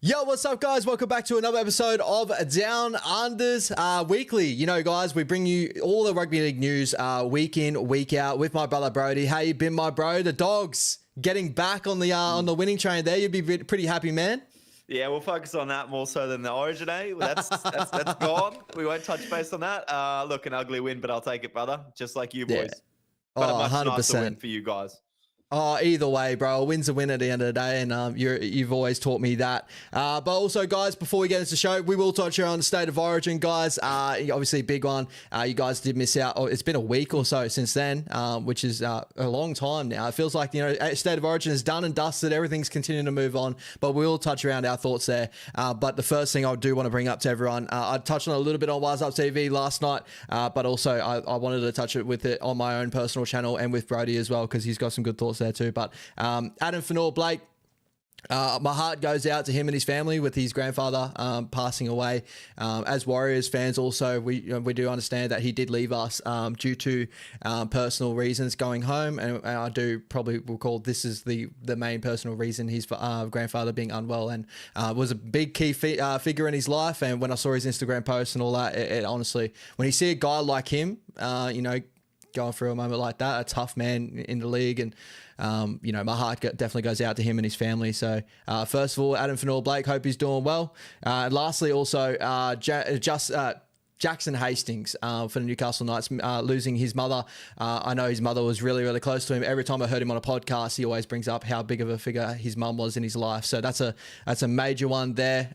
Yo, what's up, guys? Welcome back to another episode of Down Unders Weekly. You know, guys, we bring you all the rugby league news week in, week out with my brother Brody. How you been, my bro? The Dogs getting back on the winning train there. You'd be pretty happy, man. Yeah, we'll focus on that more so than the Origin, eh? That's gone. We won't touch base on that. Look, an ugly win, but I'll take it, brother. Just like you boys. Yeah. But a much 100%. nicer win for you guys. Oh, either way, bro. A win's a win at the end of the day, and you've always taught me that. But also, guys, before we get into the show, we will touch on the State of Origin, guys. Obviously, big one. You guys did miss out. Oh, it's been a week or so since then, which is a long time now. It feels like, State of Origin is done and dusted. Everything's continuing to move on, but we'll touch around our thoughts there. But the first thing I do want to bring up to everyone, I touched on a little bit on Wise Up TV last night, but also I wanted to touch it with it on my own personal channel and with Brody as well, because he's got some good thoughts there too. But Adam Fanor-Blake, my heart goes out to him and his family with his grandfather passing away. As Warriors fans, also we do understand that he did leave us due to personal reasons going home, and I do probably recall this is the main personal reason, his grandfather being unwell, and was a big key figure in his life. And when I saw his Instagram post and all that, it honestly, when you see a guy like him, going through a moment like that, a tough man in the league, and my heart definitely goes out to him and his family. So first of all, Adam Fanor-Blake, hope he's doing well. Lastly, also Jackson Hastings for the Newcastle Knights, losing his mother. I know his mother was really, really close to him. Every time I heard him on a podcast, he always brings up how big of a figure his mum was in his life. So that's a major one there.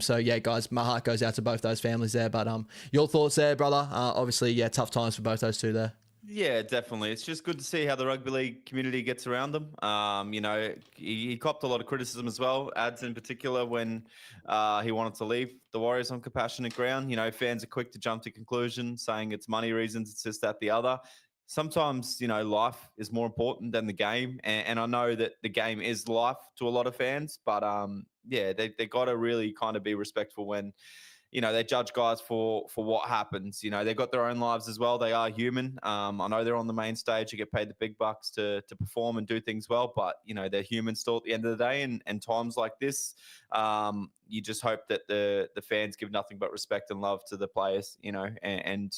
So yeah, guys, my heart goes out to both those families there. But your thoughts there, brother? Obviously, yeah, tough times for both those two there. Yeah, definitely. It's just good to see how the rugby league community gets around them. He copped a lot of criticism as well, Ads in particular, when he wanted to leave the Warriors on compassionate ground. Fans are quick to jump to conclusions, saying it's money reasons, it's this, that, the other. Sometimes, life is more important than the game. And I know that the game is life to a lot of fans, but they got to really kind of be respectful when they judge guys for what happens. They've got their own lives as well. They are human. I know they're on the main stage. You get paid the big bucks to perform and do things well, but, they're human still at the end of the day. And times like this, you just hope that the fans give nothing but respect and love to the players, and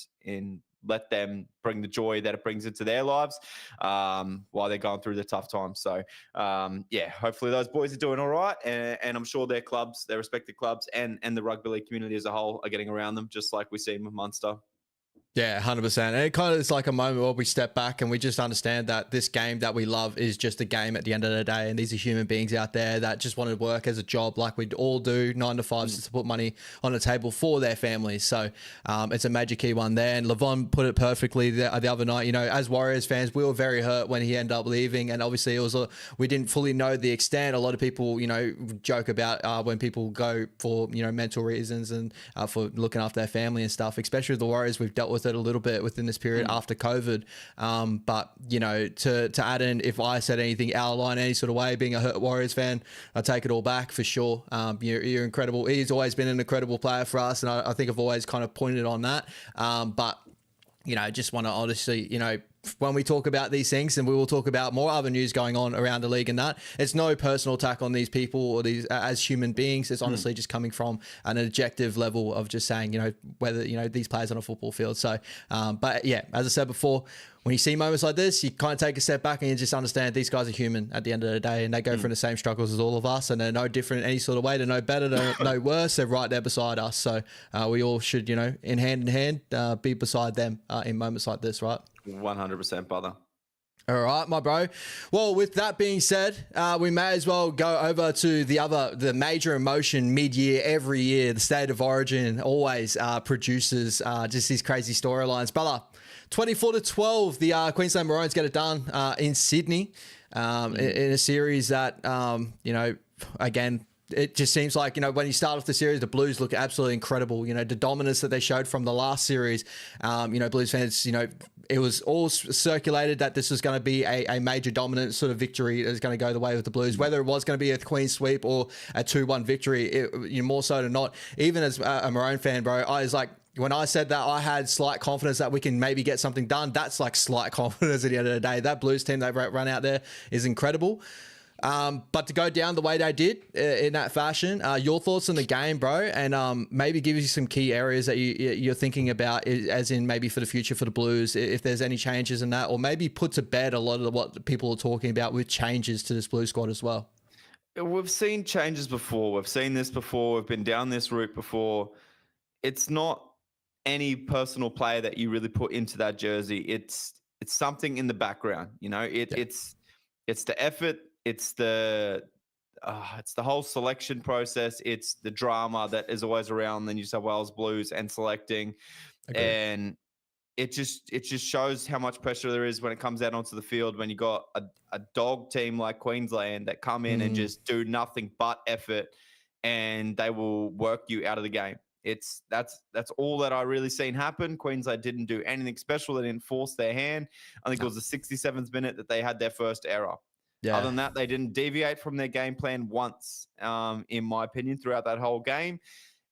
let them bring the joy that it brings into their lives while they're going through the tough times. So, hopefully those boys are doing all right. And I'm sure their clubs, their respective clubs, and the rugby league community as a whole are getting around them, just like we've seen with Munster. Yeah, 100%. And it kind of is like a moment where we step back and we just understand that this game that we love is just a game at the end of the day. And these are human beings out there that just want to work as a job like we all do, 9 to 5, to put money on the table for their families. So it's a major key one there. And Levon put it perfectly the other night. As Warriors fans, we were very hurt when he ended up leaving. And obviously we didn't fully know the extent. A lot of people, joke about when people go for, mental reasons and for looking after their family and stuff, especially with the Warriors. We've dealt with it a little bit within this period after COVID. But to add in, if I said anything out of line any sort of way, being a hurt Warriors fan, I take it all back for sure. You're incredible. He's always been an incredible player for us, and I think I've always kind of pointed on that. But just want to honestly, when we talk about these things, and we will talk about more other news going on around the league and that, it's no personal attack on these people or these as human beings. It's honestly just coming from an objective level of just saying, whether, these players on a football field. So, but yeah, as I said before, when you see moments like this, you kind of take a step back and you just understand these guys are human at the end of the day, and they go through the same struggles as all of us, and they're no different in any sort of way. They're no better, they're no worse. They're right there beside us. So we all should, in hand, be beside them in moments like this, right? 100%, brother. All right, my bro. Well, with that being said, we may as well go over to the major emotion mid-year every year. The State of Origin always produces just these crazy storylines. Brother, 24-12, the Queensland Maroons get it done in Sydney in a series that, again, it just seems like, when you start off the series, the Blues look absolutely incredible. The dominance that they showed from the last series, Blues fans, it was all circulated that this was going to be a major dominant sort of victory that was going to go the way of the Blues, whether it was going to be a clean sweep or a 2-1 victory, more so than not. Even as a Maroon fan, bro, I was like, when I said that I had slight confidence that we can maybe get something done, that's like slight confidence at the end of the day. That Blues team they've run out there is incredible. But to go down the way they did in that fashion, your thoughts on the game, bro, and maybe give you some key areas that you're thinking about, as in maybe for the future for the Blues, if there's any changes in that, or maybe put to bed a lot of what people are talking about with changes to this Blue squad as well. We've seen changes before. We've seen this before. We've been down this route before. It's not any personal player that you really put into that jersey. It's something in the background. You know, it's the effort. It's the whole selection process. It's the drama that is always around the New South Wales Blues and selecting. Agreed. And it just shows how much pressure there is when it comes out onto the field, when you got a dog team like Queensland that come in and just do nothing but effort, and they will work you out of the game. That's all that I really seen happen. Queensland didn't do anything special. They didn't force their hand. I think it was the 67th minute that they had their first error. Yeah. Other than that, they didn't deviate from their game plan once, in my opinion, throughout that whole game.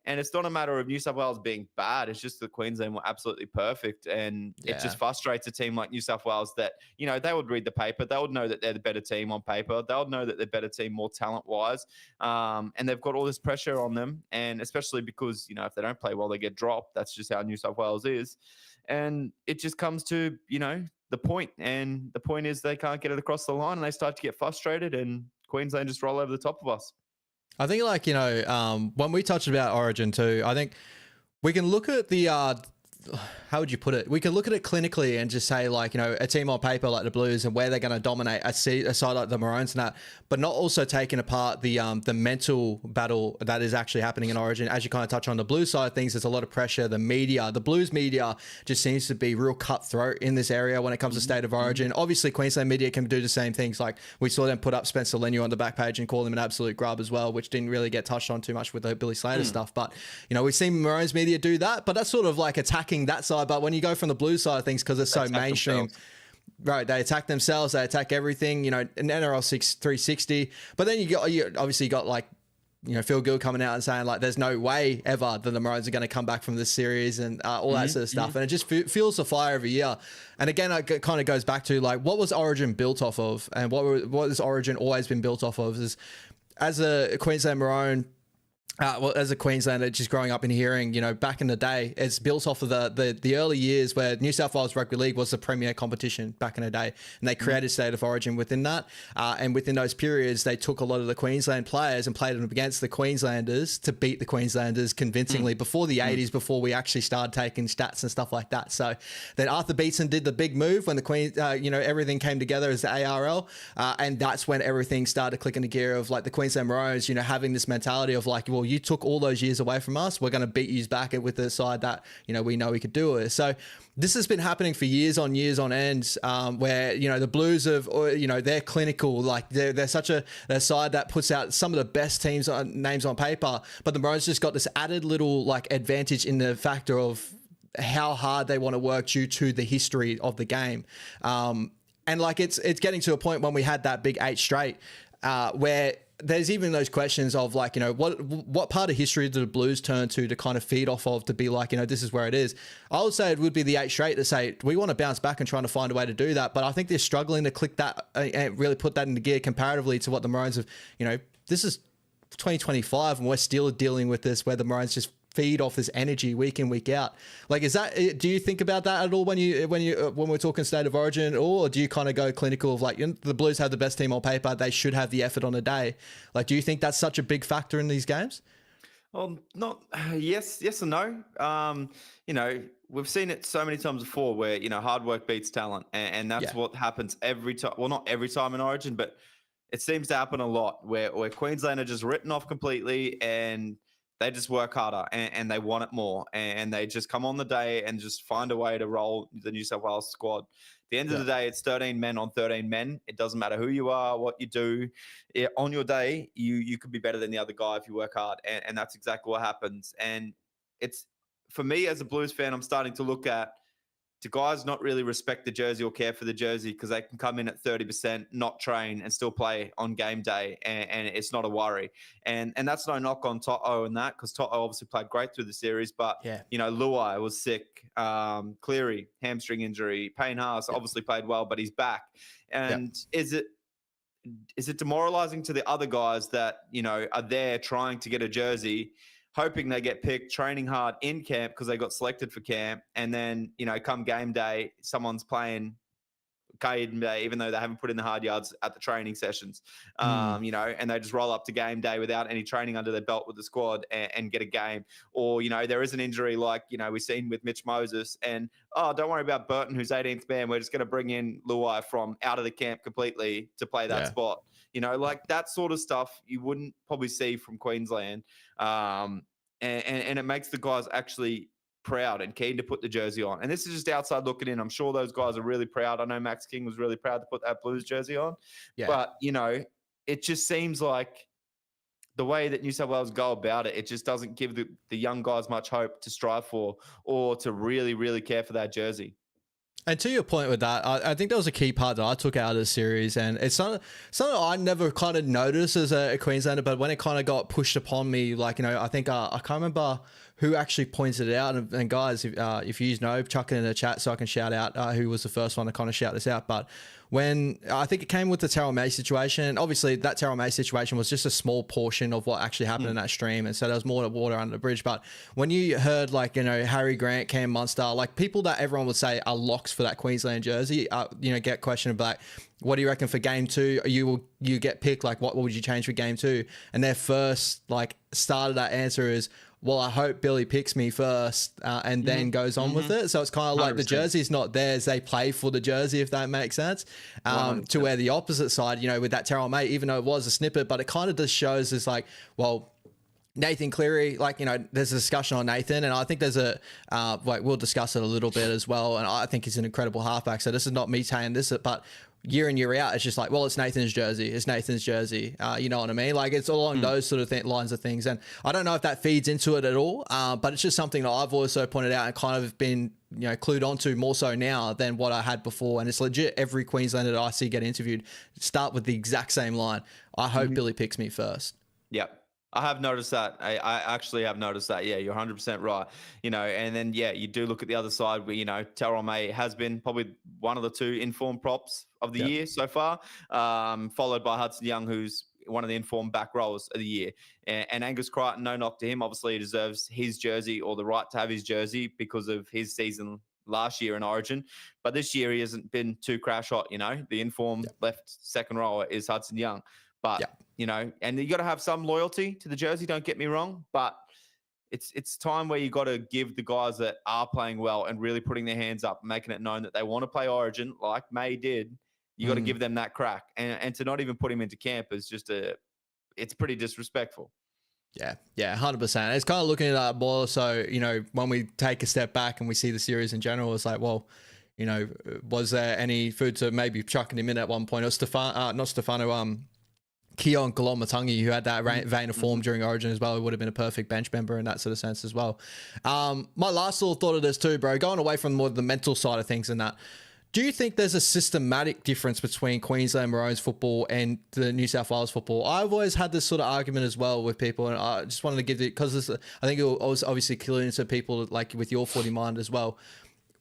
And it's not a matter of New South Wales being bad. It's just that Queensland were absolutely perfect. And it just frustrates a team like New South Wales that, you know, they would read the paper. They would know that they're the better team on paper. They would know that they're the better team more talent-wise. And they've got all this pressure on them. And especially because, you know, if they don't play well, they get dropped. That's just how New South Wales is. And it just comes to, you know, the point. And the point is they can't get it across the line and they start to get frustrated, and Queensland just roll over the top of us. I think, like, you know, when we touched about Origin too, I think we can look at the, how would you put it? We can look at it clinically and just say, like, you know, a team on paper like the Blues and where they're going to dominate a side like the Maroons and that, but not also taking apart the mental battle that is actually happening in Origin. As you kind of touch on the Blues side of things, there's a lot of pressure. The media, the Blues media just seems to be real cutthroat in this area when it comes to State of Origin. Obviously, Queensland media can do the same things. Like, we saw them put up Spencer Leniu on the back page and call him an absolute grub as well, which didn't really get touched on too much with the Billy Slater stuff. But, you know, we've seen Maroons media do that, but that's sort of like attacking that side. But when you go from the Blues side of things, because it's so mainstream, right, they attack themselves, they attack everything, you know, an NRL 360. But then you obviously got, like, you know, Phil Gill coming out and saying, like, there's no way ever that the Maroons are going to come back from this series and all that sort of stuff. And it just fuels the fire every year. And again, it kind of goes back to, like, what was Origin built off of? And what has Origin always been built off of is, as a Queensland Maroon, well, as a Queenslander, just growing up and hearing, you know, back in the day, it's built off of the early years where New South Wales Rugby League was the premier competition back in the day, and they created State of Origin within that. And within those periods, they took a lot of the Queensland players and played them against the Queenslanders to beat the Queenslanders convincingly before the 80s, before we actually started taking stats and stuff like that. So then Arthur Beetson did the big move when the Queen, you know, everything came together as the ARL, and that's when everything started clicking the gear of, like, the Queensland Maroons, you know, having this mentality of, like, well, you took all those years away from us, we're going to beat you back with the side that, you know, we know we could do it. So this has been happening for years on end, where, you know, the Blues have, you know, they're clinical, like they're such a side that puts out some of the best teams names on paper, but the Maroons just got this added little, like, advantage in the factor of how hard they want to work due to the history of the game. And, like, it's getting to a point when we had that big 8 straight, where there's even those questions of, like, you know, what part of history do the Blues turn to kind of feed off of to be like, you know, this is where it is. I would say it would be the 8 straight to say we want to bounce back and trying to find a way to do that. But I think they're struggling to click that and really put that into gear comparatively to what the Maroons have. You know, this is 2025 and we're still dealing with this, where the Maroons just feed off this energy week in, week out. Like, is that, do you think about that at all when we're talking State of Origin, or do you kind of go clinical of, like, you know, the Blues have the best team on paper, they should have the effort on a day? Like, do you think that's such a big factor in these games? Well, not yes and no. You know, we've seen it so many times before where, you know, hard work beats talent, and that's what happens every time. Well, not every time in Origin, but it seems to happen a lot where Queensland are just written off completely, and they just work harder and they want it more, and they just come on the day and just find a way to roll the New South Wales squad. At the end of the day, it's 13 men on 13 men. It doesn't matter who you are, what you do. On your day, you could be better than the other guy if you work hard, and that's exactly what happens. And it's, for me as a Blues fan, I'm starting to look at, do guys not really respect the jersey or care for the jersey because they can come in at 30%, not train, and still play on game day, and it's not a worry. And that's no knock on Toto and that, because Toto obviously played great through the series, but, you know, Luai was sick, Cleary, hamstring injury, Payne Haas obviously played well, but he's back. And is it is it demoralizing to the other guys that, you know, are there trying to get a jersey, hoping they get picked, training hard in camp because they got selected for camp, and then, you know, come game day, someone's playing game day, even though they haven't put in the hard yards at the training sessions, you know, and they just roll up to game day without any training under their belt with the squad and get a game. Or, you know, there is an injury like, you know, we've seen with Mitch Moses and, oh, don't worry about Burton, who's 18th man. We're just going to bring in Luai from out of the camp completely to play that spot. You know, like that sort of stuff you wouldn't probably see from Queensland. And it makes the guys actually proud and keen to put the jersey on. And this is just outside looking in. I'm sure those guys are really proud. I know Max King was really proud to put that Blues jersey on. Yeah. But, you know, it just seems like the way that New South Wales go about it, it just doesn't give the young guys much hope to strive for or to really, really care for that jersey. And to your point with that, I think that was a key part that I took out of the series, and it's something I never kind of noticed as a Queenslander, but when it kind of got pushed upon me, like, you know, I think I can't remember who actually pointed it out. And guys, if you know, chuck it in the chat so I can shout out who was the first one to kind of shout this out. But when I think it came with the Terrell May situation, obviously that Terrell May situation was just a small portion of what actually happened in that stream. And so there was more water under the bridge. But when you heard, like, you know, Harry Grant, Cam Munster, like people that everyone would say are locks for that Queensland jersey, you know, get questioned about, what do you reckon for game 2? You get picked, like, what would you change for game 2? And their first, like, start of that answer is, well, I hope Billy picks me first and then goes on with it. So it's kind of like 100%. The jersey's not theirs. They play for the jersey, if that makes sense. To where the opposite side, you know, with that Terrell May, even though it was a snippet, but it kind of just shows it's like, well, Nathan Cleary, like, you know, there's a discussion on Nathan, and I think there's a, like, we'll discuss it a little bit as well. And I think he's an incredible halfback. So this is not me saying this, but year in, year out, it's just like, well, it's Nathan's jersey. It's Nathan's jersey. You know what I mean? Like, it's along those sort of lines of things. And I don't know if that feeds into it at all, but it's just something that I've also pointed out and kind of been, you know, clued onto more so now than what I had before. And it's legit, every Queenslander that I see get interviewed start with the exact same line. I hope Billy picks me first. Yep. I have noticed that. I actually have noticed that. Yeah, you're 100% right. You know, and then, yeah, you do look at the other side where, you know, Terrell May has been probably one of the 2 informed props of the year so far, followed by Hudson Young, who's one of the informed back rowers of the year. And Angus Crichton, no knock to him. Obviously, he deserves his jersey or the right to have his jersey because of his season last year in Origin. But this year, he hasn't been too crash hot, you know. The informed left second rower is Hudson Young. But, you know, and you got to have some loyalty to the jersey, don't get me wrong. But it's time where you got to give the guys that are playing well and really putting their hands up, making it known that they want to play Origin like May did. You got to give them that crack. And to not even put him into camp is just it's pretty disrespectful. Yeah, 100%. It's kind of looking at it more so, you know, when we take a step back and we see the series in general, it's like, well, you know, was there any food to maybe chucking him in at one point? Or Keon Kolomatangi, who had that vein of form during Origin as well, it would have been a perfect bench member in that sort of sense as well. My last little thought of this too, bro, going away from more the mental side of things and that, do you think there's a systematic difference between Queensland Maroons football and the New South Wales football? I've always had this sort of argument as well with people, and I just wanted to give it, because I think it was obviously clear to people, like with your footy mind as well.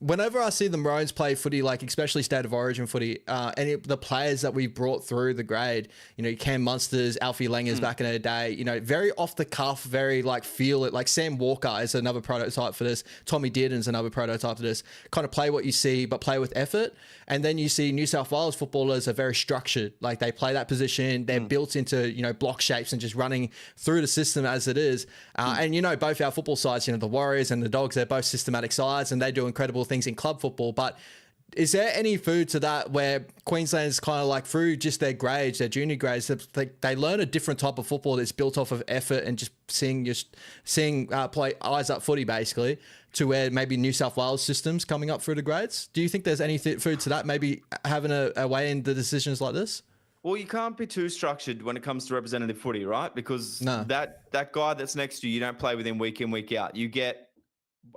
Whenever I see the Maroons play footy, like especially State of Origin footy, the players that we brought through the grade, you know, Cam Munsters, Alfie Langers back in the day, you know, very off the cuff, very like feel it. Like Sam Walker is another prototype for this. Tommy Dearden's another prototype for this. Kind of play what you see, but play with effort. And then you see New South Wales footballers are very structured. Like they play that position, they're built into, you know, block shapes and just running through the system as it is. And, you know, both our football sides, you know, the Warriors and the Dogs, they're both systematic sides and they do incredible things in club football. But is there any food to that where Queensland's kind of like through just their grades, their junior grades, they learn a different type of football that's built off of effort and just seeing play eyes up footy basically, to where maybe New South Wales systems coming up through the grades? Do you think there's any food to that, maybe having a way in the decisions like this? Well, you can't be too structured when it comes to representative footy, right? Because that guy that's next to you, you don't play with him week in, week out. You get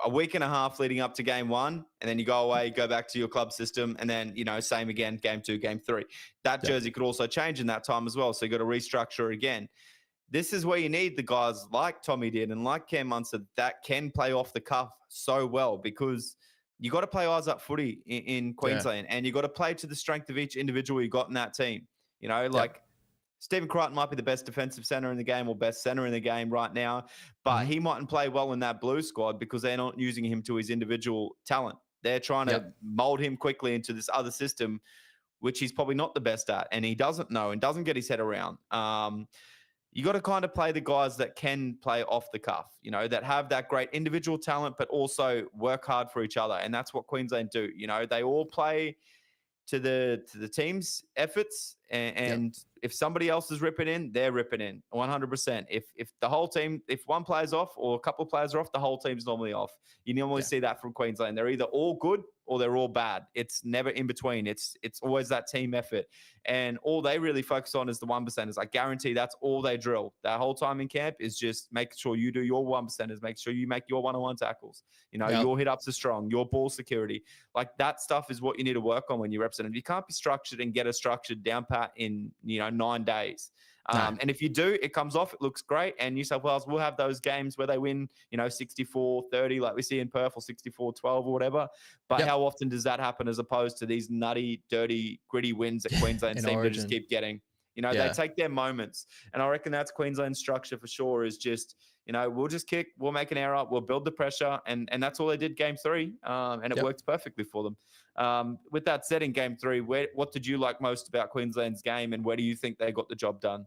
a week and a half leading up to game 1, and then you go away, go back to your club system, and then, you know, same again, game 2, game 3. That jersey could also change in that time as well, so you got to restructure again. This is where you need the guys like Tommy did and like Cam Munster that can play off the cuff so well, because you got to play eyes up footy in Queensland, and you got to play to the strength of each individual you got in that team. You know, like Stephen Crichton might be the best defensive center in the game or best center in the game right now, but he mightn't play well in that blue squad because they're not using him to his individual talent. They're trying to mold him quickly into this other system, which he's probably not the best at, and he doesn't know and doesn't get his head around. You got to kind of play the guys that can play off the cuff, you know, that have that great individual talent, but also work hard for each other. And that's what Queensland do. You know, they all play to the team's efforts, and if somebody else is ripping in, they're ripping in 100%. If the whole team, if one player's off or a couple of players are off, the whole team's normally off. You normally see that from Queensland. They're either all good or they're all bad. It's never in between. It's always that team effort. And all they really focus on is the 1%ers. I guarantee that's all they drill. That whole time in camp is just making sure you do your 1%ers, make sure you make your one-on-one tackles. You know, your hit-ups are strong, your ball security. Like that stuff is what you need to work on when you're representing. You can't be structured and get a structured down pat in, 9 days. And if you do, it comes off, it looks great. And New South Wales will have those games where they win, 64-30, like we see in Perth, or 64-12 or whatever. But how often does that happen as opposed to these nutty, dirty, gritty wins that Queensland seem to just keep getting? They take their moments. And I reckon that's Queensland's structure for sure, is just, we'll just kick, we'll make an error, we'll build the pressure. And that's all they did game 3. And it worked perfectly for them. With that said, in game 3, what did you like most about Queensland's game, and where do you think they got the job done?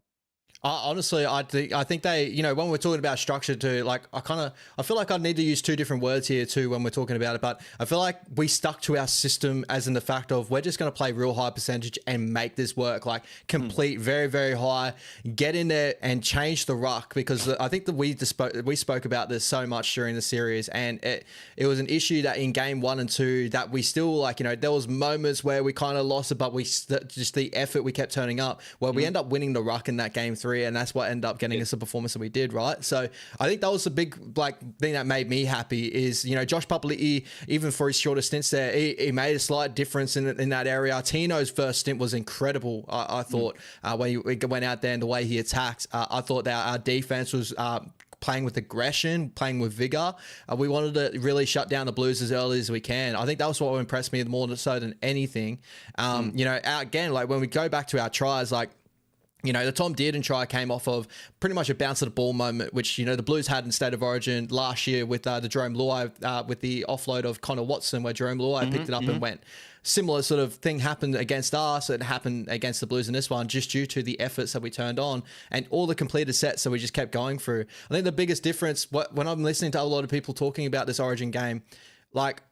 Honestly, I think they, when we're talking about structure too, like I feel like I need to use 2 different words here too when we're talking about it, but I feel like we stuck to our system, as in the fact of we're just going to play real high percentage and make this work, like complete very, very high, get in there and change the ruck, because I think that we spoke about this so much during the series, and it was an issue that in game 1 and 2 that we still, like, there was moments where we kind of lost it, but just the effort we kept turning up, where we end up winning the ruck in that game 3, and that's what ended up getting us the performance that we did, right? So I think that was the big thing that made me happy is, Josh PAPALI'I, even for his shorter stints there, he made a slight difference in that area. Tino's first stint was incredible, I thought, when he went out there and the way he attacked. I thought that our defense was playing with aggression, playing with vigor. We wanted to really shut down the Blues as early as we can. I think that was what impressed me more so than anything. Again, like when we go back to our tries, like, the Tom Dearden try came off of pretty much a bounce of the ball moment, which, the Blues had in State of Origin last year with the Jerome Luai, with the offload of Connor Watson, where Jerome Luai picked it up and went. Similar sort of thing happened against us. It happened against the Blues in this one, just due to the efforts that we turned on and all the completed sets that we just kept going through. I think the biggest difference, when I'm listening to a lot of people talking about this Origin game, like,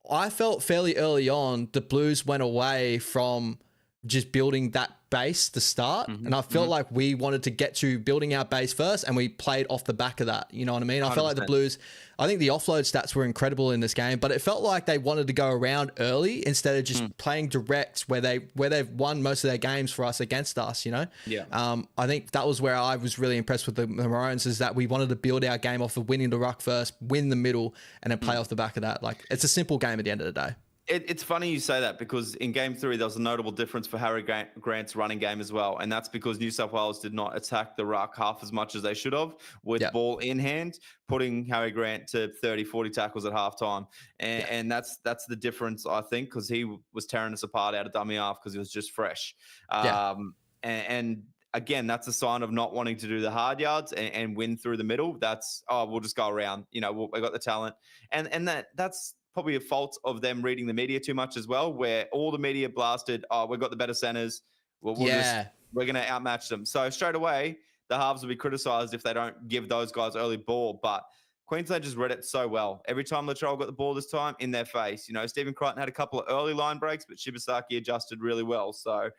I felt fairly early on the Blues went away from just building that base to start, and I felt like we wanted to get to building our base first, and we played off the back of that. You know what I mean? I 100%. felt like the Blues, I think the offload stats were incredible in this game, but it felt like they wanted to go around early instead of just playing direct, where they've won most of their games for us against us. I think that was where I was really impressed with the Maroons, is that we wanted to build our game off of winning the ruck first, win the middle, and then play off the back of that. Like, it's a simple game at the end of the day. It's funny you say that, because in game 3, there was a notable difference for Harry Grant's running game as well. And that's because New South Wales did not attack the ruck half as much as they should have with ball in hand, putting Harry Grant to 30, 40 tackles at halftime. And that's the difference, I think, because he was tearing us apart out of dummy half because he was just fresh. And again, that's a sign of not wanting to do the hard yards and win through the middle. That's, we'll just go around. We got the talent. And that's probably a fault of them reading the media too much as well, where all the media blasted, we've got the better centers. We're going to outmatch them. So straight away, the halves will be criticized if they don't give those guys early ball. But Queensland just read it so well. Every time Latrell got the ball this time, in their face. Stephen Crichton had a couple of early line breaks, but Shibasaki adjusted really well. So,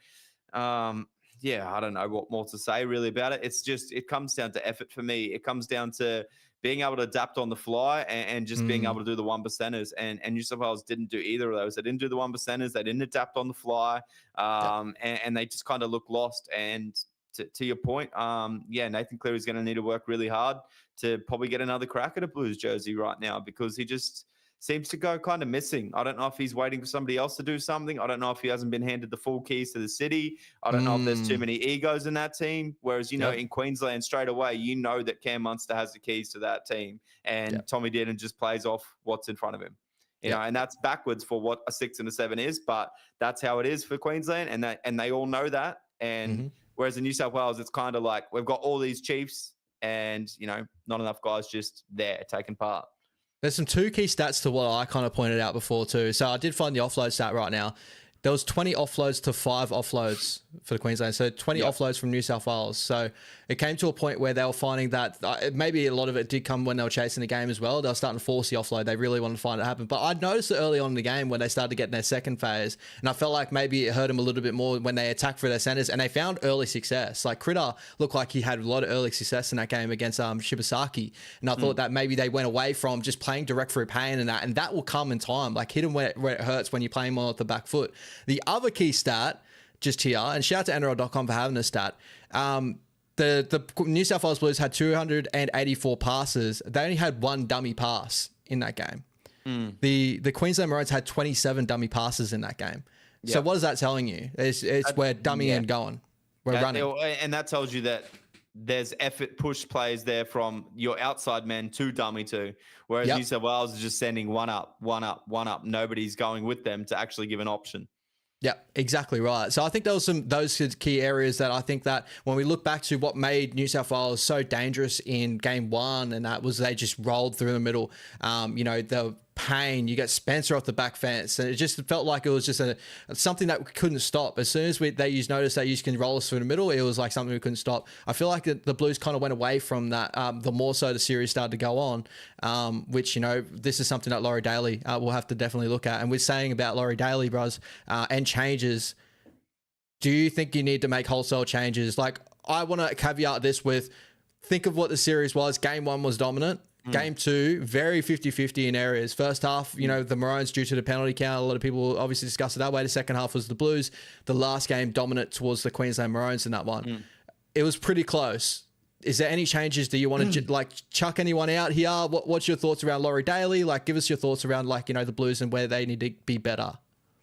I don't know what more to say really about it. It's just, it comes down to effort for me. It comes down to being able to adapt on the fly and just being able to do the 1%ers. And New South Wales didn't do either of those. They didn't do the 1%ers. They didn't adapt on the fly. And they just kind of look lost. And to your point, Nathan Cleary's going to need to work really hard to probably get another crack at a Blues jersey right now, because he just seems to go kind of missing. I don't know if he's waiting for somebody else to do something. I don't know if he hasn't been handed the full keys to the city. I don't know if there's too many egos in that team. Whereas, in Queensland, straight away, that Cam Munster has the keys to that team. And Tommy Dearden just plays off what's in front of him. You know, and that's backwards for what a 6 and a 7 is. But that's how it is for Queensland. And they all know that. And whereas in New South Wales, it's kind of like we've got all these Chiefs and, you know, not enough guys just there taking part. There's some two key stats to what I kind of pointed out before too. So I did find the offload stat right now. There was 20 offloads to 5 offloads for the Queensland. So 20 offloads from New South Wales. So it came to a point where they were finding that maybe a lot of it did come when they were chasing the game as well. They were starting to force the offload. They really wanted to find it happen. But I noticed it early on in the game when they started to get in their second phase. And I felt like maybe it hurt them a little bit more when they attacked for their centers and they found early success. Like Critter looked like he had a lot of early success in that game against Shibasaki. And I thought that maybe they went away from just playing direct through pain and that will come in time. Like hit him where it hurts when you're playing more at the back foot. The other key stat just here, and shout out to NRL.com for having this stat. The New South Wales Blues had 284 passes. They only had 1 dummy pass in that game. The Queensland Maroons had 27 dummy passes in that game. Yep. So what is that telling you? It's we're dummy and going. We're running. And that tells you that there's effort push plays there from your outside men to dummy to, whereas New South Wales is just sending one up. Nobody's going with them to actually give an option. Yeah, exactly right. So I think there was those key areas that I think that when we look back to what made New South Wales so dangerous in game 1, and that was they just rolled through the middle. You know, the pain, you get Spencer off the back fence, and it just felt like it was just something that we couldn't stop. As soon as they noticed that you can roll us through the middle, it was like something we couldn't stop. I feel like the Blues kind of went away from that. The more so the series started to go on, which, you know, this is something that Laurie Daly will have to definitely look at. And we're saying about Laurie Daly, bros, and changes. Do you think you need to make wholesale changes? Like, I want to caveat this with, think of what the series was. Game 1 was dominant. Game 2, very 50-50 in areas. First half, you know, the Maroons due to the penalty count. A lot of people obviously discussed it that way. The second half was the Blues. The last game dominant towards the Queensland Maroons in that one. It was pretty close. Is there any changes? Do you want to like chuck anyone out here? What's your thoughts around Laurie Daly? Like, give us your thoughts around, like, you know, the Blues and where they need to be better.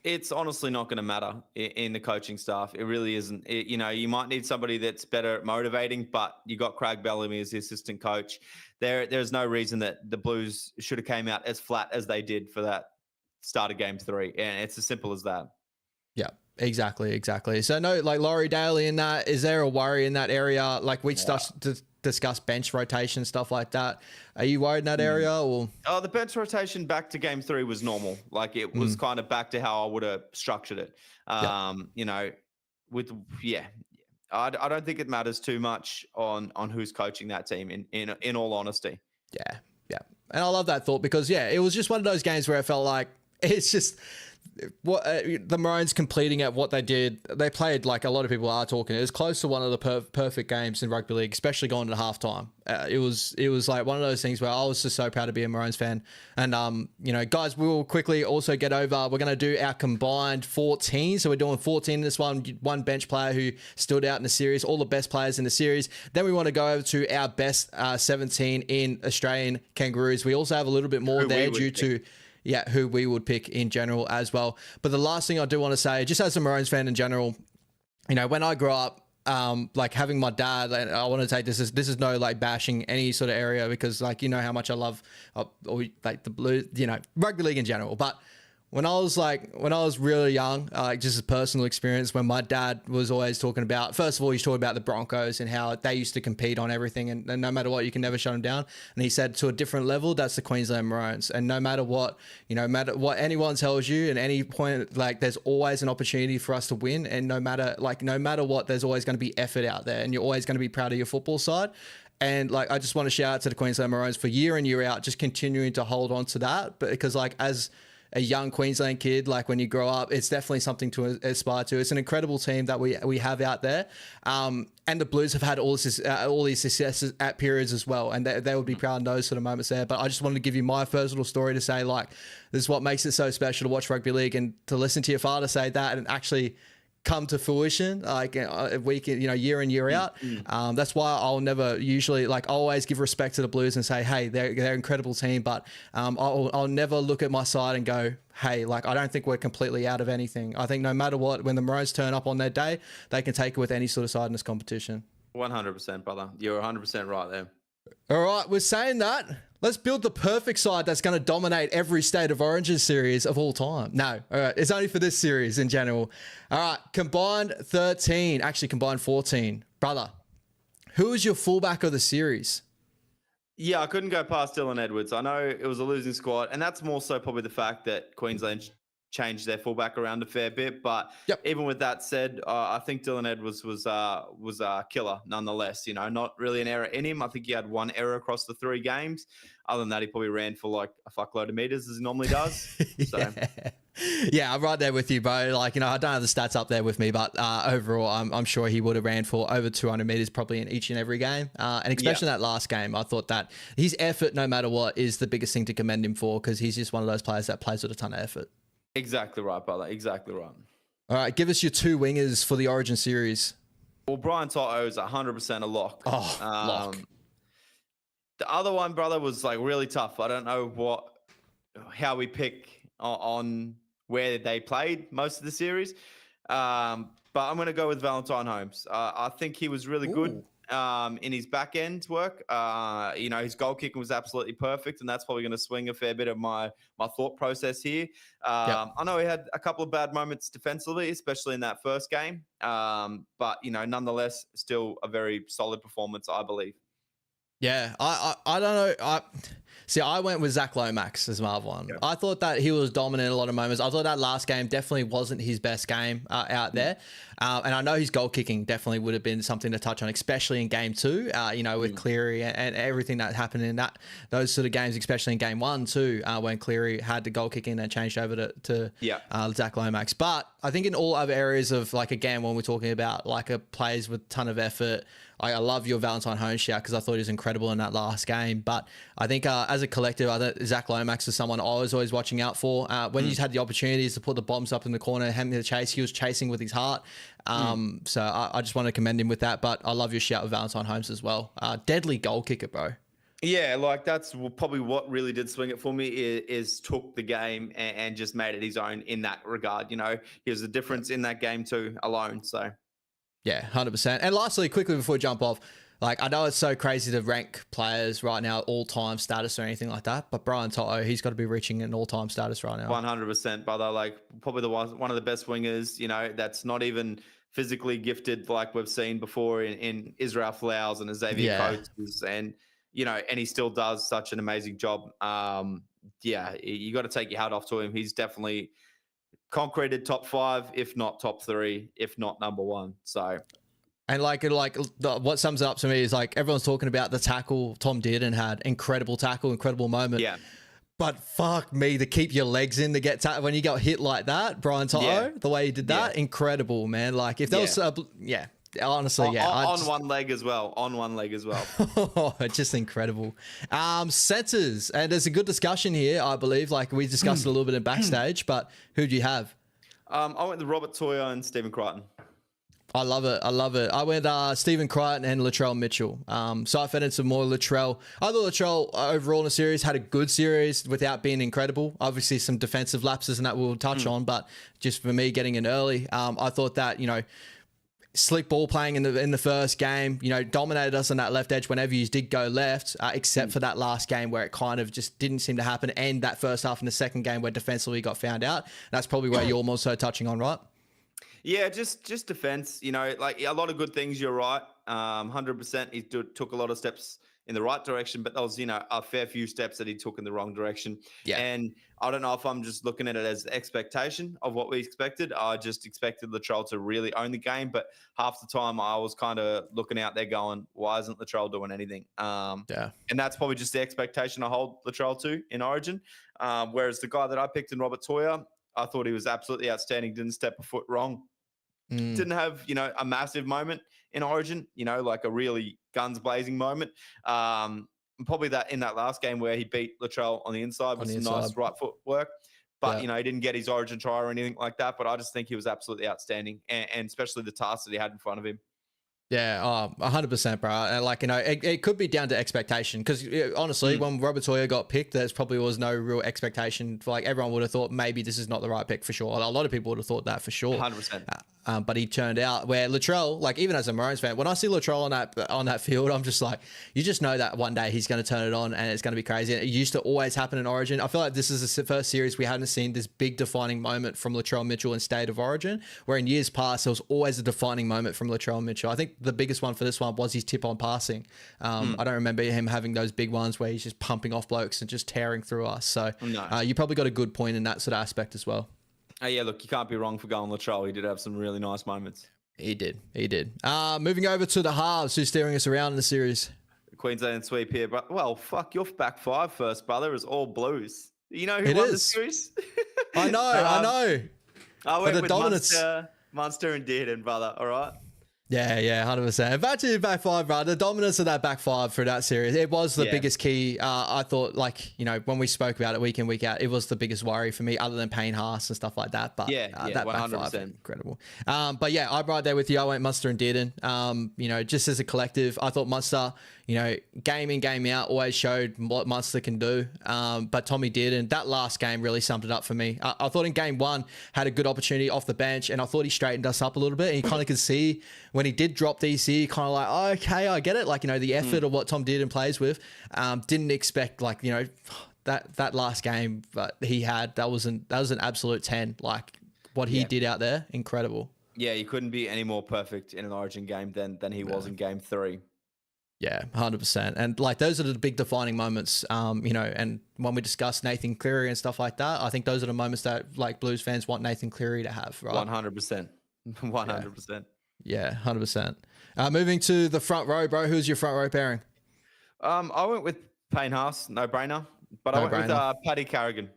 It's honestly not going to matter in the coaching staff. It really isn't. You know, you might need somebody that's better at motivating, but you got Craig Bellamy as the assistant coach. There's no reason that the Blues should have came out as flat as they did for that start of game 3. And it's as simple as that. Yeah, exactly. So no, like Laurie Daly in that, is there a worry in that area? Like we discuss bench rotation, stuff like that. Are you worried in that area? Or the bench rotation back to game 3 was normal. Like it was kind of back to how I would have structured it. You know, I don't think it matters too much on who's coaching that team in all honesty. Yeah. And I love that thought because it was just one of those games where I felt like it's just what the Maroons completing at what they did. They played, like a lot of people are talking, it was close to one of the perfect games in rugby league, especially going to halftime. It was like one of those things where I was just so proud to be a Maroons fan. And you know, guys, we will quickly also get over. We're going to do our combined 14. So we're doing 14 in this one bench player who stood out in the series, all the best players in the series. Then we want to go over to our best 17 in Australian Kangaroos. We also have a little bit more there due to who we would pick in general as well. But the last thing I do want to say, just as a Maroons fan in general, you know, when I grew up, like having my dad, and I want to take this is no like bashing any sort of area because, like, you know how much I love like the Blues, you know, rugby league in general. But when I was really young, like just a personal experience, when my dad was always talking about, first of all, he's talking about the Broncos and how they used to compete on everything, and no matter what, you can never shut them down. And he said, to a different level, that's the Queensland Maroons. And no matter what, you know, matter what anyone tells you, at any point, like there's always an opportunity for us to win. And no matter what, there's always going to be effort out there, and you're always going to be proud of your football side. And like, I just want to shout out to the Queensland Maroons for year in, year out, just continuing to hold on to that. But because like as a young Queensland kid, like when you grow up, it's definitely something to aspire to. It's an incredible team that we have out there. And the Blues have had all these successes at periods as well. And they would be proud of those sort of moments there. But I just wanted to give you my personal story to say, like, this is what makes it so special to watch rugby league and to listen to your father say that and actually come to fruition, like week, you know, year in, year out. That's why I'll never usually, like, I'll always give respect to the Blues and say, hey, they're an incredible team, but I'll never look at my side and go, hey, like, I don't think we're completely out of anything. I think no matter what, when the Maroons turn up on their day, they can take it with any sort of side in this competition. 100%, brother. You're 100% right there. All right, we're saying that. Let's build the perfect side that's going to dominate every State of Origin series of all time. No, all right. It's only for this series in general. All right. Combined 13, actually combined 14. Brother, who is your fullback of the series? Yeah, I couldn't go past Dylan Edwards. I know it was a losing squad, and that's more so probably the fact that Queensland changed their fullback around a fair bit. But even with that said, I think Dylan Edwards was a killer nonetheless. You know, not really an error in him. I think he had one error across the 3 games. Other than that, he probably ran for like a fuckload of meters as he normally does. So. Yeah, I'm right there with you, bro. Like, you know, I don't have the stats up there with me, but overall, I'm sure he would have ran for over 200 meters probably in each and every game. And especially in that last game, I thought that his effort, no matter what, is the biggest thing to commend him for, because he's just one of those players that plays with a ton of effort. Exactly right, brother. Exactly right. All right, give us your 2 wingers for the Origin series. Well, Brian Toto is 100% a lock. Oh, lock. The other one, brother, was like really tough. I don't know how we pick on where they played most of the series, but I'm going to go with Valentine Holmes. I think he was really good in his back end work. You know, his goal kicking was absolutely perfect, and that's probably going to swing a fair bit of my thought process here. I know he had a couple of bad moments defensively, especially in that first game, but you know, nonetheless, still a very solid performance, I believe. Yeah, I don't know. I went with Zach Lomax as my other one. Yeah. I thought that he was dominant in a lot of moments. I thought that last game definitely wasn't his best game out there. And I know his goal kicking definitely would have been something to touch on, especially in game 2, you know, with Cleary and everything that happened in those sort of games, especially in game 1 too, when Cleary had the goal kicking and changed over to Zach Lomax. But I think in all other areas of, like, again, when we're talking about like a players with a ton of effort, I love your Valentine Holmes shout, because I thought he was incredible in that last game. But I think as a collective, I think Zach Lomax is someone I was always watching out for. When he's had the opportunities to put the bombs up in the corner, him to chase, he was chasing with his heart. So I just want to commend him with that. But I love your shout with Valentine Holmes as well. Deadly goal kicker, bro. Yeah, like that's probably what really did swing it for me is took the game and just made it his own in that regard. You know, he was the difference in that game too alone. So. Yeah, 100%. And lastly, quickly before we jump off, like, I know it's so crazy to rank players right now, all-time status or anything like that, but Brian Toto, he's got to be reaching an all-time status right now. 100%, brother. Like, probably one of the best wingers, you know, that's not even physically gifted like we've seen before in Israel Flowers and Xavier Coates, and, you know, and he still does such an amazing job. Yeah, you got to take your hat off to him. He's definitely concreted top 5, if not top 3, if not number 1. So, and what sums it up to me is, like, everyone's talking about the tackle Tom Dearden had. Incredible tackle, incredible moment. Yeah. But fuck me, to keep your legs in to get when you got hit like that, Brian Toto, the way he did that, incredible, man. Like, if there was, honestly, on one leg as well. Just incredible. Centers, and there's a good discussion here, I believe. Like, we discussed it a little bit in backstage, but who do you have? I went with Robert Toya and Stephen Crichton. I love it. I went Stephen Crichton and Latrell Mitchell. So I've added some more Latrell. I thought Latrell overall in the series had a good series without being incredible. Obviously some defensive lapses and that we'll touch on, but just for me getting in early, I thought that, you know, slick ball playing in the first game, you know, dominated us on that left edge whenever you did go left, except for that last game where it kind of just didn't seem to happen, and that first half in the second game where defensively got found out. That's probably where you're more so touching on, right? Yeah, just defense, you know, like a lot of good things. You're right. 100%. He took a lot of steps in the right direction, but there was, you know, a fair few steps that he took in the wrong direction. Yeah. And I don't know if I'm just looking at it as expectation of what we expected. I just expected Latrell to really own the game, but half the time I was kind of looking out there going, why isn't Latrell doing anything? And that's probably just the expectation I hold Latrell to in Origin. Whereas the guy that I picked in Robert Toya, I thought he was absolutely outstanding. Didn't step a foot wrong. Didn't have, you know, a massive moment in Origin, you know, like a really guns blazing moment. Probably that in that last game where he beat Latrell on the inside with some nice right foot work. But, you know, he didn't get his Origin try or anything like that. But I just think he was absolutely outstanding, and especially the task that he had in front of him. Yeah, 100%, bro. And like, you know, it could be down to expectation, because honestly, when Robert Toya got picked, there probably was no real expectation. For, like, everyone would have thought maybe this is not the right pick for sure. A lot of people would have thought that for sure. 100%. but he turned out where Latrell, like even as a Maroons fan, when I see Latrell on that field, I'm just like, you just know that one day he's going to turn it on and it's going to be crazy. And it used to always happen in Origin. I feel like this is the first series we hadn't seen this big defining moment from Latrell Mitchell in State of Origin, where in years past there was always a defining moment from Latrell Mitchell. I think the biggest one for this one was his tip on passing. I don't remember him having those big ones where he's just pumping off blokes and just tearing through us. So you probably got a good point in that sort of aspect as well. Yeah, look, you can't be wrong for going Latrell. He did have some really nice moments. He did. Moving over to the halves, who's steering us around in the series? Queensland sweep here, but well, fuck, your back five first, brother, is all Blues. You know who won the series? I know. I went with Munster and Dearden, brother. All right. Yeah, 100%. Back to your back five, bro. The dominance of that back five for that series, it was the biggest key. I thought, like, you know, when we spoke about it week in, week out, it was the biggest worry for me, other than Payne Haas and stuff like that. But that 100%. back five, incredible. But yeah, I'm right there with you. I went Munster and Dearden. You know, just as a collective, I thought Munster, you know, game in, game out, always showed what Munster can do. But Tommy Dearden, that last game really summed it up for me. I thought in game one, had a good opportunity off the bench, and I thought he straightened us up a little bit. And you kind of could see when he did drop DC, kind of like, oh, okay, I get it. Like, you know, the effort of what Tom Dearden plays with. Didn't expect, like, you know, that last game that he had, that was an absolute 10. Like, what he did out there, incredible. Yeah, you couldn't be any more perfect in an Origin game than he was in game 3. Yeah, 100%. And like, those are the big defining moments, you know, and when we discuss Nathan Cleary and stuff like that, I think those are the moments that like Blues fans want Nathan Cleary to have, right? 100%. 100%. Yeah, 100%. Moving to the front row, bro. Who's your front row pairing? I went with Payne Haas, no brainer. But I went with Paddy Carrigan.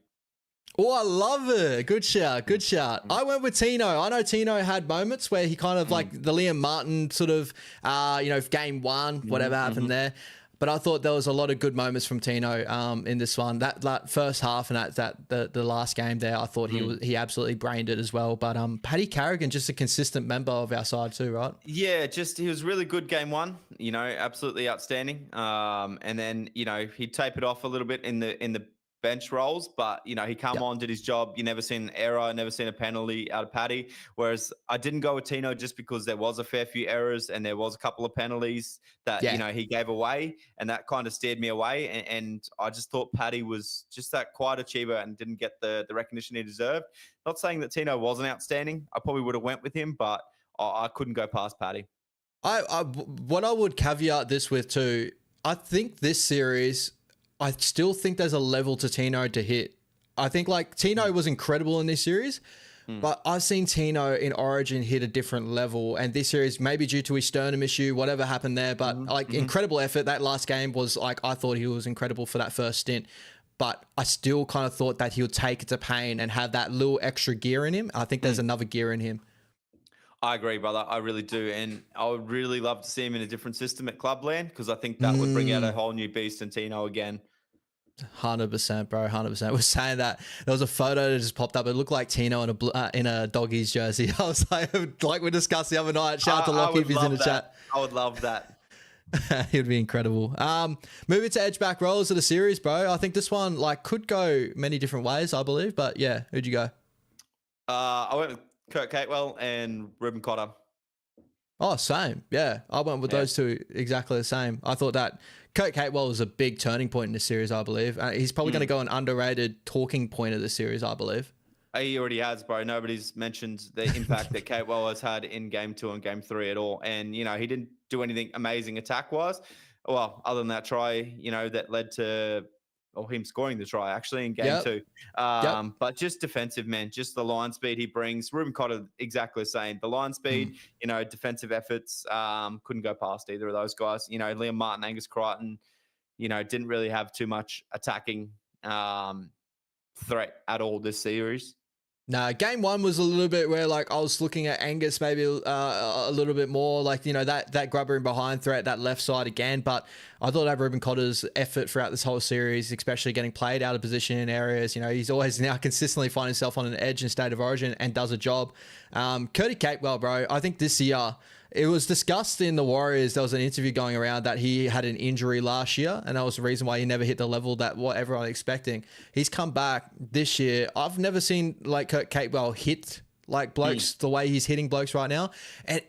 Oh, I love it. Good shout. I went with Tino. I know Tino had moments where he kind of like the Liam Martin sort of, you know, game one, whatever happened there. But I thought there was a lot of good moments from Tino in this one. That first half and the last game there, I thought he absolutely brained it as well. But Paddy Carrigan, just a consistent member of our side too, right? Yeah, he was really good game one. You know, absolutely outstanding. And then, you know, he'd tape it off a little bit in the bench roles, but you know, he come on, did his job. You never seen an error, never seen a penalty out of Paddy. Whereas I didn't go with Tino just because there was a fair few errors and there was a couple of penalties that you know he gave away, and that kind of steered me away. And I just thought Paddy was just that quiet achiever and didn't get the recognition he deserved. Not saying that Tino wasn't outstanding. I probably would have went with him, but I couldn't go past Paddy. What I would caveat this with too, I think this series, I still think there's a level to Tino to hit. I think like Tino was incredible in this series, but I've seen Tino in Origin hit a different level. And this series, maybe due to his sternum issue, whatever happened there, but like incredible effort. That last game was like, I thought he was incredible for that first stint, but I still kind of thought that he would take it to Payne and have that little extra gear in him. I think there's another gear in him. I agree, brother. I really do. And I would really love to see him in a different system at Clubland, because I think that would bring out a whole new beast in Tino again. 100%, bro. 100%. We're saying that there was a photo that just popped up. It looked like Tino in a Doggies jersey. I was like we discussed the other night. Shout out to Lockie if he's in the chat. I would love that. It'd be incredible. Moving to edge back rollers of the series, bro. I think this one like could go many different ways, I believe. But yeah, who'd you go? I went with Kurt Catewell and Ruben Cotter. Oh, same. Yeah, I went with those two exactly the same. I thought that Kurt Catewell was a big turning point in the series, I believe. He's probably going to go an underrated talking point of the series, I believe. He already has, bro. Nobody's mentioned the impact that Catewell has had in game 2 and game 3 at all. And, you know, he didn't do anything amazing attack-wise. Well, other than that try, you know, that led to him scoring the try actually in game 2. But just defensive, man, just the line speed he brings. Ruben Cotter, exactly the same. The line speed, you know, defensive efforts, couldn't go past either of those guys. You know, Liam Martin, Angus Crichton, you know, didn't really have too much attacking threat at all this series. No, game 1 was a little bit where like I was looking at Angus maybe a little bit more, like, you know, that grubber in behind threat, that left side again. But I thought that Ruben Cotter's effort throughout this whole series, especially getting played out of position in areas, you know, he's always now consistently finding himself on an edge in State of Origin and does a job. Curdy Catewell, bro, I think this year, it was discussed in the Warriors. There was an interview going around that he had an injury last year, and that was the reason why he never hit the level that what everyone was expecting. He's come back this year. I've never seen like Kurt Catewell hit like blokes, the way he's hitting blokes right now. And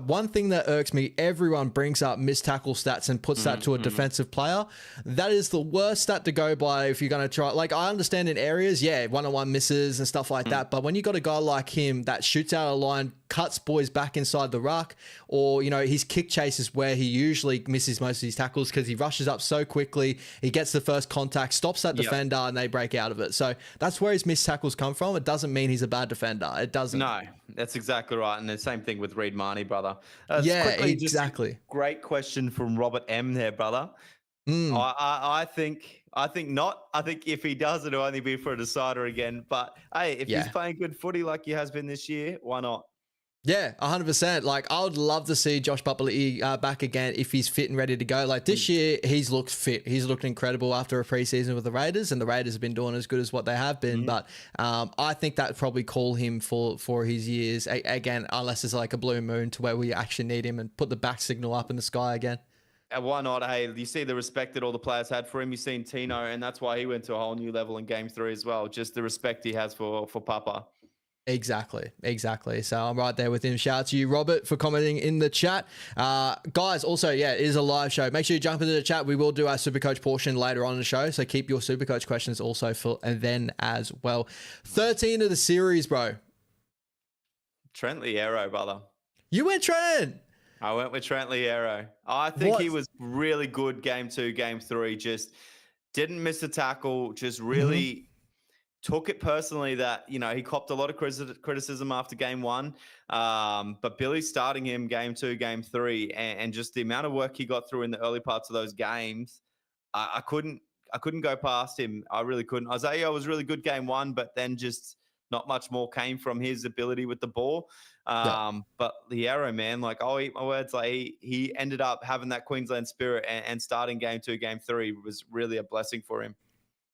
one thing that irks me, everyone brings up missed tackle stats and puts that to a defensive player. That is the worst stat to go by if you're going to try. Like, I understand in areas, yeah, one-on-one misses and stuff like that. But when you got a guy like him that shoots out a line, cuts boys back inside the ruck, or, you know, his kick chase is where he usually misses most of his tackles because he rushes up so quickly. He gets the first contact, stops that defender, and they break out of it. So that's where his missed tackles come from. It doesn't mean he's a bad defender. It doesn't. No, that's exactly right. And the same thing with Reed Marnie, brother. Yeah, Quickly, exactly. Great question from Robert M there, brother. I think not. I think if he does, it'll only be for a decider again. But hey, if he's playing good footy like he has been this year, why not? Yeah, 100%. Like, I would love to see Josh PAPALI'I back again if he's fit and ready to go. Like, this year, he's looked fit. He's looked incredible after a preseason with the Raiders, and the Raiders have been doing as good as what they have been. But I think that would probably call him for his years, again, unless it's like a blue moon to where we actually need him and put the back signal up in the sky again. And why not? Hey, you see the respect that all the players had for him. You've seen Tino, and that's why he went to a whole new level in Game 3 as well. Just the respect he has for Papa. Exactly. So I'm right there with him. Shout out to you, Robert, for commenting in the chat. Guys, also, yeah, it is a live show. Make sure you jump into the chat. We will do our Supercoach portion later on in the show, so keep your Supercoach questions also for then as well. 13 of the series, bro. Trent Liero, brother. You went Trent. I went with Trent Liero. I think he was really good Game 2, Game 3. Just didn't miss a tackle. Just really took it personally that, you know, he copped a lot of criticism after Game 1. But Billy's starting him Game 2, Game 3. And just the amount of work he got through in the early parts of those games, I couldn't go past him. I really couldn't. Isaiah was really good Game 1, but then just not much more came from his ability with the ball. But Liero, man, like, I'll eat my words. Like, he ended up having that Queensland spirit, and starting Game 2, Game 3 was really a blessing for him.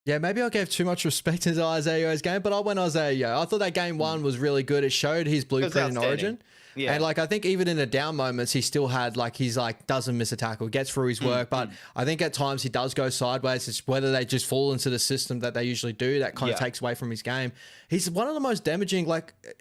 Yeah, maybe I gave too much respect to Isaiah's game, but I went Isaiah. I thought that Game 1 was really good. It showed his blueprint in Origin. Yeah. And like, I think even in the down moments, he still had he's doesn't miss a tackle, gets through his work. But I think at times he does go sideways. It's whether they just fall into the system that they usually do that kind of takes away from his game. He's one of the most damaging,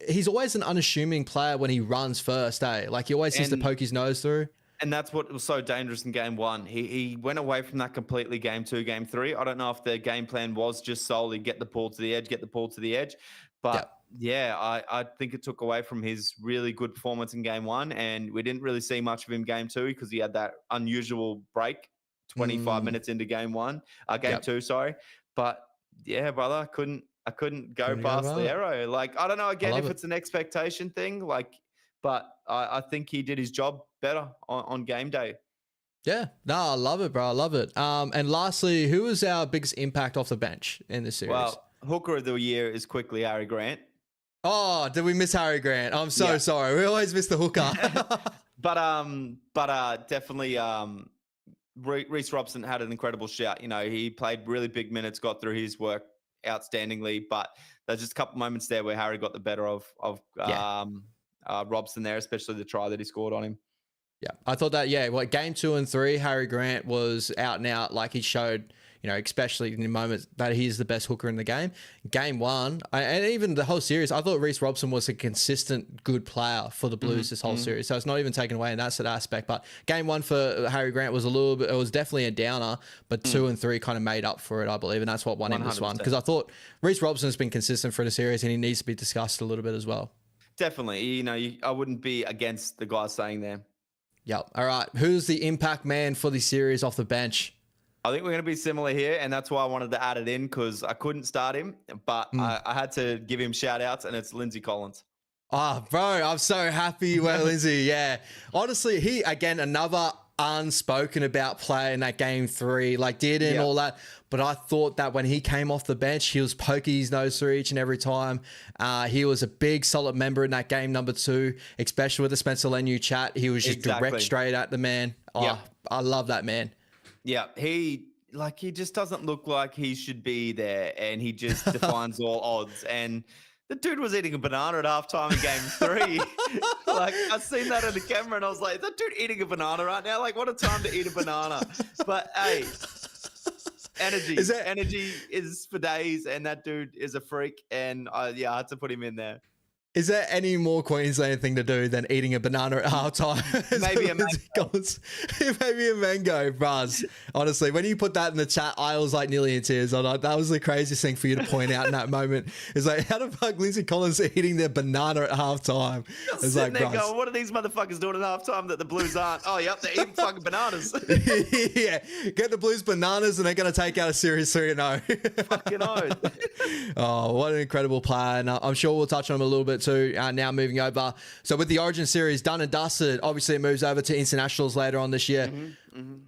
he's always an unassuming player when he runs first, eh? Like, he always seems to poke his nose through. And that's what was so dangerous in Game 1. He went away from that completely Game 2, Game 3. I don't know if the game plan was just solely get the ball to the edge, But I think it took away from his really good performance in Game 1. And we didn't really see much of him Game 2 because he had that unusual break 25 minutes into Game 2, sorry. But yeah, brother, I couldn't go past Liero. Like, I don't know, again, if it's an expectation thing, but I think he did his job better on game day. Yeah, no, I love it, bro. I love it. And lastly, who was our biggest impact off the bench in this series? Well, hooker of the year is quickly Harry Grant. Oh, did we miss Harry Grant? I'm so sorry. We always miss the hooker. but definitely Reece Robson had an incredible shout. You know, he played really big minutes, got through his work outstandingly, but there's just a couple moments there where Harry got the better of Robson there, especially the try that he scored on him. Yeah, I thought that, Game 2 and 3, Harry Grant was out and out. Like, he showed, you know, especially in the moments that he's the best hooker in the game. Game 1, and even the whole series, I thought Reece Robson was a consistent good player for the Blues this whole series. So it's not even taken away in that aspect. But Game 1 for Harry Grant was it was definitely a downer, but 2 and 3 kind of made up for it, I believe. And that's what won him this one. Because I thought Reece Robson has been consistent for the series, and he needs to be discussed a little bit as well. Definitely. You know, I wouldn't be against the guy saying there. Yep. All right. Who's the impact man for the series off the bench? I think we're going to be similar here, and that's why I wanted to add it in, because I couldn't start him, but I had to give him shout-outs, and it's Lindsay Collins. Oh, bro, I'm so happy with Lindsay, yeah. Honestly, he, again, another unspoken about player in that Game 3, did all that. But I thought that when he came off the bench, he was poking his nose through each and every time. He was a big, solid member in that Game number 2, especially with the Spencer Leniu chat. He was just direct straight at the man. Oh, I love that man. Yeah, he just doesn't look like he should be there, and he just defines all odds. And the dude was eating a banana at halftime in Game 3. I've seen that on the camera, and I was like, is that dude eating a banana right now? What a time to eat a banana. But, hey, energy is for days, and that dude is a freak. And, I had to put him in there. Is there any more Queensland thing to do than eating a banana at halftime? Maybe a mango. Maybe a mango, Braz. Honestly, when you put that in the chat, I was like nearly in tears. I'm like, that was the craziest thing for you to point out in that moment. It's like, how the fuck Lindsay Collins eating their banana at halftime? It's like, there going, what are these motherfuckers doing at halftime that the Blues aren't? Oh, yep, they're eating fucking bananas. Yeah, get the Blues bananas and they're going to take out a series 3-0. Fucking oath. Oh, what an incredible player. And I'm sure we'll touch on him a little bit too. Now moving over. So with the Origin series done and dusted, obviously it moves over to internationals later on this year.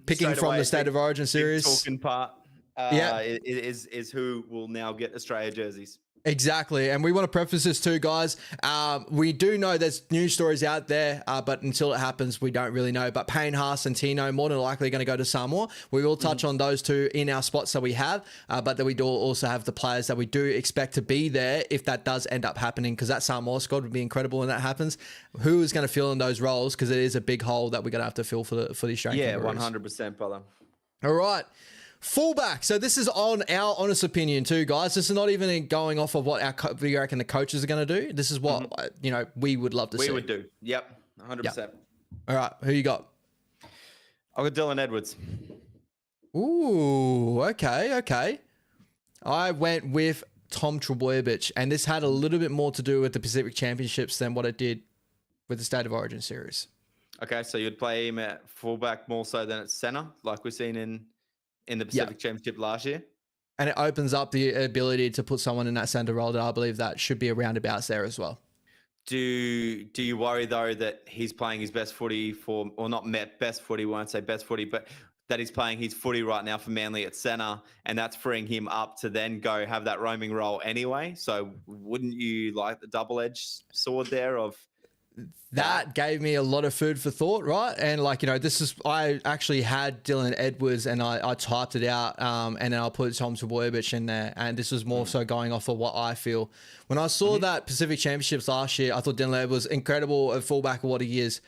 Picking Straight from away, the State of Origin series. Talking part is who will now get Australia jerseys. Exactly. And we want to preface this too, guys. We do know there's news stories out there, but until it happens, we don't really know. But Payne, Haas and Tino more than likely going to go to Samoa. We will touch on those two in our spots that we have, but then we do also have the players that we do expect to be there if that does end up happening, because that Samoa squad would be incredible when that happens. Who is going to fill in those roles? Because it is a big hole that we're going to have to fill for the Australian Kangaroos. 100%, brother. All right. Fullback. So this is on our honest opinion too, guys. This is not even going off of what we reckon the coaches are going to do. This is what we would love to see. We would do. Yep, 100%. Yep. All right, who you got? I've got Dylan Edwards. Ooh, okay. I went with Tom Trbojevic, and this had a little bit more to do with the Pacific Championships than what it did with the State of Origin series. Okay, so you'd play him at fullback more so than at centre, like we've seen in the Pacific Championship last year. And it opens up the ability to put someone in that centre role that I believe that should be a roundabouts there as well. Do you worry though that he's playing his best footy best footy, won't say best footy, but that he's playing his footy right now for Manly at centre, and that's freeing him up to then go have that roaming role anyway? So wouldn't you like the double-edged sword there of... That gave me a lot of food for thought, right? And I actually had Dylan Edwards and I typed it out and then I'll put Tom Trbojevic in there. And this was more so going off of what I feel. When I saw that Pacific Championships last year, I thought Dylan Edwards was incredible at fullback of what he is.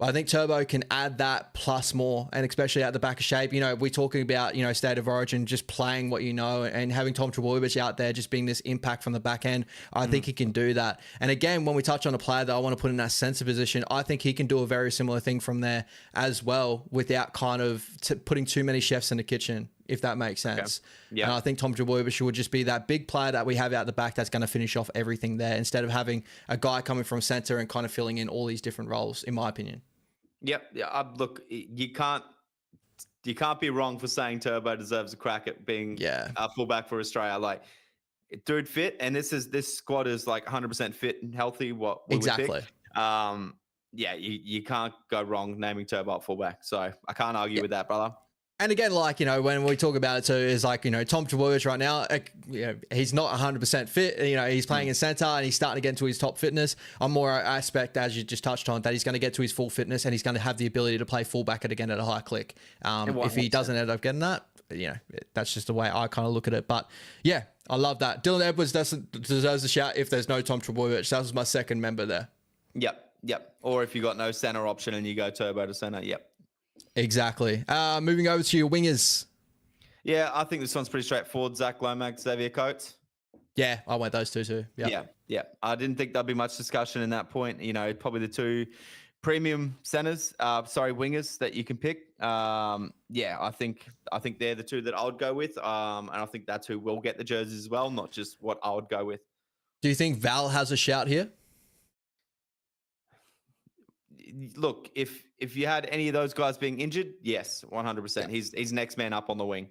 I think Turbo can add that plus more, and especially at the back of shape. We're talking about, State of Origin, just playing what and having Tom Trbojevic out there just being this impact from the back end. I think he can do that. And again, when we touch on a player that I want to put in that centre position, I think he can do a very similar thing from there as well without kind of putting too many chefs in the kitchen, if that makes sense. Okay. Yeah. And I think Tom Trbojevic would just be that big player that we have out the back that's going to finish off everything there, instead of having a guy coming from centre and kind of filling in all these different roles, in my opinion. Yep. Yeah. Look, you can't be wrong for saying Turbo deserves a crack at being a fullback for Australia. Like, dude, fit, and this squad is like 100% fit and healthy. What we would pick. You can't go wrong naming Turbo at fullback. So I can't argue with that, brother. And again, when we talk about it too, is Tom Trbojevic right now, he's not 100% fit. He's playing in centre and he's starting to get into his top fitness. I'm more aspect, as you just touched on, that he's going to get to his full fitness and he's going to have the ability to play fullback again at a high click. If he doesn't end up getting that, that's just the way I kind of look at it. But yeah, I love that. Dylan Edwards deserves a shout if there's no Tom Trbojevic. That was my second member there. Yep. Or if you got no centre option and you go Turbo to centre, yep. Exactly. Moving over to your wingers. Yeah, I think this one's pretty straightforward. Zach Lomax, Xavier Coates. Yeah, I went those two too. Yep. Yeah. I didn't think there'd be much discussion in that point. Probably the two premium wingers that you can pick. I think they're the two that I would go with. And I think that's who will get the jerseys as well, not just what I would go with. Do you think Val has a shout here? Look, if you had any of those guys being injured, yes, 100%. Yeah. He's next man up on the wing.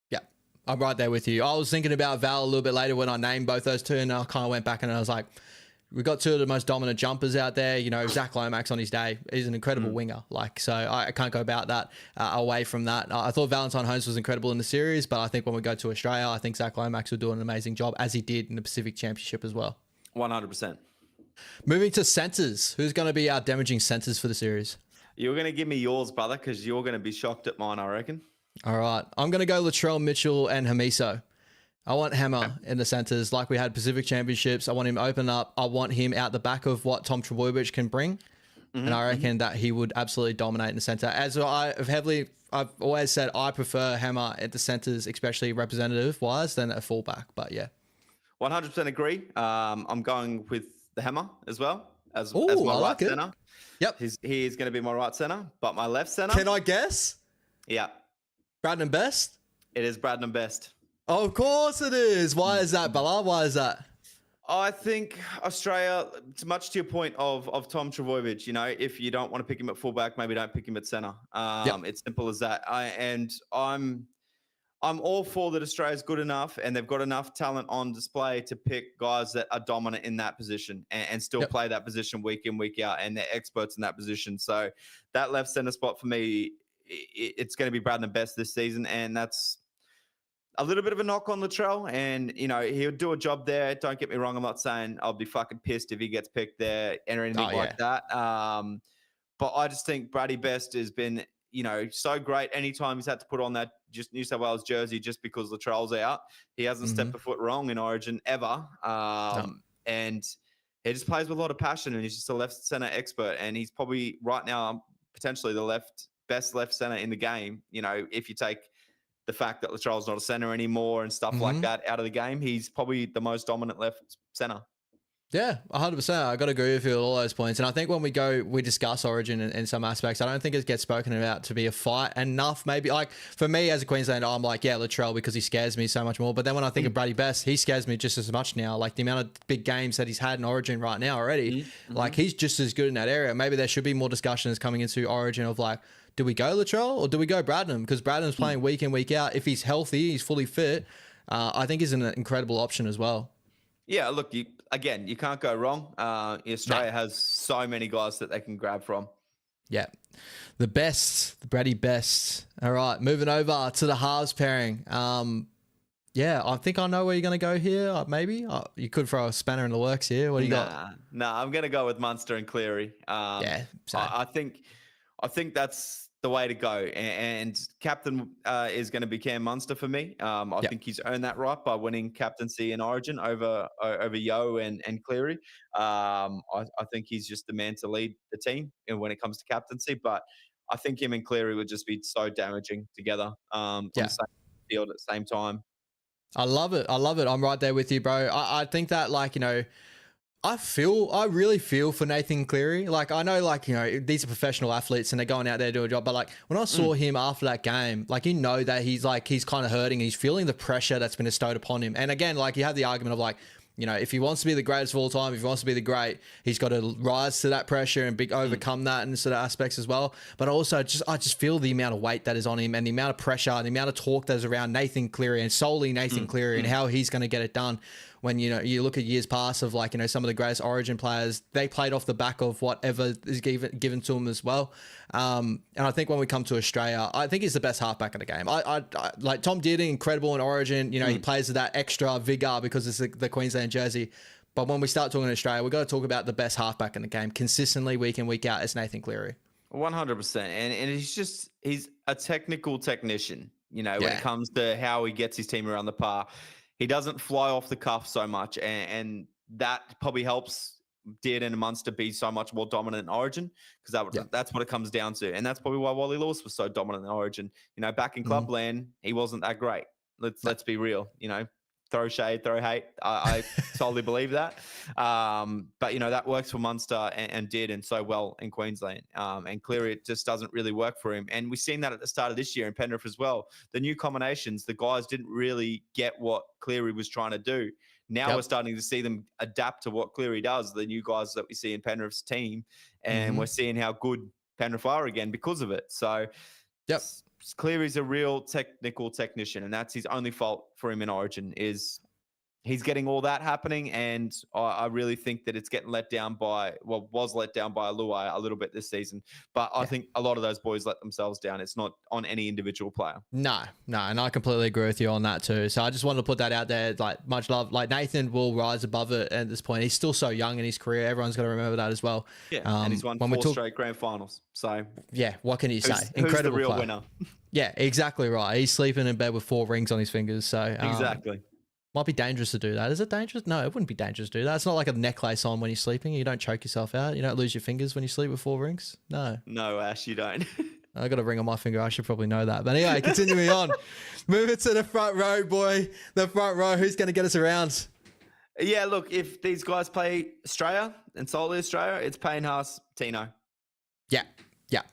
Yeah, I'm right there with you. I was thinking about Val a little bit later when I named both those two, and I kind of went back and I was like, we've got two of the most dominant jumpers out there. Zach Lomax on his day is an incredible winger. So I can't go about that away from that. I thought Valentine Holmes was incredible in the series, but I think when we go to Australia, I think Zach Lomax will do an amazing job, as he did in the Pacific Championship as well. 100%. Moving to centres. Who's going to be our damaging centres for the series? You're going to give me yours, brother, because you're going to be shocked at mine, I reckon. All right. I'm going to go Latrell Mitchell and Hamiso. I want Hammer in the centres like we had Pacific Championships. I want him open up. I want him out the back of what Tom Trbojevic can bring. And I reckon that he would absolutely dominate in the centre. As I've always said, I prefer Hammer at the centres, especially representative-wise, than a fullback. But yeah. 100% agree. I'm going with the hammer as well as Oh, my I right like it. center. Yep. He's going to be my right center, but my left center. Can I guess? Yeah, Brandon Best? it is Bradman Best. Of course it is. Why is that, Bella? Why is that? I think Australia, much to your point of Tom Trbojevic, you know, if you don't want to pick him at fullback, maybe don't pick him at center. It's simple as that. I'm all for that Australia's good enough and they've got enough talent on display to pick guys that are dominant in that position and still play that position week in, week out, and they're experts in that position. So that left center spot for me, it's going to be Bradman Best this season, and that's a little bit of a knock on Latrell, and you know he'll do a job there. Don't get me wrong; I'm not saying I'll be fucking pissed if he gets picked there or anything like that. But I just think Brady Best has been, you know, so great. Anytime he's had to put on that just New South Wales jersey just because Latrell's out, he hasn't stepped a foot wrong in Origin ever. And he just plays with a lot of passion, and he's just a left center expert. And he's probably right now potentially the best left center in the game. You know, if you take the fact that Latrell's not a center anymore and stuff like that out of the game, he's probably the most dominant left center. Yeah, 100%. I got to agree with you with all those points. And I think when we discuss Origin in some aspects, I don't think it gets spoken about to be a fight enough. Maybe like for me as a Queenslander, I'm like, yeah, Latrell, because he scares me so much more. But then when I think of Brady Best, he scares me just as much now. Like the amount of big games that he's had in Origin right now already, like he's just as good in that area. Maybe there should be more discussions coming into Origin of like, do we go Latrell or do we go Bradman? Because Bradman's playing week in, week out. If he's healthy, he's fully fit, I think he's an incredible option as well. Yeah, look, you can't go wrong. Australia has so many guys that they can grab from. Yeah. The Brady Best. All right, moving over to the halves pairing. Yeah, I think I know where you're going to go here. Maybe you could throw a spanner in the works here. What do you got? Nah, I'm going to go with Munster and Cleary. I think that's the way to go. And captain is going to be Cam Munster for me. I think he's earned that right by winning captaincy in Origin over Yo and Cleary. I think he's just the man to lead the team when it comes to captaincy. But I think him and Cleary would just be so damaging together on the same field at the same time. I love it. I'm right there with you, bro. I think that, like, you know, I really feel for Nathan Cleary. Like, I know, like, you know, these are professional athletes and they're going out there to do a job. But like when I saw him after that game, like, you know that he's kind of hurting. He's feeling the pressure that's been bestowed upon him. And again, like you have the argument of like, you know, if he wants to be the greatest of all time, if he wants to be the great, he's got to rise to that pressure and overcome that and sort of aspects as well. But also I just feel the amount of weight that is on him and the amount of pressure and the amount of talk that is around Nathan Cleary and solely Nathan Cleary and how he's going to get it done. When, you know, you look at years past of like, you know, some of the greatest Origin players, they played off the back of whatever is given to them as well. And I think when we come to Australia, I think he's the best halfback in the game. I like Tom Dearden, incredible in Origin. You know, he plays with that extra vigor because it's the Queensland jersey. But when we start talking Australia, we've got to talk about the best halfback in the game consistently week in, week out. It's Nathan Cleary. 100%. And he's a technical technician, you know, when it comes to how he gets his team around the par. He doesn't fly off the cuff so much, and that probably helps Dearden and Munster be so much more dominant in Origin, because that's what it comes down to. And that's probably why Wally Lewis was so dominant in Origin. You know, back in Clubland, he wasn't that great. Let's be real, you know. Throw shade, throw hate. I totally believe that. But, you know, that works for Munster and Dearden so well in Queensland. And Cleary, it just doesn't really work for him. And we've seen that at the start of this year in Penrith as well. The new combinations, the guys didn't really get what Cleary was trying to do. Now we're starting to see them adapt to what Cleary does, the new guys that we see in Penrith's team. And we're seeing how good Penrith are again because of it. So, Cleary's a real technical technician, and that's his only fault for him in Origin is he's getting all that happening, and I really think that it's getting was let down by Luai a little bit this season. But I think a lot of those boys let themselves down. It's not on any individual player. No, and I completely agree with you on that too. So I just wanted to put that out there. Like, much love. Like, Nathan will rise above it at this point. He's still so young in his career. Everyone's got to remember that as well. Yeah, and he's won 4 straight grand finals. So yeah, what can you say? Incredible who's the real player. Winner. Yeah, exactly right. He's sleeping in bed with 4 rings on his fingers. So exactly. Might be dangerous to do that. Is it dangerous? No, it wouldn't be dangerous to do that. It's not like a necklace on when you're sleeping. You don't choke yourself out. You don't lose your fingers when you sleep with 4 rings. No. No, Ash, you don't. I got a ring on my finger. I should probably know that. But anyway, continuing on. Moving to the front row, boy. The front row. Who's going to get us around? Yeah, look, if these guys play Australia and solely Australia, it's Payne Haas, Tino. Yeah, yeah,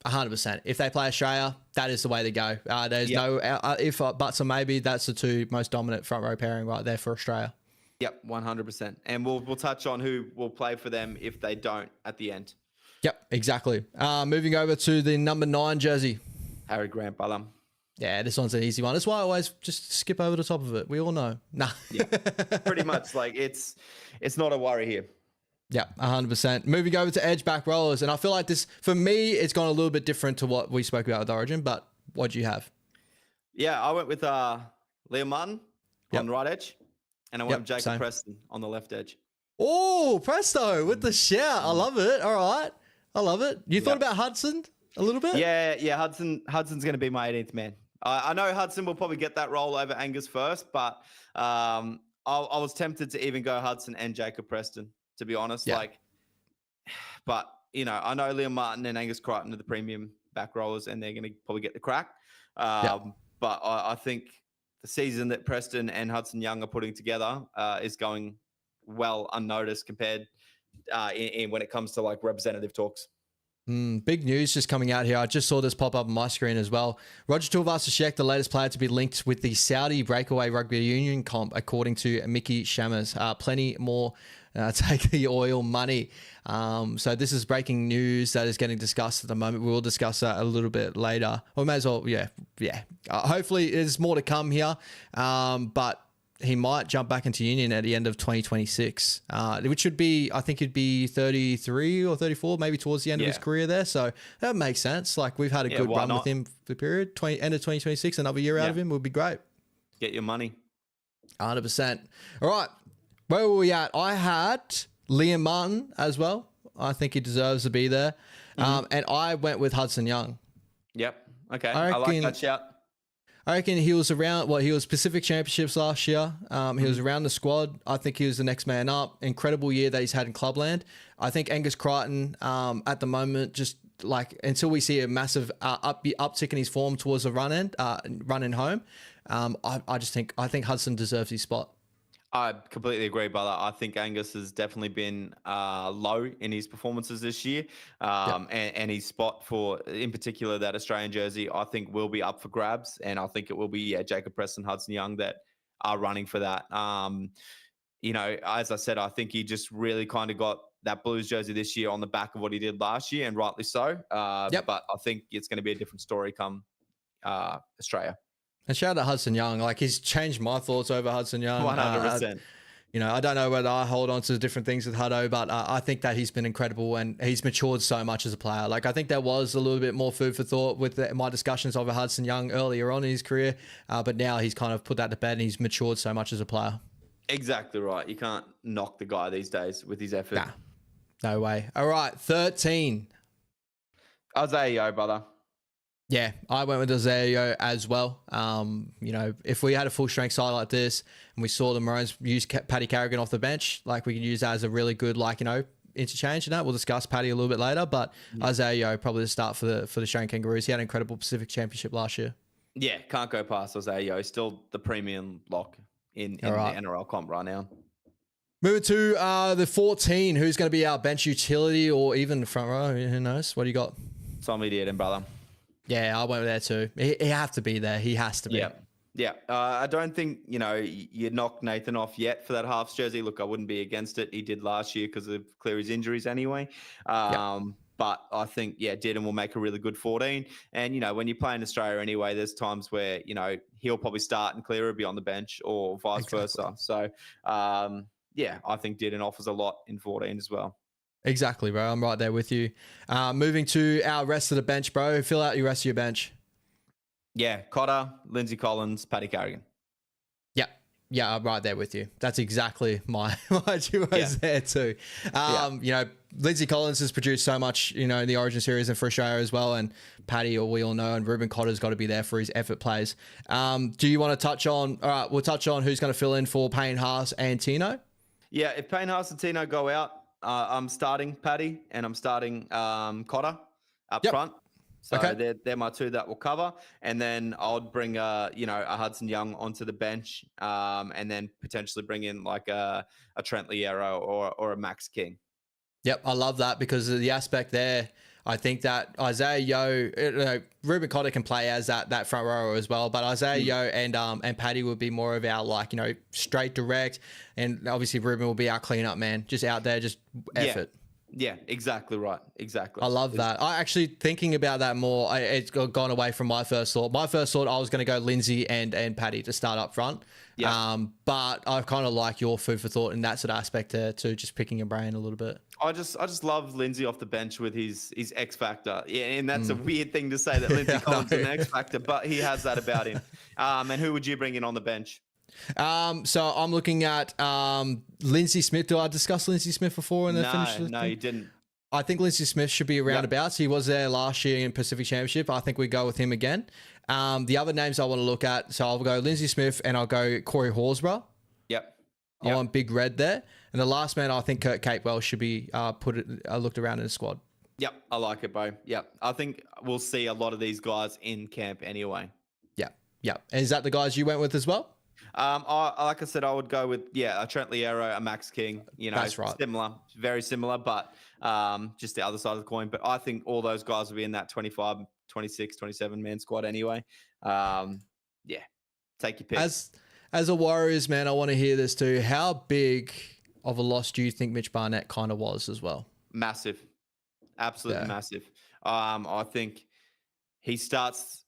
100%. If they play Australia, that is the way to go. There's no if buts or maybe. That's the two most dominant front row pairing right there for Australia. Yep, 100%. And we'll touch on who will play for them if they don't at the end. Yep, exactly. Moving over to the number 9 jersey. Harry Grant, brother. Yeah, this one's an easy one. That's why I always just skip over the top of it. We all know. Nah. Yeah, pretty much. Like it's not a worry here. Yeah, 100%. Moving over to edge back rollers. And I feel like this, for me, it's gone a little bit different to what we spoke about with Origin, but what do you have? Yeah, I went with Liam Martin on the right edge, and I went with Jacob Preston on the left edge. Oh, Presto with the shout. I love it. All right. I love it. You thought about Hudson a little bit? Yeah. Hudson's going to be my 18th man. I know Hudson will probably get that role over Angus first, but I was tempted to even go Hudson and Jacob Preston, to be honest. Yeah. But I know Liam Martin and Angus Crichton are the premium back rollers, and they're going to probably get the crack. But I think the season that Preston and Hudson Young are putting together is going well unnoticed compared in when it comes to like representative talks. Big news just coming out here. I just saw this pop up on my screen as well. Roger Tuivasa-Sheck, the latest player to be linked with the Saudi breakaway rugby union comp, according to Mickey Shammers. Plenty more take the oil money. So this is breaking news that is getting discussed at the moment. We will discuss that a little bit later. Or may as well, yeah. Hopefully there's more to come here. But he might jump back into union at the end of 2026, which would be, I think he'd be 33 or 34, maybe towards the end of his career there. So that makes sense. Like we've had a good run with him for the period. End of 2026, another year out of him would be great. Get your money. 100%. All right. Where were we at? I had Liam Martin as well. I think he deserves to be there. And I went with Hudson Young. Yep. Okay. I like that shout. I reckon he was around, he was Pacific Championships last year. He was around the squad. I think he was the next man up. Incredible year that he's had in Clubland. I think Angus Crichton, at the moment, just like until we see a massive uptick in his form towards the run in home, I think Hudson deserves his spot. I completely agree, brother. I think Angus has definitely been low in his performances this year. And his spot for, in particular, that Australian jersey, I think will be up for grabs. And I think it will be Jacob Preston, Hudson Young that are running for that. As I said, I think he just really kind of got that Blues jersey this year on the back of what he did last year, and rightly so. But I think it's going to be a different story come Australia. And shout out to Hudson Young. Like, he's changed my thoughts over Hudson Young. 100%. I don't know whether I hold on to different things with Huddo, but I think that he's been incredible and he's matured so much as a player. Like, I think there was a little bit more food for thought with my discussions over Hudson Young earlier on in his career, but now he's kind of put that to bed and he's matured so much as a player. Exactly right. You can't knock the guy these days with his effort. Nah, no way. All right, 13. Isaiah, brother. Yeah, I went with Isaiah as well. If we had a full strength side like this and we saw the Maroons use Paddy Carrigan off the bench, like we could use that as a really good, interchange in that. We'll discuss Paddy a little bit later, but Isaiah probably the start for the Australian Kangaroos. He had an incredible Pacific Championship last year. Yeah, can't go past Isaiah. Still the premium lock in the NRL comp right now. Moving to the 14, who's going to be our bench utility or even front row? Who knows? What do you got? Tommy Dearden, brother. Yeah, I went there too. He have to be there. He has to be. Yeah. I don't think, you knock Nathan off yet for that halves jersey. Look, I wouldn't be against it. He did last year because of Cleary's injuries anyway. But I think, Dearden will make a really good 14. And, when you play in Australia anyway, there's times where, he'll probably start and Cleary will be on the bench or vice versa. So, I think Dearden offers a lot in 14 as well. Exactly, bro. I'm right there with you. Moving to our rest of the bench, bro. Fill out your rest of your bench. Yeah, Cotter, Lindsay Collins, Paddy Carrigan. Yeah, I'm right there with you. That's exactly my duos there too. Lindsay Collins has produced so much, in the Origin series and for Australia as well. And Paddy, we all know, and Ruben Cotter's got to be there for his effort plays. Do you want to touch on, all right, we'll touch on who's going to fill in for Payne Haas and Tino? Yeah, if Payne Haas and Tino go out, I'm starting Paddy and I'm starting Cotter up front. So Okay. they're my two that will cover. And then I'll bring a Hudson Young onto the bench, and then potentially bring in like a Trent Liero or a Max King. Yep, I love that because of the aspect there. I think that Isaiah Yeo, Ruben Cotter can play as that front rower as well, but Isaiah Yeo and Paddy would be more of our straight direct, and obviously Ruben will be our cleanup man, just out there, just effort. Yeah, exactly right. Exactly. I love that. I actually thinking about that more. It's gone away from my first thought. My first thought, I was going to go Lindsay and Paddy to start up front. Yeah. But I kind of like your food for thought in that sort of aspect to just picking your brain a little bit. I just love Lindsay off the bench with his X factor. Yeah, and that's a weird thing to say that Lindsay Collins is an X factor, but he has that about him. And who would you bring in on the bench? So I'm looking at Lindsay Smith. Did I discuss Lindsay Smith before in the finish? No, you didn't. I think Lindsay Smith should be around abouts. He was there last year in Pacific Championship. I think we go with him again. The other names I want to look at, so I'll go Lindsay Smith and I'll go Corey Horsburgh. Yep. I want Big Red there. And the last man, I think Kurt Capewell should be looked around in the squad. Yep, I like it, bro. Yep. I think we'll see a lot of these guys in camp anyway. Yeah. And is that the guys you went with as well? Like I said, I would go with a Trent Liero, a Max King. That's right. Similar, very similar, but just the other side of the coin. But I think all those guys will be in that 25, 26, 27 man squad anyway. Take your pick. As a Warriors man, I want to hear this too. How big of a loss do you think Mitch Barnett kind of was as well? Massive, absolutely massive. I think he starts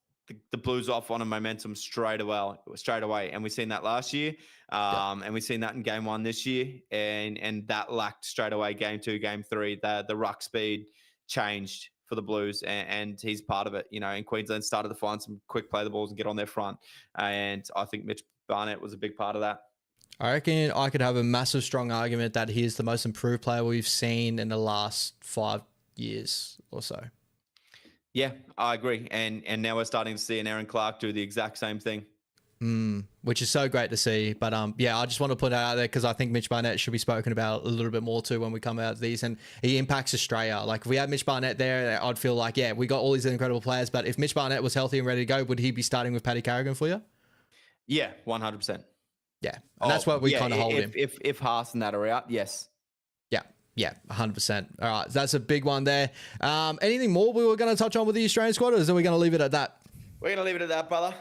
the Blues off on a momentum straight away, and we've seen that last year, and we've seen that in game 1 this year, and that lacked straight away. Game 2, game 3, the ruck speed changed for the Blues, and he's part of it. In Queensland started to find some quick play the balls and get on their front, and I think Mitch Barnett was a big part of that. I reckon I could have a massive strong argument that he is the most improved player we've seen in the last 5 years or so. Yeah, I agree. And now we're starting to see an Aaron Clark do the exact same thing. Which is so great to see. But I just want to put it out there because I think Mitch Barnett should be spoken about a little bit more too when we come out of these. And he impacts Australia. Like if we had Mitch Barnett there, I'd feel like, we got all these incredible players. But if Mitch Barnett was healthy and ready to go, would he be starting with Paddy Carrigan for you? Yeah, 100%. Yeah. And that's what we kind of hold him. If Haas and that are out, yes. Yeah, 100%. All right, that's a big one there. Anything more we were going to touch on with the Australian squad, or are we going to leave it at that? We're going to leave it at that, brother.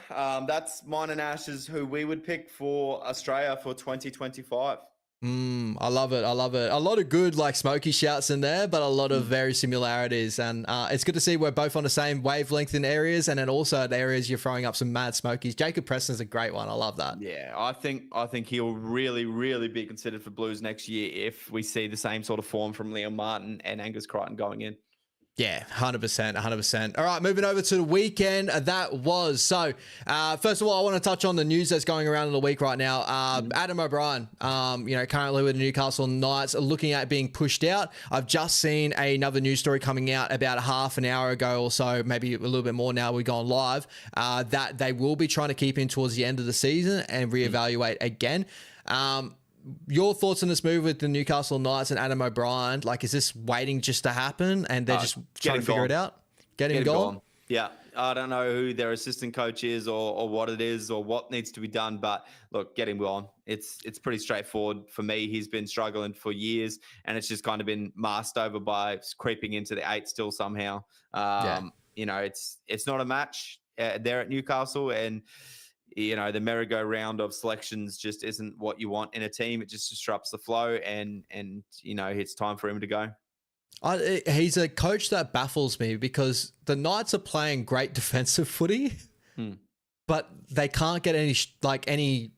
That's mine and Ash's who we would pick for Australia for 2025. I love it. A lot of good smoky shouts in there, but a lot of very similarities. And it's good to see we're both on the same wavelength in areas, and then also the areas you're throwing up some mad smokies. Jacob Preston's a great one. I love that. Yeah, I think he'll really, really be considered for Blues next year if we see the same sort of form from Liam Martin and Angus Crichton going in. Yeah, 100%. All right, moving over to the weekend. That was so. First of all, I want to touch on the news that's going around in the week right now. Adam O'Brien, currently with the Newcastle Knights, looking at being pushed out. I've just seen another news story coming out about half an hour ago or so, maybe a little bit more now. We've gone live. That they will be trying to keep him towards the end of the season and reevaluate again. Your thoughts on this move with the Newcastle Knights and Adam O'Brien? Is this waiting just to happen and they're just trying to figure it out? Get him gone? Yeah. I don't know who their assistant coach is or what it is or what needs to be done, but look, get him gone. It's pretty straightforward for me. He's been struggling for years and it's just kind of been masked over by creeping into the 8 still somehow. It's not a match there at Newcastle, and the merry-go-round of selections just isn't what you want in a team. It just disrupts the flow, and it's time for him to go. He's a coach that baffles me because the Knights are playing great defensive footy, but they can't get any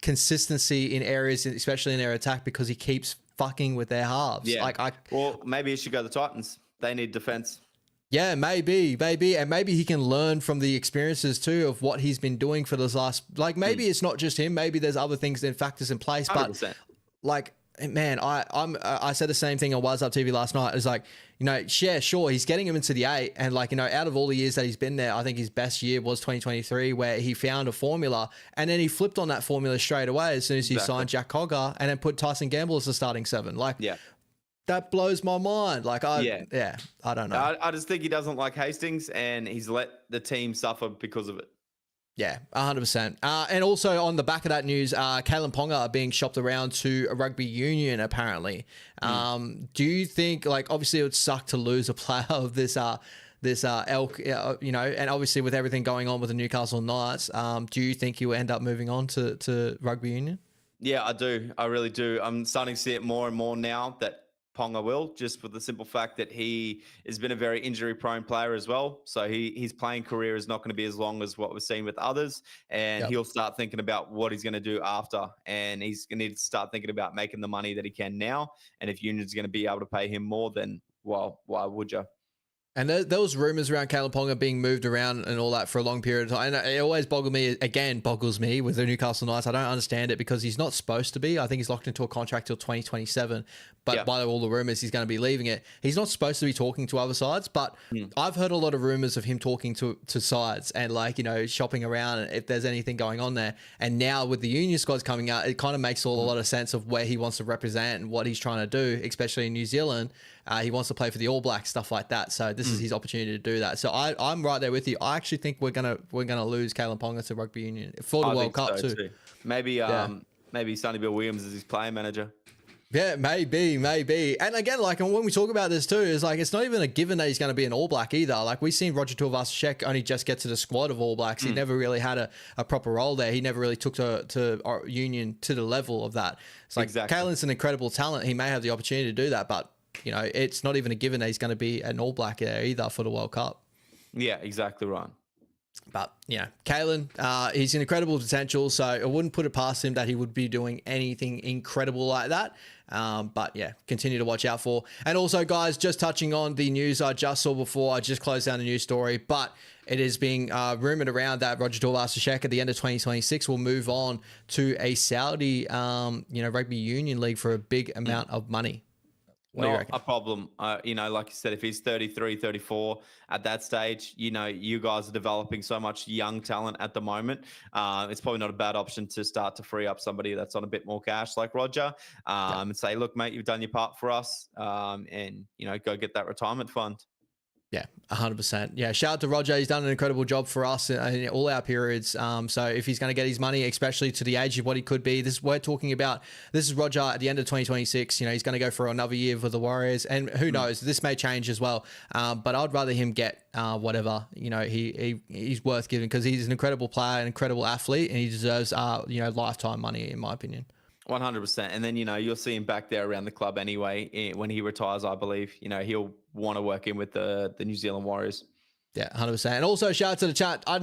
consistency in areas, especially in their attack, because he keeps fucking with their halves. Yeah. Well, maybe he should go to the Titans. They need defense. Yeah, maybe. And maybe he can learn from the experiences too of what he's been doing for this last, maybe it's not just him, maybe there's other things and factors in place, 100%. But man, I said the same thing on Wise Up TV last night. It's sure, he's getting him into the 8 and out of all the years that he's been there, I think his best year was 2023 where he found a formula and then he flipped on that formula straight away as soon as he signed Jack Cogger and then put Tyson Gamble as the starting 7. that blows my mind. Like, I don't know. I just think he doesn't like Hastings, and he's let the team suffer because of it. Yeah, 100%. And also on the back of that news, Kalen Ponga are being shopped around to a rugby union, apparently. Do you think, like, obviously it would suck to lose a player of this elk, you know, and obviously with everything going on with the Newcastle Knights, do you think he will end up moving on to rugby union? Yeah, I do. I really do. I'm starting to see it more and more now that Ponga will, just for the simple fact that he has been a very injury-prone player as well. So his playing career is not going to be as long as what we're seeing with others, and he'll start thinking about what he's going to do after, and he's going to need to start thinking about making the money that he can now. And if Union's going to be able to pay him more, then, well, why would you? And there was rumors around Kalen Ponga being moved around and all that for a long period of time. And it always boggles me with the Newcastle Knights. I don't understand it because he's not supposed to be. I think he's locked into a contract till 2027. But by all the rumors, he's going to be leaving it. He's not supposed to be talking to other sides. But I've heard a lot of rumors of him talking to sides and, like, you know, shopping around if there's anything going on there. And now with the union squads coming out, it kind of makes a lot of sense of where he wants to represent and what he's trying to do, especially in New Zealand. He wants to play for the All Blacks, stuff like that. So this is his opportunity to do that. So I'm right there with you. I actually think we're gonna lose Kalen Ponga to rugby union for the World Cup too. Maybe maybe Sonny Bill Williams is his player manager. Yeah, maybe. And again, like, when we talk about this too, is like, it's not even a given that he's going to be an All Black either. Like, we've seen Roger Tuivasa-Sheck only just get to the squad of All Blacks. He never really had a proper role there. He never really took to our union to the level of that. It's like, Kalen's an incredible talent. He may have the opportunity to do that, but, you know, it's not even a given that he's going to be an All Black there either for the World Cup. Yeah, exactly right. But, you know, Kalen, he's an incredible potential, so I wouldn't put it past him that he would be doing anything incredible like that. But, yeah, continue to watch out for. And also, guys, just touching on the news I just saw before, I just closed down the news story, but it is being rumoured around that Roger Tuivasa-Sheck at the end of 2026 will move on to a Saudi, rugby union league for a big amount of money. Not a problem. You know, like you said, if he's 33, 34 at that stage, you know, you guys are developing so much young talent at the moment. It's probably not a bad option to start to free up somebody that's on a bit more cash like Roger and say, look, mate, you've done your part for us and, you know, go get that retirement fund. Yeah, 100%. Yeah, shout out to Roger. He's done an incredible job for us in all our periods. So if he's going to get his money, especially to the age of what he could be, we're talking about, this is Roger at the end of 2026. You know, he's going to go for another year for the Warriors. And who knows, this may change as well. But I'd rather him get whatever, you know, he's worth giving, because he's an incredible player, an incredible athlete, and he deserves, lifetime money, in my opinion. 100%. And then, you know, you'll see him back there around the club anyway. When he retires, I believe, you know, he'll want to work in with the New Zealand Warriors. Yeah, 100%. And also shout out to the chat. I'm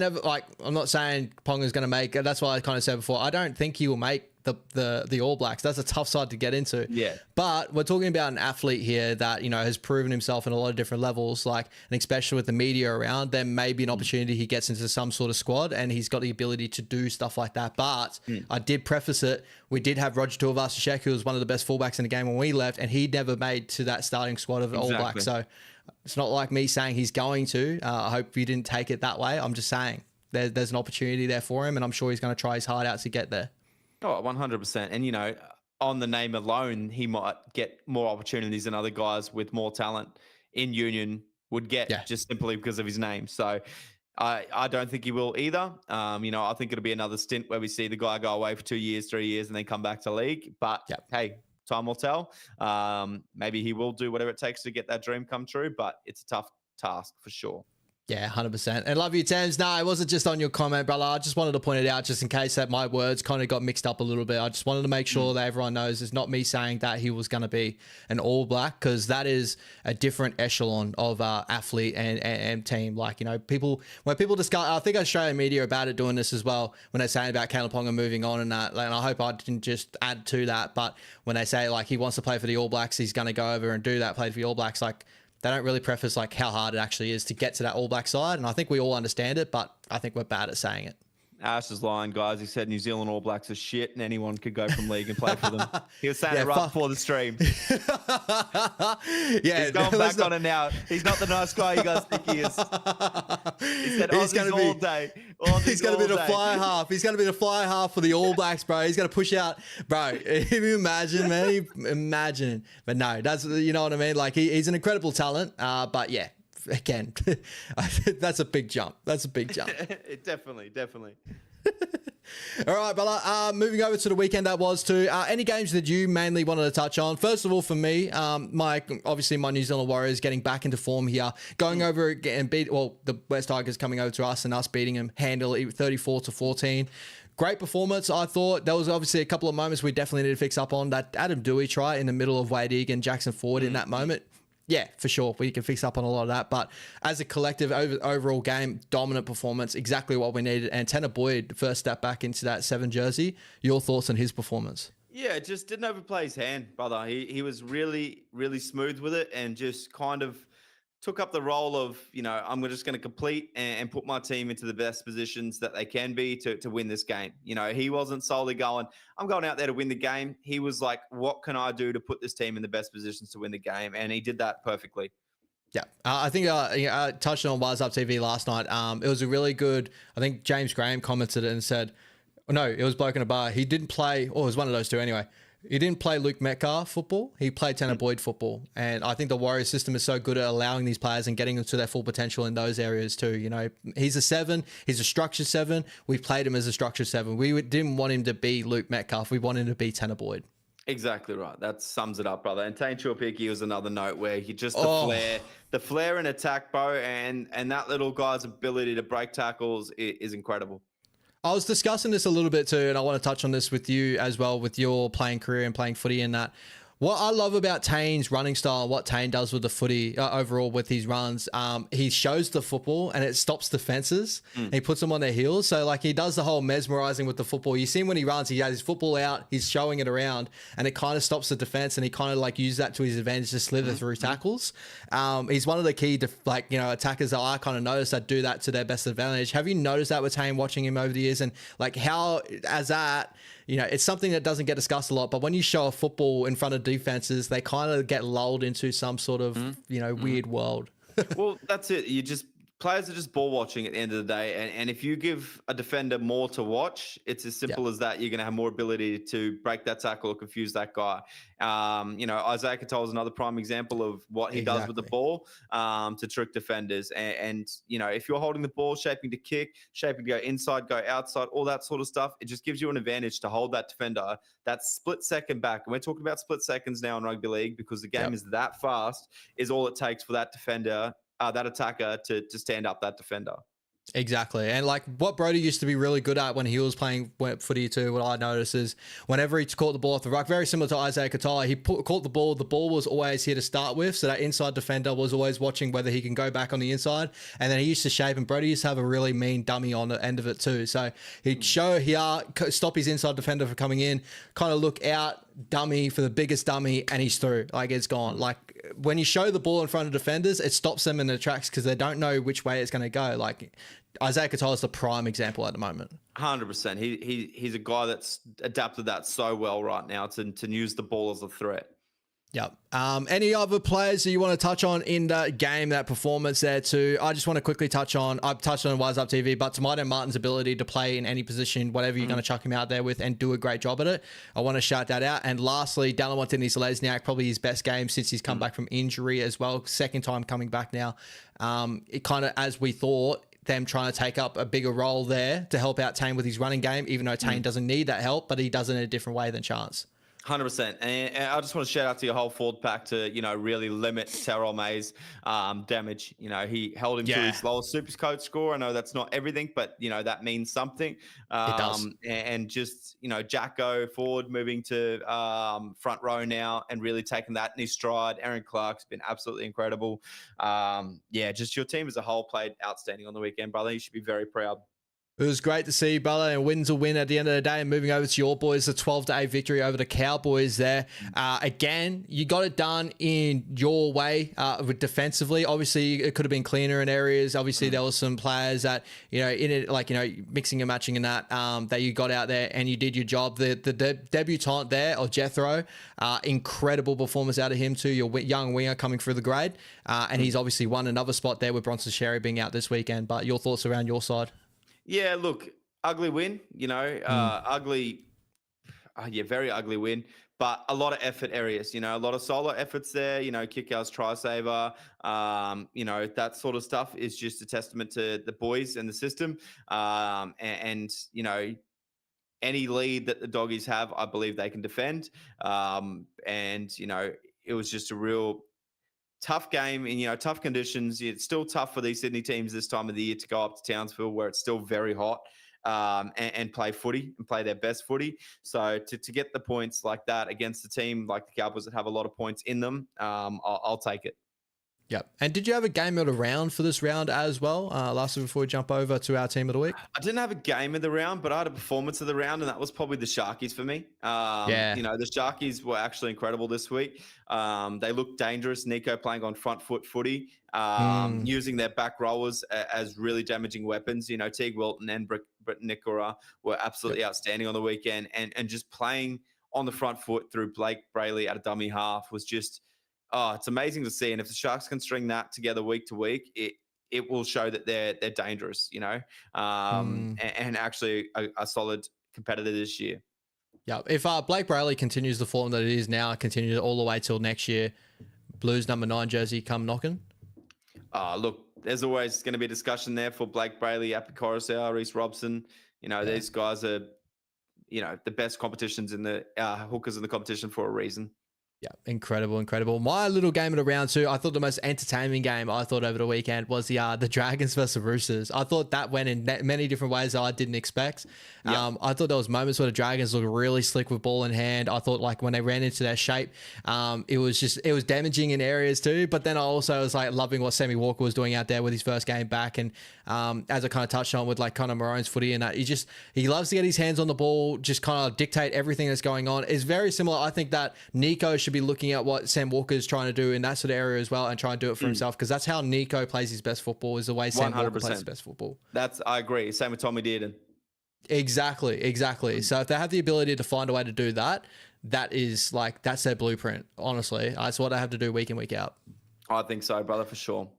not saying Ponga's going to make, that's what I kind of said before. I don't think he will make the All Blacks. That's a tough side to get into. Yeah. But we're talking about an athlete here that, you know, has proven himself in a lot of different levels, like, and especially with the media around, there may be an opportunity he gets into some sort of squad and he's got the ability to do stuff like that. But I did preface it. We did have Roger Tuivasa-Sheck, who was one of the best fullbacks in the game when we left, and he never made to that starting squad of All Blacks. So it's not like me saying he's going to. I hope you didn't take it that way. I'm just saying there's an opportunity there for him, and I'm sure he's going to try his hard out to get there. Oh, 100%. And, you know, on the name alone, he might get more opportunities than other guys with more talent in Union would get, just simply because of his name. So I don't think he will either. You know, I think it'll be another stint where we see the guy go away for 2 years, 3 years, and then come back to league. But hey, time will tell. Maybe he will do whatever it takes to get that dream come true, but it's a tough task for sure. Yeah, 100%. And love you, Tams. No, it wasn't just on your comment, brother. I just wanted to point it out just in case that my words kind of got mixed up a little bit. I just wanted to make sure that everyone knows it's not me saying that he was going to be an All Black, because that is a different echelon of athlete and team. Like, you know, when people discuss, I think Australian media are bad at doing this as well, when they're saying about Kalen Ponga moving on and that. And I hope I didn't just add to that. But when they say, like, he wants to play for the All Blacks, he's going to go over and do that, play for the All Blacks, like, they don't really preface like how hard it actually is to get to that All Black side. And I think we all understand it, but I think we're bad at saying it. Ash is lying, guys. He said New Zealand All Blacks are shit and anyone could go from league and play for them. He was saying it right before the stream. Yeah, he's going back on it now. He's not the nice guy you guys think he is. He said Aussies all day. He's going to be the fly half. He's going to be the fly half for the All Blacks, bro. He's going to push out, bro. Can you imagine, man? Imagine. But no, that's, you know what I mean? Like, he's an incredible talent. But yeah, again, that's a big jump. That's a big jump. Definitely. All right, brother. Moving over to the weekend that was too. Any games that you mainly wanted to touch on? First of all, for me, my New Zealand Warriors getting back into form here, going over and the West Tigers coming over to us and us beating them handily 34-14. Great performance, I thought. There was obviously a couple of moments we definitely need to fix up on. That Adam Dewey try in the middle of Wade Egan, Jackson Ford in that moment. Yeah, for sure. We can fix up on a lot of that. But as a collective overall game, dominant performance, exactly what we needed. And Tanner Boyd, first step back into that 7 jersey. Your thoughts on his performance? Yeah, just didn't overplay his hand, brother. He was really, really smooth with it and just kind of took up the role of, I'm just going to complete and put my team into the best positions that they can be to win this game. He wasn't solely going, I'm going out there to win the game. He was like, what can I do to put this team in the best positions to win the game? And he did that perfectly. Yeah, I think I touched on Wise Up TV last night. It was a really good, I think James Graham commented it and said, no, it was Bloke in a Bar. He didn't play, or it was one of those two anyway. He didn't play Luke Metcalf football. He played Tanner Boyd football. And I think the Warriors system is so good at allowing these players and getting them to their full potential in those areas too. He's a 7. He's a structured 7. We've played him as a structured 7. We didn't want him to be Luke Metcalf. We wanted him to be Tanner Boyd. Exactly right. That sums it up, brother. And Tane Chupiki was another note where he just the flare and attack, bro, and that little guy's ability to break tackles is incredible. I was discussing this a little bit too, and I want to touch on this with you as well, with your playing career and playing footy and that. What I love about Tane's running style and what Tane does with the footy overall with his runs, he shows the football and it stops defenses. He puts them on their heels. So like he does the whole mesmerizing with the football. You see him when he runs, he has his football out, he's showing it around and it kind of stops the defense and he kind of like uses that to his advantage to slither through tackles. He's one of the key attackers that I kind of noticed that do that to their best advantage. Have you noticed that with Tane watching him over the years and like how as that, it's something that doesn't get discussed a lot, but when you show a football in front of defenses, they kind of get lulled into some sort of, weird world. Well, that's it. Players are just ball watching at the end of the day. And if you give a defender more to watch, it's as simple as that. You're going to have more ability to break that tackle or confuse that guy. Isaiah Katoa is another prime example of what he does with the ball to trick defenders. And if you're holding the ball, shaping to kick, shaping to go inside, go outside, all that sort of stuff, it just gives you an advantage to hold that defender that split second back. And we're talking about split seconds now in rugby league because the game is that fast is all it takes for that defender, that attacker to stand up that defender. Exactly. And like what Brodie used to be really good at when he was playing footy too, what I noticed is whenever he caught the ball off the ruck, very similar to Isaiah Katoa, he caught the ball was always here to start with. So that inside defender was always watching whether he can go back on the inside. And then he used to shape, and Brodie used to have a really mean dummy on the end of it too. So he'd stop his inside defender from coming in, kind of look out, dummy for the biggest dummy, and he's through. Like it's gone. Like when you show the ball in front of defenders, it stops them in the tracks because they don't know which way it's going to go. Like Isaiah Katoa is the prime example at the moment. 100%. He's a guy that's adapted that so well right now to use the ball as a threat. Yep. Any other players that you want to touch on in that game, that performance there too? I just want to quickly touch on, I've touched on Wise Up TV, but Tomato Martin's ability to play in any position, whatever you're going to chuck him out there with and do a great job at it. I want to shout that out. And lastly, Dallin Watene-Zelezniak, probably his best game since he's come back from injury as well. Second time coming back now. It kind of, as we thought, them trying to take up a bigger role there to help out Tane with his running game, even though Tane doesn't need that help, but he does it in a different way than Chance. 100%. And I just want to shout out to your whole forward pack to, really limit Terrell May's damage. He held him to his lowest Supercoach score. I know that's not everything, but, that means something. It does. And just, Jacko Ford moving to front row now and really taking that in his stride. Aaron Clark's been absolutely incredible. Just your team as a whole played outstanding on the weekend, brother. You should be very proud. It was great to see you, brother, and win's a win at the end of the day. And moving over to your boys, the 12-8 victory over the Cowboys there. Again, you got it done in your way with defensively. Obviously, it could have been cleaner in areas. Obviously, there was some players that, in it, like, mixing and matching and that, that you got out there and you did your job. The debutant there, or Jethro, incredible performance out of him too. Your young winger coming through the grade. And he's obviously won another spot there with Bronson Sherry being out this weekend. But your thoughts around your side? Yeah, look, ugly win, ugly, very ugly win, but a lot of effort areas, a lot of solo efforts there, kick-outs, try-saver, that sort of stuff is just a testament to the boys and the system. And any lead that the doggies have, I believe they can defend. It was just a real tough game in, tough conditions. It's still tough for these Sydney teams this time of the year to go up to Townsville where it's still very hot and play footy and play their best footy. So to get the points like that against a team like the Cowboys that have a lot of points in them, I'll take it. Yep. And did you have a game of the round for this round as well? Lastly, before we jump over to our team of the week? I didn't have a game of the round, but I had a performance of the round, and that was probably the Sharkies for me. The Sharkies were actually incredible this week. They looked dangerous. Nico playing on front foot footy, using their back rowers as really damaging weapons. Teague Wilton and Britt Nickora were absolutely outstanding on the weekend, and just playing on the front foot through Blake Brayley at a dummy half was just... Oh, it's amazing to see. And if the Sharks can string that together week to week, it will show that they're dangerous, and actually a solid competitor this year. Yeah. If Blake Brayley continues the form that it is now, continues all the way till next year, Blues number 9 jersey come knocking? Look, there's always going to be a discussion there for Blake Brayley, Api Coruscant, Reece Robson. These guys are, the best competitions in the hookers in the competition for a reason. Yeah, incredible. My little game of the round too, I thought the most entertaining game I thought over the weekend was the Dragons versus Roosters. I thought that went in many different ways that I didn't expect. I thought there was moments where the Dragons looked really slick with ball in hand. I thought like when they ran into their shape, it was damaging in areas too. But then I also was like loving what Sammy Walker was doing out there with his first game back. And as I kind of touched on with like Connor Maroon's footy and that, he loves to get his hands on the ball, just kind of dictate everything that's going on. It's very similar. I think that Nico should be looking at what Sam Walker is trying to do in that sort of area as well and try and do it for himself, because that's how Nico plays his best football, is the way Sam Walker plays his best football. I agree. Same with Tommy Dearden. Exactly. So if they have the ability to find a way to do that, that's their blueprint. Honestly, that's what they have to do week in, week out. I think so, brother, for sure.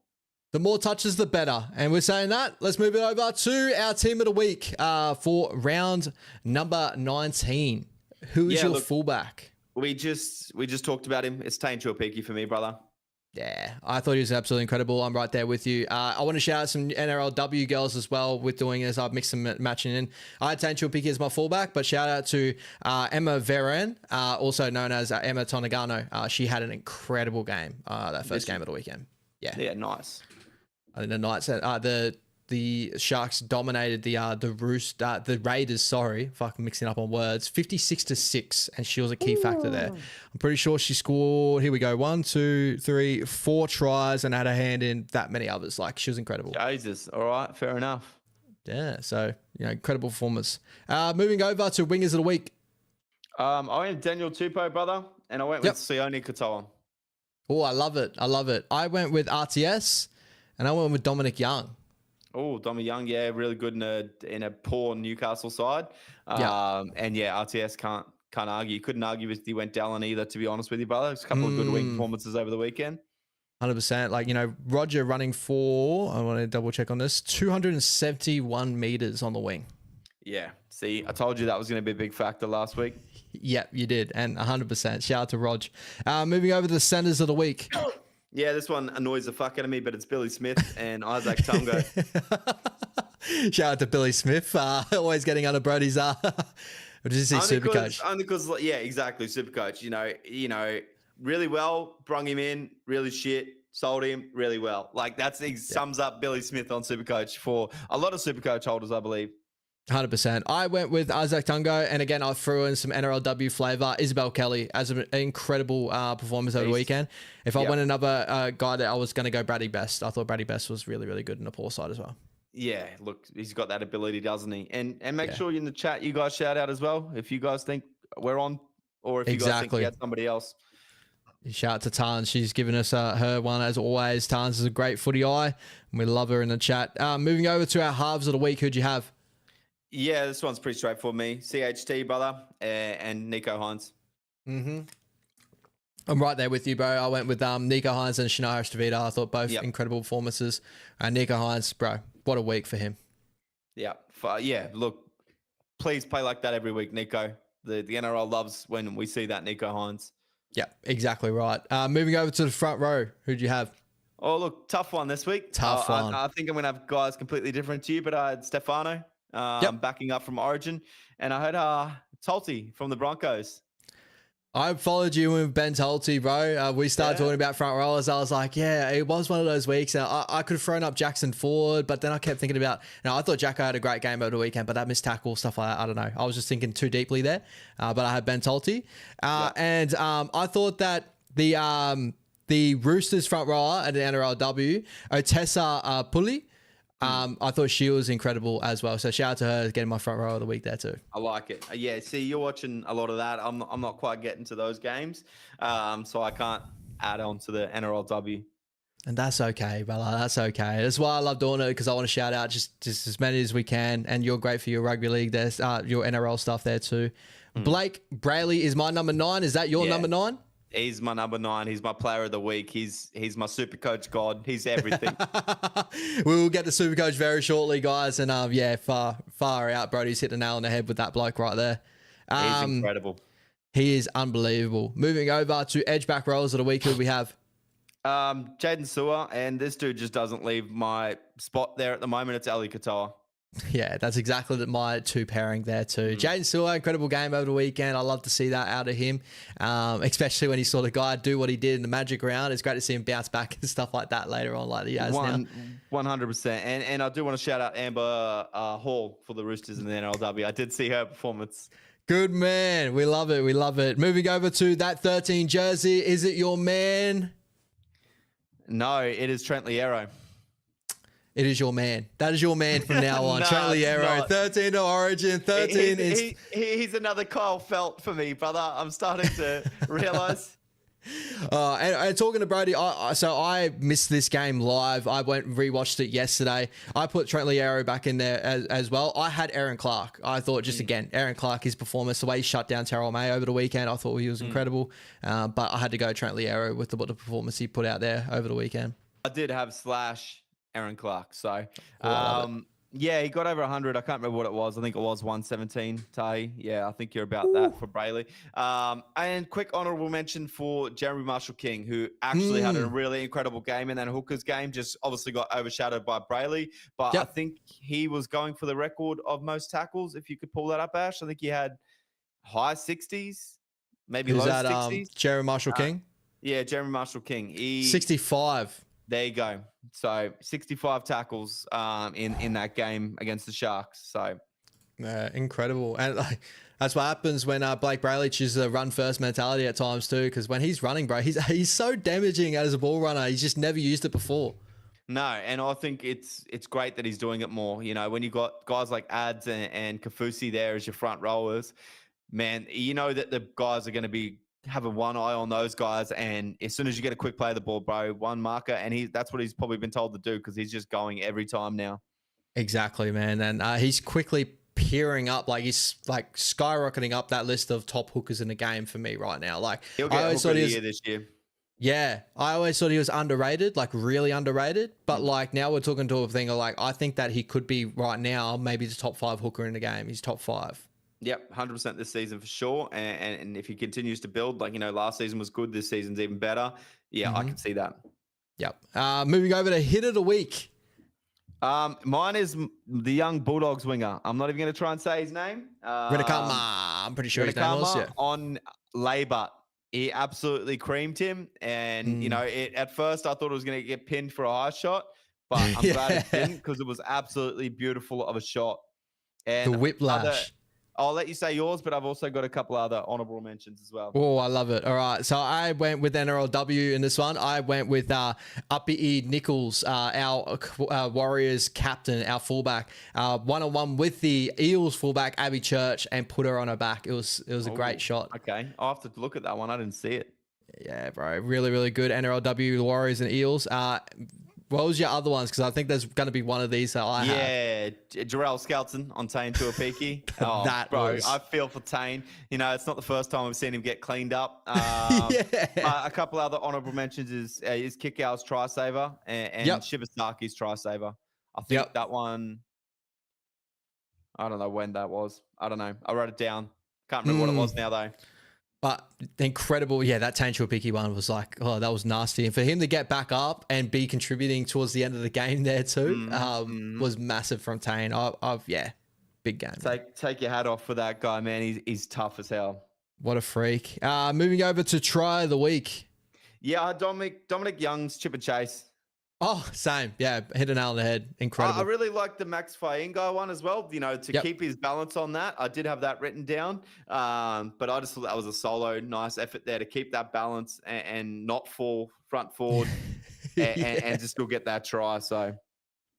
The more touches, the better. And we're saying that. Let's move it over to our team of the week for round number 19. Who is your fullback? We just talked about him. It's Tane Tuapiki for me, brother. Yeah, I thought he was absolutely incredible. I'm right there with you. I want to shout out some NRLW girls as well with doing this. I've mixed some matching in. I had Tane Tuapiki as my fullback, but shout out to Emma Veren, also known as Emma Tonegano. She had an incredible game, that first game of the weekend. Yeah, nice. I think the Knights, the Sharks dominated the Raiders. Sorry, fucking mixing up on words. 56-6, and she was a key factor there. I'm pretty sure she scored. Here we go. 1, 2, 3, 4 tries, and had a hand in that many others. Like, she was incredible. Jesus. All right, fair enough. Yeah. So incredible performance. Moving over to wingers of the week. I went Daniel Tupou, brother, and I went with Sione Katoa. Oh, I love it. I went with RTS, and I went with Dominic Young. Oh, Dommy Young, really good in a poor Newcastle side. RTS can't argue. You couldn't argue with he went Dallin either, to be honest with you, brother. There's a couple of good week performances over the weekend. 100%. Like, Roger running for, I want to double check on this, 271 meters on the wing. Yeah. See, I told you that was going to be a big factor last week. Yep, you did. And 100%. Shout out to Rog. Moving over to the centers of the week. Yeah, this one annoys the fuck out of me, but it's Billy Smith and Isaac Tungo. Shout out to Billy Smith, always getting under Brodie's. Did you see Supercoach? Only because, yeah, exactly, Supercoach. Really well, brung him in, really shit, sold him really well. Like, sums up Billy Smith on Supercoach for a lot of Supercoach holders, I believe. 100%. I went with Isaac Tungo, and again, I threw in some NRLW flavor. Isabel Kelly as an incredible performance over the weekend. If I went another guy that I was going to go Brady Best. I thought Brady Best was really, really good in the poor side as well. Yeah, look, he's got that ability, doesn't he? And make Yeah, sure in the chat you guys shout out as well if you guys think we're on, or if you guys think you exactly. had somebody else. Shout out to Tans. She's given us her one as always. Tans is a great footy eye, and we love her in the chat. Moving over to our halves of the week, who'd you have? Yeah, this one's pretty straightforward for me. CHT, brother, and Nico Hines. Mm-hmm. I'm right there with you, bro. I went with Nico Hines and Shania Stavita. I thought both incredible performances. Nico Hines, bro, what a week for him. Yeah, yeah. Look, please play like that every week, Nico. The NRL loves when we see that Nico Hines. Yeah, exactly right. Moving over to the front row, who'd you have? Oh, look, tough one this week. Tough one. I think I'm going to have guys completely different to you, but I had Stefano backing up from Origin, and I had Tolty from the Broncos. I followed you with Ben Tolty, bro. We started talking about front rowers. I was like, yeah, it was one of those weeks. I could have thrown up Jackson Ford, but then I kept thinking about, I thought Jacko had a great game over the weekend, but that missed tackle, stuff like that. I don't know. I was just thinking too deeply there, but I had Ben Tolty. And I thought that the Roosters front rower at the NRLW, Otessa Puli, I thought she was incredible as well. So shout out to her getting my front row of the week there too. I like it. Yeah, see, you're watching a lot of that. I'm not quite getting to those games, so I can't add on to the NRLW. And that's okay, brother. That's okay. That's why I love doing it, because I want to shout out just as many as we can. And you're great for your rugby league. There's your NRL stuff there too. Blake Brayley is my number 9. Is that your number 9? He's my number 9. He's my player of the week. He's my Supercoach god. He's everything. We will get to Supercoach very shortly, guys. And far out. Brodie's hit the nail on the head with that bloke right there. He's incredible. He is unbelievable. Moving over to edge back rollers of the week, who we have? Jaden Sewer, and this dude just doesn't leave my spot there at the moment. It's Ali Katoa. Yeah, that's exactly my 2 pairing there too. Jaden Sewer, incredible game over the weekend. I love to see that out of him, especially when he saw the guy do what he did in the Magic round. It's great to see him bounce back and stuff like that later on, like he has now. 100%. And I do want to shout out Amber Hall for the Roosters in the NRLW. I did see her performance. Good man. We love it. We love it. Moving over to that 13 jersey. Is it your man? No, it is Trent Liero. It is your man. That is your man from now on. Trent Liero, 13 to Origin, 13. He's another Kyle Felt for me, brother. I'm starting to realize. And talking to Brodie, so I missed this game live. I went and rewatched it yesterday. I put Trent Liero back in there as well. I had Aaron Clark. I thought again, Aaron Clark, his performance, the way he shut down Terrell May over the weekend, I thought he was incredible. But I had to go Trent Liero with the performance he put out there over the weekend. I did have / Aaron Clark. So, yeah, he got over 100. I can't remember what it was. I think it was 117, Tahi. Yeah, I think you're about that for Brayley. And quick honorable mention for Jeremy Marshall-King, who actually had a really incredible game in that Hookers game, just obviously got overshadowed by Brayley. But I think he was going for the record of most tackles, if you could pull that up, Ash. I think he had high 60s, maybe low 60s. Jeremy Marshall-King? Yeah, Jeremy Marshall-King. 65. There you go. So 65 tackles in that game against the Sharks. So incredible. And that's what happens when Blake Brayley chooses a run first mentality at times too, because when he's running, bro, he's so damaging as a ball runner. He's just never used it before. No, and I think it's great that he's doing it more. You know, when you got guys like Ads and Kafusi there as your front rowers, man, you know that the guys are going to be having one eye on those guys, and as soon as you get a quick play of the ball, bro, one marker, and that's what he's probably been told to do, because he's just going every time now. Exactly, man. And he's quickly peering up, like he's like skyrocketing up that list of top hookers in the game for me right now. Like he'll get hooker of the year this year. Yeah, I always thought he was underrated, like really underrated. But like now we're talking to a thing of like, I think that he could be right now maybe the top 5 hooker in the game. He's top 5. Yep, 100% this season for sure. And if he continues to build, like, you know, last season was good, this season's even better. Yeah, I can see that. Yep. Moving over to hit of the week. Mine is the young Bulldogs winger. I'm not even going to try and say his name. Renakama, I'm pretty sure his name was. Yeah. On Labour. He absolutely creamed him. And, you know, at first I thought it was going to get pinned for a high shot, but I'm glad it didn't, because it was absolutely beautiful of a shot. And the whiplash. I'll let you say yours, but I've also got a couple other honorable mentions as well. Oh, I love it. All right. So I went with NRLW in this one. I went with Uppy Nichols, our Warriors captain, our fullback, one-on-one with the Eels fullback, Abby Church, and put her on her back. It was a great shot. Okay. I'll have to look at that one. I didn't see it. Yeah, bro. Really, really good. NRLW, the Warriors and Eels. What was your other ones? Because I think there's going to be one of these that I have. Yeah, Jarrell Skelton on Tane Tuapiki. Oh, That bro, was- I feel for Tane. You know, it's not the first time I've seen him get cleaned up. Yeah. A couple other honourable mentions is Kickout's try saver and Yep. Shibasaki's try saver. I think that one, I don't know when that was. I don't know. I wrote it down. Can't remember what it was now, though. But incredible. Yeah, that Tancho Picky one was like, oh, that was nasty. And for him to get back up and be contributing towards the end of the game there too was massive from Tane. Yeah, big game. Take your hat off for that guy, man. He's tough as hell. What a freak. Moving over to try of the week. Yeah, Dominic Young's chip and chase. Oh, same. Yeah, hit a nail on the head. Incredible. I really like the Max Fainga one as well, you know, to keep his balance on that. I did have that written down, but I just thought that was a solo nice effort there to keep that balance and not fall front forward and just still get that try. So,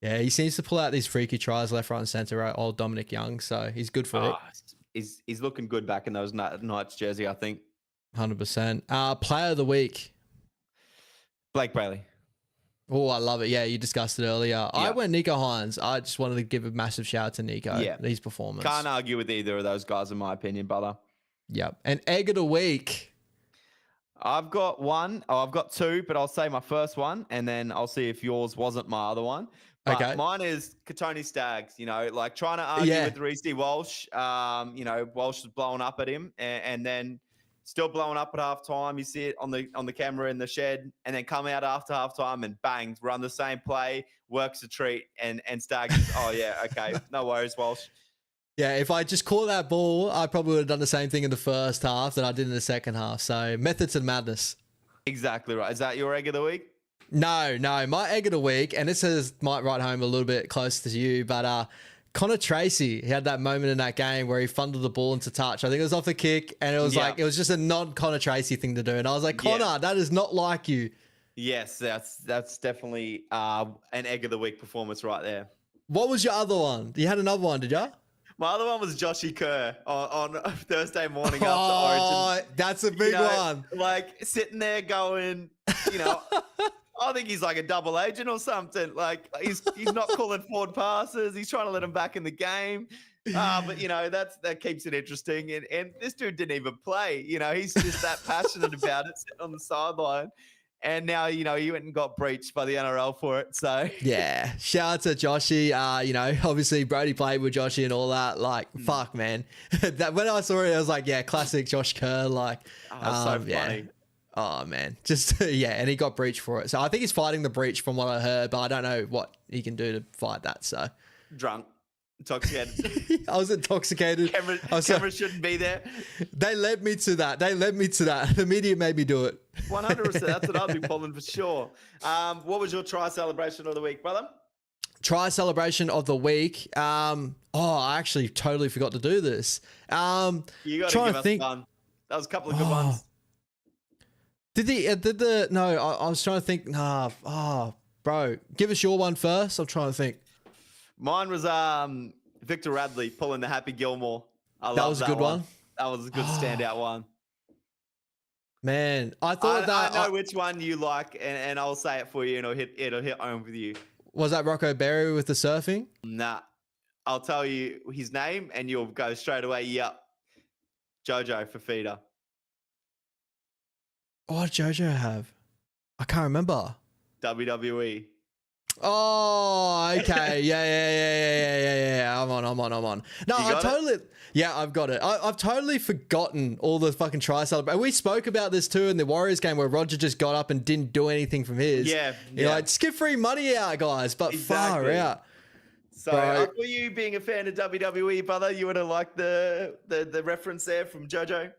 yeah, he seems to pull out these freaky tries left, right, and center, right? Old Dominic Young. So he's good for it. He's looking good back in those Knights jersey, I think. 100%. Player of the week. Blake Bailey. Oh, I love it. Yeah, you discussed it earlier. I went Nico Hines. I just wanted to give a massive shout out to Nico. Yeah. His performance. Can't argue with either of those guys, in my opinion, brother. Yep. And egg of the week. I've got one. Oh, I've got two, but I'll say my first one, and then I'll see if yours wasn't my other one. But okay. Mine is Katoni Staggs, you know, like trying to argue with Reece Walsh. You know, Walsh was blowing up at him, and then still blowing up at halftime. You see it on the camera in the shed, and then come out after halftime and bang, run the same play, works a treat, and Staggs. Oh yeah, okay, no worries, Walsh. Yeah, if I just caught that ball, I probably would have done the same thing in the first half that I did in the second half. So method to the madness. Exactly right. Is that your egg of the week? No, my egg of the week, and this might write home a little bit closer to you, but Connor Tracy, he had that moment in that game where he funded the ball into touch. I think it was off the kick, and it was like, it was just a non-Connor Tracy thing to do. And I was like, Connor, that is not like you. Yes, that's definitely an egg of the week performance right there. What was your other one? You had another one, did you? My other one was Joshy Kerr on Thursday morning after Origin. That's a big one. Like sitting there going, you know, I think he's like a double agent or something. Like he's not calling forward passes. He's trying to let him back in the game. But you know, that keeps it interesting. And this dude didn't even play. You know, he's just that passionate about it, sitting on the sideline. And now, you know, he went and got breached by the NRL for it. So yeah, shout out to Joshy. You know, obviously Brody played with Joshy and all that. Like, fuck, man. That when I saw it, I was like, yeah, classic Josh Kerr. Like, so funny. Oh man, just and he got breached for it. So I think he's fighting the breach from what I heard, but I don't know what he can do to fight that. So drunk. Intoxicated. I was intoxicated. Camera shouldn't be there. They led me to that. The media made me do it. 100%. That's what I'll be pulling for sure. What was your try celebration of the week, brother? Try celebration of the week. I actually totally forgot to do this. You got to give us one. That was a couple of good ones. I was trying to think. Bro, give us your one first. I'm trying to think. Mine was Victor Radley pulling the Happy Gilmore. That was a good one. That was a good standout one. Man, I thought I know which one you like, and I'll say it for you, and it'll hit home with you. Was that Rocco Berry with the surfing? Nah. I'll tell you his name, and you'll go straight away, yep. Jojo Fafita. What did Jojo have? I can't remember. WWE. Oh, okay. Yeah. I'm on. No, I've got it. I've totally forgotten all the fucking try celebrations. We spoke about this too in the Warriors game where Roger just got up and didn't do anything from his. Yeah. You're like, just give free money out, guys, but far out. So, for you being a fan of WWE, brother, you would have liked the reference there from JoJo?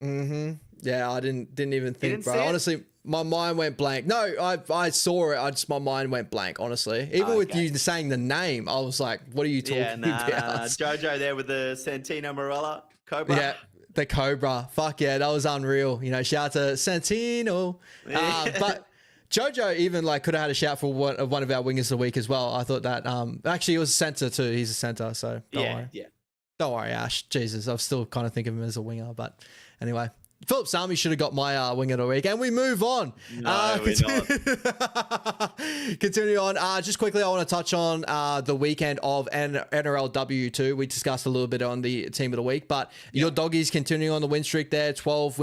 Mm-hmm. Yeah, I didn't even think, bro. Honestly, My mind went blank. No, I saw it. My mind went blank, honestly. Even with you saying the name, I was like, what are you talking about? Jojo there with the Santino Morella. Cobra. Yeah, the Cobra. Fuck yeah, that was unreal. You know, shout out to Santino. But Jojo even like could have had a shout for one of our wingers of the week as well. I thought that actually he was a center too. He's a center, so don't worry. Yeah. Don't worry, Ash. Jesus, I'm still kind of thinking of him as a winger, but anyway. Philip Sami should have got my wing of the week, and we move on. No, we're not. Continue on. Just quickly, I want to touch on the weekend of NRLW2. We discussed a little bit on the team of the week, but your doggies continuing on the win streak there. 12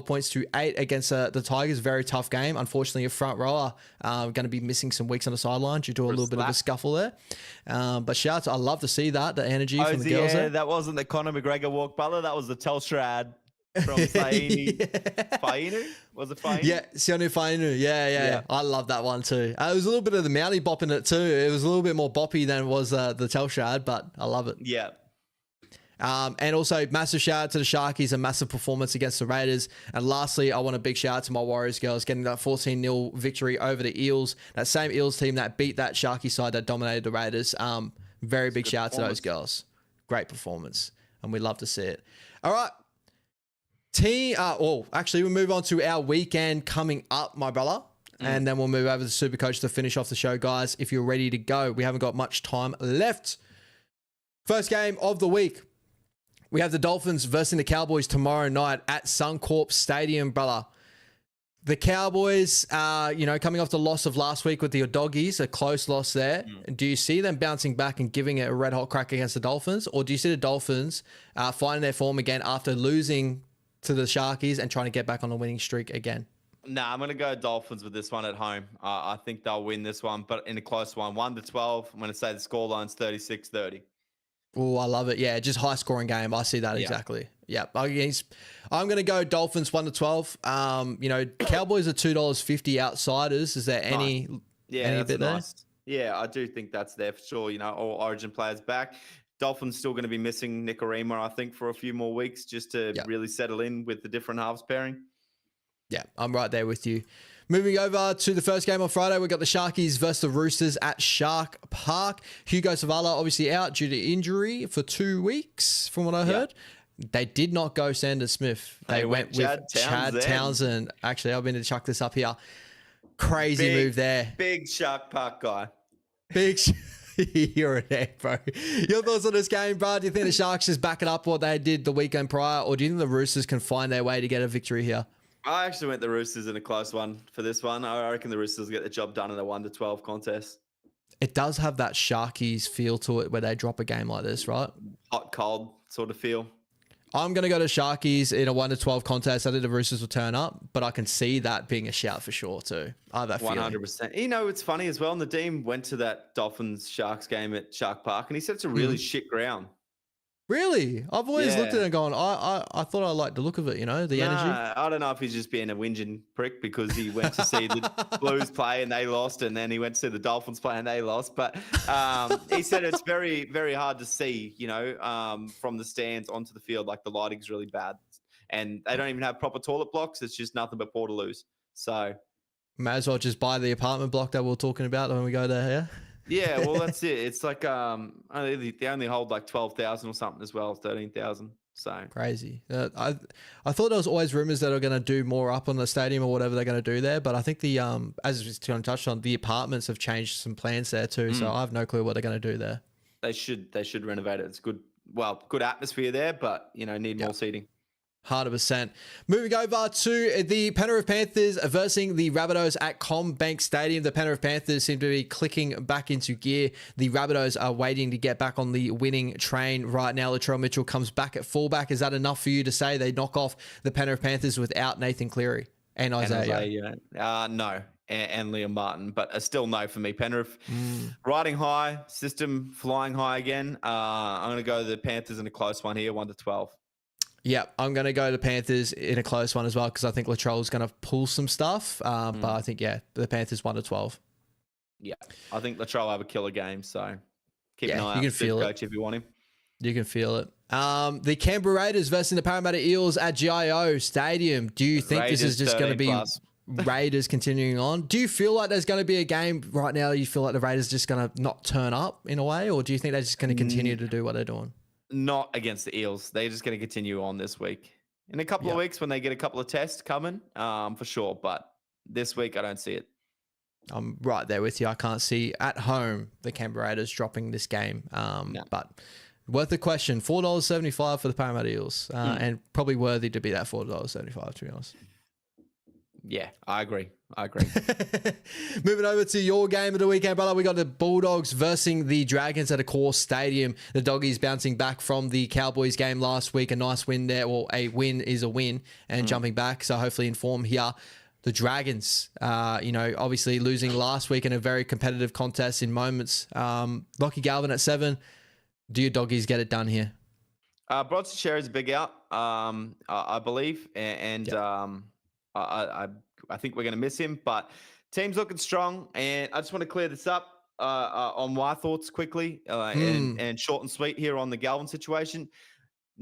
points to 8 against the Tigers. Very tough game. Unfortunately, a front rower going to be missing some weeks on the sideline due to a little bit of a scuffle there. But shout out, I love to see that, the energy from the girls there. That wasn't the Conor McGregor walk Butler. That was the Telstra ad. From Fainu. Fainu? Was it Fainu? Yeah, Sionu Fainu. Yeah. I love that one too. It was a little bit of the Mountie bop in it too. It was a little bit more boppy than it was the Telstra ad, but I love it. Yeah. And also massive shout out to the Sharkies, a massive performance against the Raiders. And lastly, I want a big shout out to my Warriors girls getting that 14-0 victory over the Eels. That same Eels team that beat that Sharky side that dominated the Raiders. Very big shout out to those girls. Great performance. And we love to see it. All right. Actually, we'll move on to our weekend coming up, my brother. And then we'll move over to Supercoach to finish off the show, guys. If you're ready to go, we haven't got much time left. First game of the week. We have the Dolphins versus the Cowboys tomorrow night at Suncorp Stadium, brother. The Cowboys, coming off the loss of last week with the Doggies, a close loss there. Do you see them bouncing back and giving it a red-hot crack against the Dolphins? Or do you see the Dolphins finding their form again after losing to the Sharkies and trying to get back on a winning streak again? Nah, I'm going to go Dolphins with this one at home. I think they'll win this one, but in a close one. 1-12. I'm going to say the scoreline's 36-30. Oh, I love it. Yeah, just high-scoring game. I see that exactly. Yeah, I'm going to go Dolphins 1-12. Cowboys are $2.50 outsiders. Is there any bit there? Nice. Yeah, I do think that's there for sure. All Origin players back. Dolphins still going to be missing Nicarima, I think, for a few more weeks just to really settle in with the different halves pairing. Yeah, I'm right there with you. Moving over to the first game on Friday, we've got the Sharkies versus the Roosters at Shark Park. Hugo Savala obviously out due to injury for 2 weeks, from what I heard. They did not go Sanders Smith. They went with Chad Townsend. Actually, I'm going to chuck this up here. Crazy move there. Big Shark Park guy. You're an egg, bro. Your thoughts on this game, bro? Do you think the Sharks just back it up what they did the weekend prior, or do you think the Roosters can find their way to get a victory here? I actually went the Roosters in a close one for this one. I reckon the Roosters get the job done in a 1-12 contest. It does have that Sharkies feel to it where they drop a game like this, right? Hot, cold sort of feel. I'm going to go to Sharkies in a 1-12 contest. I think the Roosters will turn up, but I can see that being a shout for sure too. I have that 100%. It's funny as well. Nadeem went to that Dolphins-Sharks game at Shark Park, and he said it's a really shit ground. Really? I've always looked at it and gone, I thought I liked the look of it, the energy. I don't know if he's just being a whinging prick because he went to see the Blues play and they lost, and then he went to see the Dolphins play and they lost. But he said it's very, very hard to see, from the stands onto the field. Like the lighting's really bad. And they don't even have proper toilet blocks. It's just nothing but portaloos. So may as well just buy the apartment block that we were talking about when we go there, yeah? Yeah, well, that's it. It's like they only hold like 12,000 or something as well, 13,000. So crazy. I thought there was always rumors that are going to do more up on the stadium or whatever they're going to do there, but I think the as we touched on, the apartments have changed some plans there too. So I have no clue what they're going to do there. They should renovate it. It's good. Well, good atmosphere there, but need more seating. 100%. Moving over to the Penrith Panthers versus the Rabbitohs at CommBank Stadium. The Penrith Panthers seem to be clicking back into gear. The Rabbitohs are waiting to get back on the winning train right now. Latrell Mitchell comes back at fullback. Is that enough for you to say they knock off the Penrith Panthers without Nathan Cleary and Isaiah? No. And Liam Martin, but a still no for me. Penrith riding high, system flying high again. I'm going to go the Panthers in a close one here, 1-12. Yeah, I'm going to go to Panthers in a close one as well because I think Latrell's going to pull some stuff. But I think, the Panthers 1-12. Yeah, I think Latrell will have a killer game. So keep an eye you can out for feel Coach if you want him. You can feel it. The Canberra Raiders versus the Parramatta Eels at GIO Stadium. Do you think this is just going to be Raiders continuing on. Do you feel like there's going to be a game right now? You feel like the Raiders just going to not turn up in a way, or do you think they're just going to continue to do what they're doing? Not against the Eels. They're just going to continue on this week. In a couple of weeks when they get a couple of tests coming, for sure. But this week, I don't see it. I'm right there with you. I can't see at home the Canberra Raiders dropping this game. No. But worth the question. $4.75 for the Parramatta Eels. And probably worthy to be that $4.75, to be honest. Yeah, I agree. Moving over to your game of the weekend, brother. We got the Bulldogs versus the Dragons at a core stadium. The Doggies bouncing back from the Cowboys game last week. A nice win there. Well, a win is a win and jumping back. So hopefully in form here. The Dragons, obviously losing last week in a very competitive contest in moments. Lockie Galvin at 7. Do your Doggies get it done here? Brod's share is a big out, I believe. And I think we're going to miss him, but team's looking strong. And I just want to clear this up on my thoughts quickly and short and sweet here on the Galvin situation.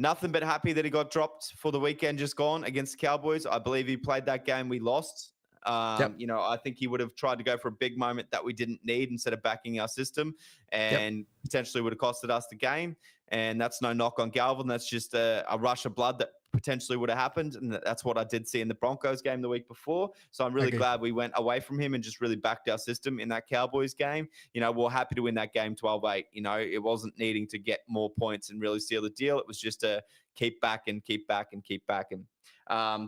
Nothing but happy that he got dropped for the weekend just gone against the Cowboys. I believe he played that game we lost. I think he would have tried to go for a big moment that we didn't need instead of backing our system and potentially would have costed us the game. And that's no knock on Galvin. That's just a rush of blood that potentially would have happened. And that's what I did see in the Broncos game the week before. So I'm really glad we went away from him and just really backed our system in that Cowboys game. We're happy to win that game 12-8. It wasn't needing to get more points and really seal the deal. It was just a keep back.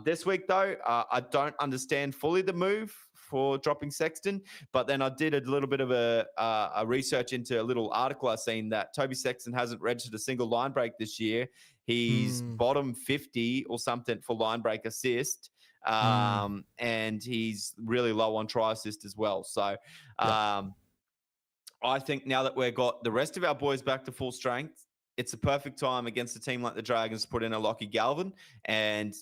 This week, though, I don't understand fully the move for dropping Sexton, but then I did a little bit of a research into a little article I seen that Toby Sexton hasn't registered a single line break this year. He's bottom 50 or something for line break assist, and he's really low on try assist as well. So I think now that we've got the rest of our boys back to full strength, it's a perfect time against a team like the Dragons to put in a Lockie Galvin, and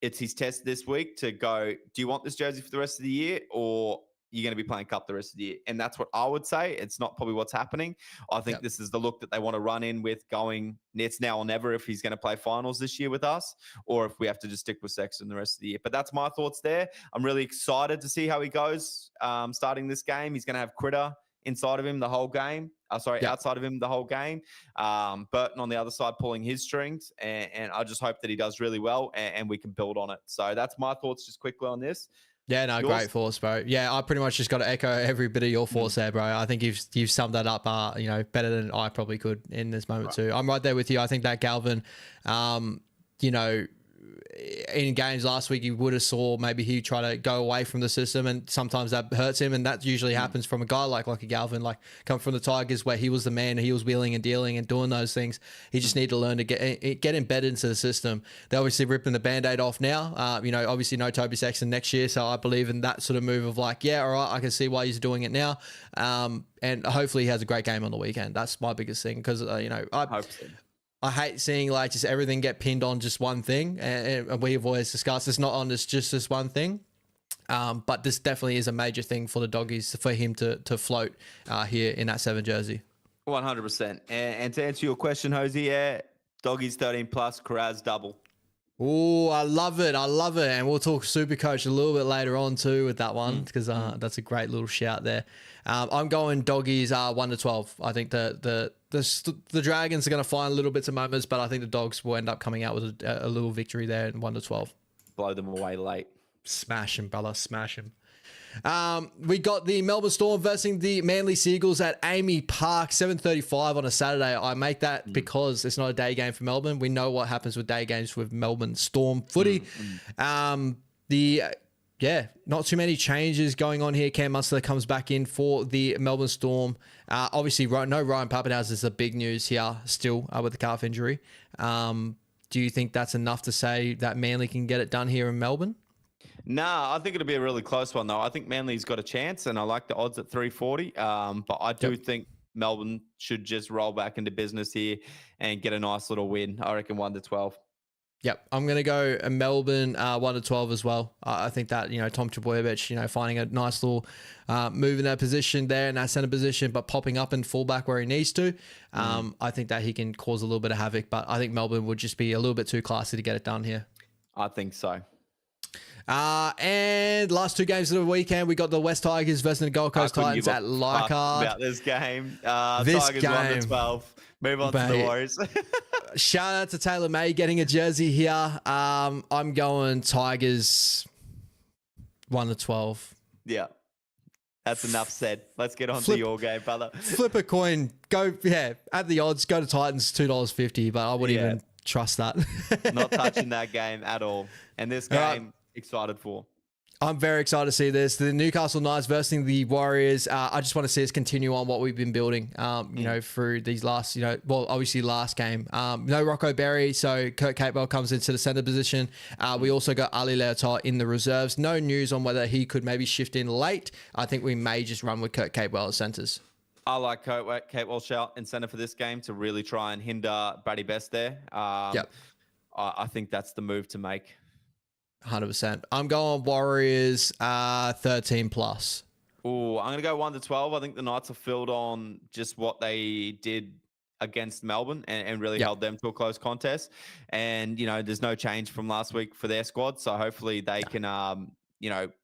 it's his test this week to go, do you want this jersey for the rest of the year, or you're going to be playing cup the rest of the year? And that's what I would say. It's not probably what's happening. I think this is the look that they want to run in with, going, it's now or never if he's going to play finals this year with us, or if we have to just stick with Sexton the rest of the year. But that's my thoughts there. I'm really excited to see how he goes starting this game. He's going to have Critter inside of him the whole game. Outside of him the whole game. Burton on the other side pulling his strings, and I just hope that he does really well and we can build on it. So that's my thoughts just quickly on this. Yeah, no, great thoughts, bro. Yeah, I pretty much just got to echo every bit of your thoughts there, bro. I think you've summed that up, better than I probably could in this moment too. I'm right there with you. I think that Galvin, in games last week, you would have saw maybe he try to go away from the system, and sometimes that hurts him, and that usually happens from a guy like a Galvin, like come from the Tigers where he was the man, he was wheeling and dealing and doing those things. He just needed to learn to get embedded into the system. They're obviously ripping the Band-Aid off now. Obviously no Toby Sexton next year, so I believe in that sort of move of like, yeah, all right, I can see why he's doing it now. And hopefully he has a great game on the weekend. That's my biggest thing, because I hope so. I hate seeing like just everything get pinned on just one thing, and we've always discussed it's not on just this one thing. But this definitely is a major thing for the Doggies for him to float here in that 7 jersey. 100%. And to answer your question, Hosey, Doggies 13 plus, Karaz double. Oh, I love it. And we'll talk Supercoach a little bit later on too with that one, because that's a great little shout there. I'm going Doggies 1-12. I think the Dragons are going to find little bits of moments, but I think the Dogs will end up coming out with a little victory there in 1-12. Blow them away late. Smash him, brother. Smash him. We got the Melbourne Storm versus the Manly Seagulls at Amy Park, 7:35 on a Saturday. I make that because it's not a day game for Melbourne. We know what happens with day games with Melbourne Storm footy. Not too many changes going on here. Cam Munster comes back in for the Melbourne Storm. Obviously, no Ryan Papenhuyzen is the big news here still with the calf injury. Do you think that's enough to say that Manly can get it done here in Melbourne? Nah, I think it'll be a really close one, though. I think Manly's got a chance, and I like the odds at 340. But I do think Melbourne should just roll back into business here and get a nice little win. I reckon 1-12. Yep, I'm going to go a Melbourne 1-12 as well. I think that, Tom Trbojevic, finding a nice little move in that position there, in that center position, but popping up and fullback where he needs to. I think that he can cause a little bit of havoc, but I think Melbourne would just be a little bit too classy to get it done here. I think so. And last two games of the weekend, we got the West Tigers versus the Gold Coast Titans at Leichhardt. About this game. This Tigers game, 1-12. Move on to the Warriors. Shout out to Taylor May getting a jersey here. I'm going Tigers 1-12. Yeah. That's enough said. Let's get on to your game, brother. Flip a coin. Go, at the odds, go to Titans, $2.50, but I wouldn't even trust that. Not touching that game at all. And this game, excited for. I'm very excited to see this. The Newcastle Knights versus the Warriors. I just want to see us continue on what we've been building, through these last, obviously last game. No Rocco Berry, so Kurt Capewell comes into the centre position. We also got Ali Leotar in the reserves. No news on whether he could maybe shift in late. I think we may just run with Kurt Capewell as centres. I like Kurt Capewell shout in centre for this game to really try and hinder Brady Best there. I think that's the move to make. 100%. I'm going Warriors 13 plus. Oh, I'm going to go 1-12. I think the Knights are filled on just what they did against Melbourne and really held them to a close contest. And, there's no change from last week for their squad. So hopefully they can,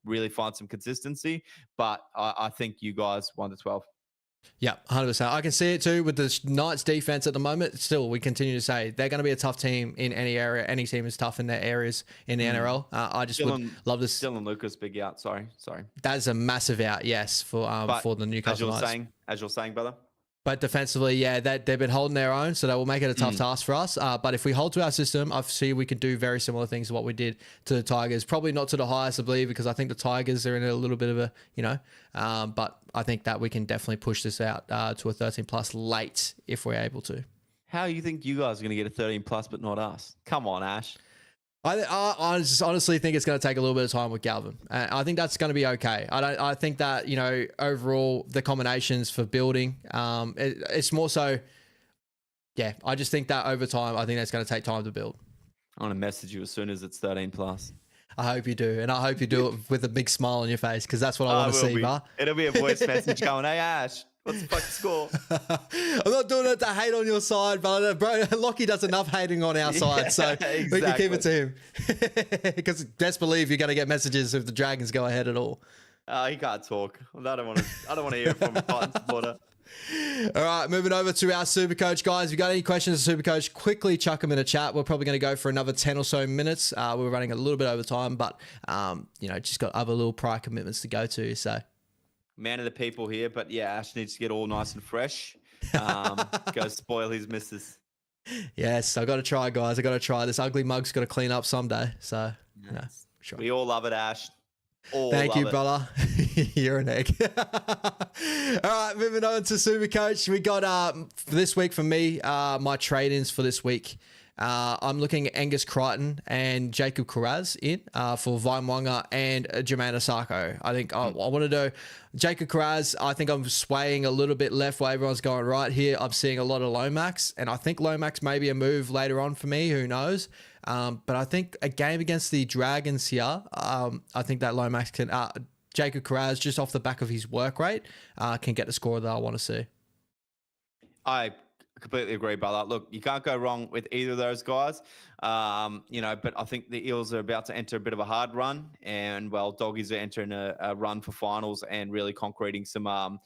really find some consistency. But I think you guys 1-12. Yeah, 100%. I can see it too with the Knights defense at the moment. Still, we continue to say they're going to be a tough team in any area. Any team is tough in their areas in the NRL. I just would love this. Dylan Lucas, big out. Sorry. That's a massive out, yes, for the Newcastle Knights. As you're saying, brother. But defensively, they've been holding their own, so that will make it a tough task for us. But if we hold to our system, I see we could do very similar things to what we did to the Tigers. Probably not to the highest, I believe, because I think the Tigers are in a little bit of a, but I think that we can definitely push this out to a 13 plus late if we're able to. How do you think you guys are going to get a 13 plus, but not us? Come on, Ash. I just honestly think it's going to take a little bit of time with Galvin. I think that's going to be okay. I think that, overall the combinations for building, it's more so, I just think that over time, I think that's going to take time to build. I'm going to message you as soon as it's 13 plus. I hope you do. And I hope you do it with a big smile on your face, because that's what I want to see, bro. It'll be a voice message going, hey, Ash. What's the fucking score? I'm not doing it to hate on your side, but bro, Lockie does enough hating on our side, so we can keep it to him. Because best believe you're going to get messages if the Dragons go ahead at all. He can't talk. I don't want to hear it from a Titan supporter. All right, moving over to our Supercoach, guys. If you got any questions to Supercoach, quickly chuck them in a chat. We're probably going to go for another 10 or so minutes. We're running a little bit over time, but just got other little prior commitments to go to, so. Man of the people here, but Ash needs to get all nice and fresh. Go spoil his missus. Yes, I got to try, guys. I got to try. This ugly mug's got to clean up someday. So, sure. We all love it, Ash. Thank you, brother. You're an egg. All right, moving on to Supercoach. We got this week for me, my trade-ins for this week. I'm looking at Angus Crichton and Jacob Carraz in for Vaimwanga and Jermaine Osako. I think I want to do Jacob Carraz. I think I'm swaying a little bit left while everyone's going right here. I'm seeing a lot of Lomax, and I think Lomax may be a move later on for me. Who knows? But I think a game against the Dragons here, I think that Lomax can, Jacob Carraz, just off the back of his work rate, can get the score that I want to see. I completely agree, brother. Look, you can't go wrong with either of those guys. But I think the Eels are about to enter a bit of a hard run, and Doggies are entering a run for finals and really concreting some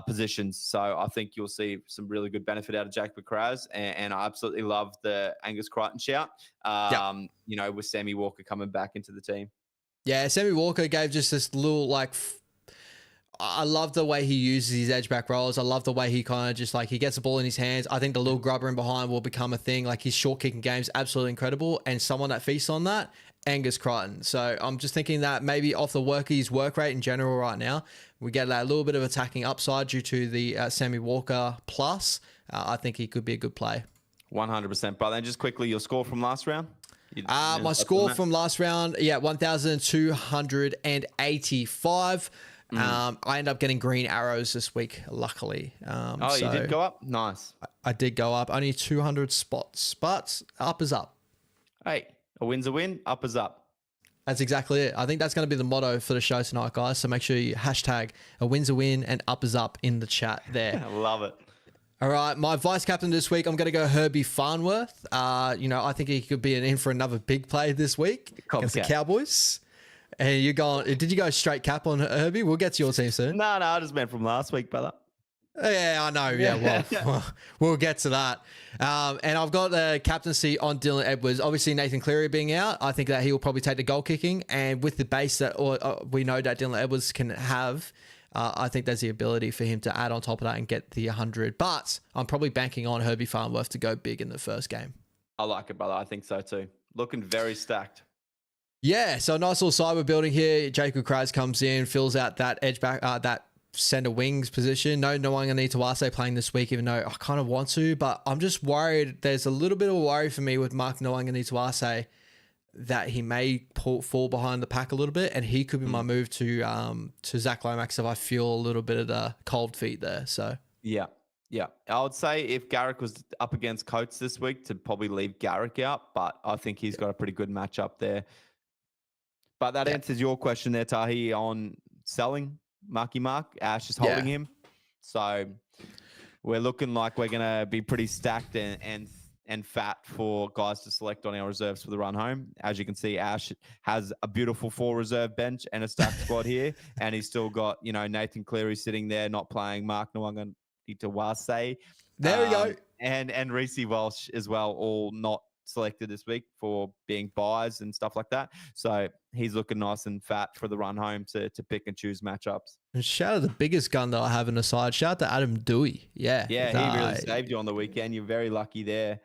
positions. So I think you'll see some really good benefit out of Jacob Carraz, and I absolutely love the Angus Crichton shout. With Sammy Walker coming back into the team. Yeah, Sammy Walker gave just this little I love the way he uses his edge back rolls. I love the way he kind of just he gets the ball in his hands. I think the little grubber in behind will become a thing. His short kicking game's absolutely incredible, and someone that feasts on that, Angus Crichton. So I'm just thinking that maybe off his work rate in general right now, we get that little bit of attacking upside due to the Sammy Walker plus. I think he could be a good play. 100%, brother. And just quickly, your score from last round? My score from last round, 1,285. I end up getting green arrows this week, luckily. You did go up? Nice. I did go up. Only 200 spots, but up is up. Hey, a win's a win, up is up. That's exactly it. I think that's going to be the motto for the show tonight, guys. So make sure you hashtag a win's a win and up is up in the chat there. I love it. All right, my vice captain this week, I'm going to go Herbie Farnworth. I think he could be in for another big play this week against the Cowboys. And you going? Did you go straight cap on Herbie? We'll get to your team soon. No, I just meant from last week, brother. Yeah, I know. Yeah, well, we'll get to that. And I've got the captaincy on Dylan Edwards. Obviously, Nathan Cleary being out, I think that he will probably take the goal kicking. And with the base that we know that Dylan Edwards can have, I think there's the ability for him to add on top of that and get the 100. But I'm probably banking on Herbie Farnworth to go big in the first game. I like it, brother. I think so too. Looking very stacked. Yeah, so a nice little side we're building here. Jacob Kraz comes in, fills out that edge back, that center wings position. No Nwanga'Nitawase playing this week, even though I kind of want to, but I'm just worried. There's a little bit of a worry for me with Mark Nwanga'Nitawase that he may fall behind the pack a little bit, and he could be my move to Zach Lomax if I feel a little bit of the cold feet there. So yeah. I would say if Garrick was up against Coates this week, to probably leave Garrick out, but I think he's got a pretty good matchup there. But that answers your question there, Tahi, on selling Marky Mark. Ash is holding him. So we're looking like we're going to be pretty stacked and fat for guys to select on our reserves for the run home. As you can see, Ash has a beautiful 4 reserve bench and a stacked squad here. And he's still got, Nathan Cleary sitting there, not playing Mark Nwanga'Nitawase. There we go. And Reece Walsh as well, all not selected this week for being buys and stuff like that. So he's looking nice and fat for the run home to pick and choose matchups. And shout out the biggest gun that I have in the side. Shout out to Adam Dewey. Yeah. Yeah, he really saved you on the weekend. You're very lucky there.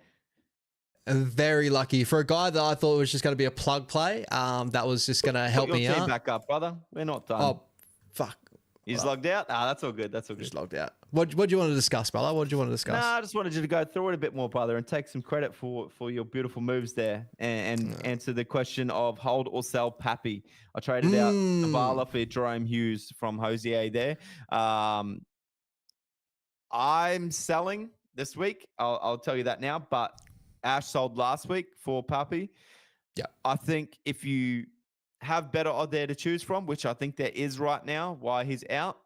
Very lucky for a guy that I thought was just going to be a plug play. That was just going to help me out. Back up, brother. We're not done. Oh, fuck. He's logged out? That's all good. That's all good. Just logged out. What do you want to discuss, brother? What do you want to discuss? No, I just wanted you to go through it a bit more, brother, and take some credit for your beautiful moves there and answer the question of hold or sell Pappy. I traded out Zavala for Jerome Hughes from Hosier there. I'm selling this week. I'll tell you that now, but Ash sold last week for Pappy. Yeah. I think if you have better odd there to choose from, which I think there is right now, why he's out,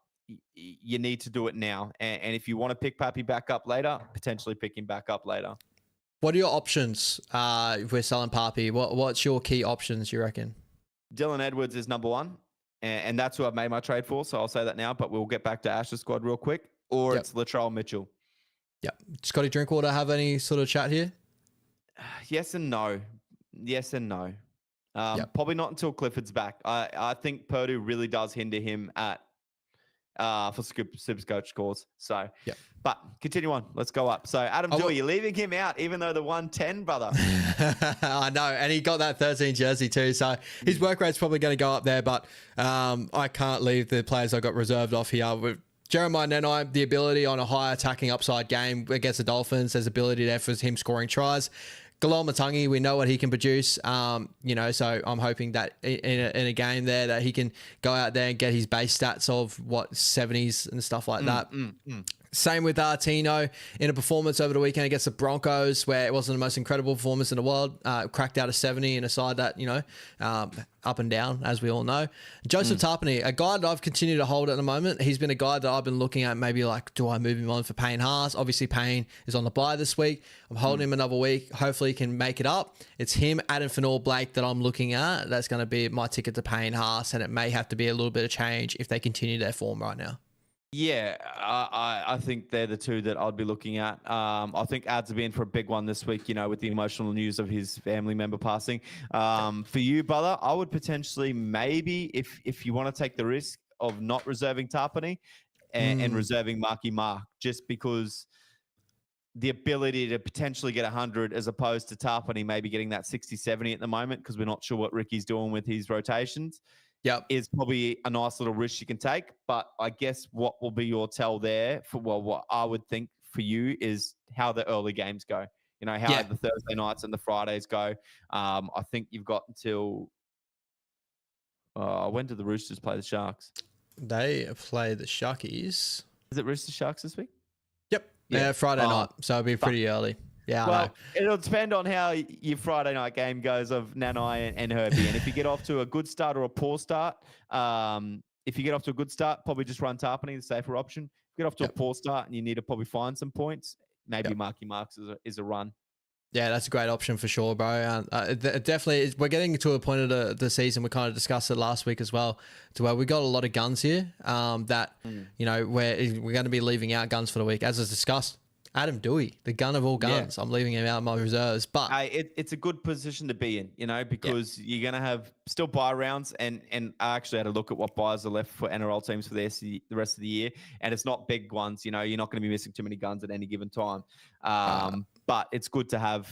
you need to do it now. And if you want to pick Pappy back up later, potentially pick him back up later. What are your options if we're selling Pappy? What's your key options, you reckon? Dylan Edwards is number 1, and that's who I've made my trade for, so I'll say that now, but we'll get back to Ash's squad real quick. Or it's Latrell Mitchell. Yeah. Scotty Drinkwater have any sort of chat here? Yes and no. Probably not until Clifford's back. I think Purdue really does hinder him at for Supercoach scores. So, but continue on. Let's go up. So, Adam Dewey, you're leaving him out, even though the 110, brother. I know, and he got that 13 jersey too. So his work rate's probably going to go up there. But I can't leave the players I got reserved off here. With Jeremiah Nanai, the ability on a high attacking upside game against the Dolphins, there's ability there for him scoring tries. Galal Matangi, we know what he can produce, so I'm hoping that in a game there that he can go out there and get his base stats of 70s and stuff like that. Same with Tino in a performance over the weekend against the Broncos, where it wasn't the most incredible performance in the world. Cracked out a 70 in a side that, up and down, as we all know. Joseph Tarpany, a guy that I've continued to hold at the moment. He's been a guy that I've been looking at, maybe like, do I move him on for Payne Haas? Obviously, Payne is on the bye this week. I'm holding him another week. Hopefully, he can make it up. It's him, Adam Fanor-Blake that I'm looking at. That's going to be my ticket to Payne Haas, and it may have to be a little bit of change if they continue their form right now. Yeah, I think they're the two that I'd be looking at. I think Ads have been for a big one this week, with the emotional news of his family member passing. For you, brother, I would potentially maybe, if you want to take the risk of not reserving Tarpany and reserving Marky Mark, just because the ability to potentially get 100 as opposed to Tarpany maybe getting that 60, 70 at the moment, because we're not sure what Ricky's doing with his rotations. Is probably a nice little risk you can take. But I guess what will be your tell there for, what I would think for you is how the early games go. How the Thursday nights and the Fridays go. I think you've got until when do the Roosters play the Sharks? They play the Sharkies. Is it Roosters Sharks this week? Yep. Yeah, Friday night. So it'll be pretty early. Yeah. Well, it'll depend on how your Friday night game goes of Nanai and Herbie. And if you get off to a good start or a poor start, if you get off to a good start, probably just run Tarpany, the safer option. If you get off to a poor start and you need to probably find some points, maybe Marky Marks is a run. Yeah, that's a great option for sure, bro. Definitely, we're getting to a point of the season. We kind of discussed it last week as well, to where we got a lot of guns here. That you know, we're going to be leaving out guns for the week, as is discussed. Adam Dewey, the gun of all guns. I'm leaving him out of my reserves, but it's a good position to be in, you know, because you're going to have still buy rounds, and I actually had a look at what buys are left for NRL teams for the rest of the year, and it's not big ones. You know, you're not going to be missing too many guns at any given time. But it's good to have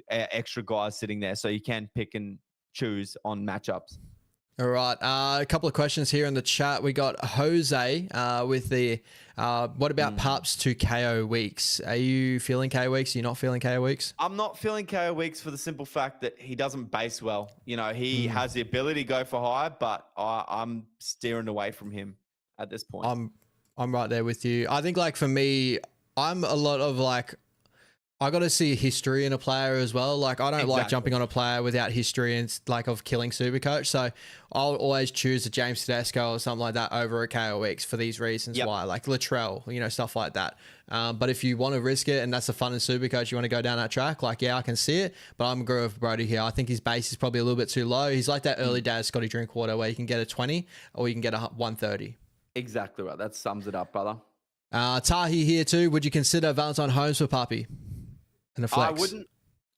extra guys sitting there so you can pick and choose on matchups. All right. A couple of questions here in the chat. We got Jose with the what about Paps to KO weeks? Are you feeling KO weeks? Are you not feeling KO weeks? I'm not feeling KO weeks for the simple fact that he doesn't base well. You know, he has the ability to go for high, but I'm steering away from him at this point. I'm right there with you. I think, like, for me, I'm a lot of like, I got to see history in a player as well. Like, I don't like jumping on a player without history and like of killing Supercoach. So I'll always choose a James Tedesco or something like that over a KOX for these reasons. Why, like Latrell, you know, stuff like that. But if you want to risk it and that's the fun in Supercoach, you want to go down that track, like, yeah, I can see it. But I'm agree with Brody here. I think his base is probably a little bit too low. He's like that early days Scotty Drinkwater where you can get a 20 or you can get a 130. Exactly right. That sums it up, brother. Tahi here too. Would you consider Valentine Holmes for Puppy? And a flex?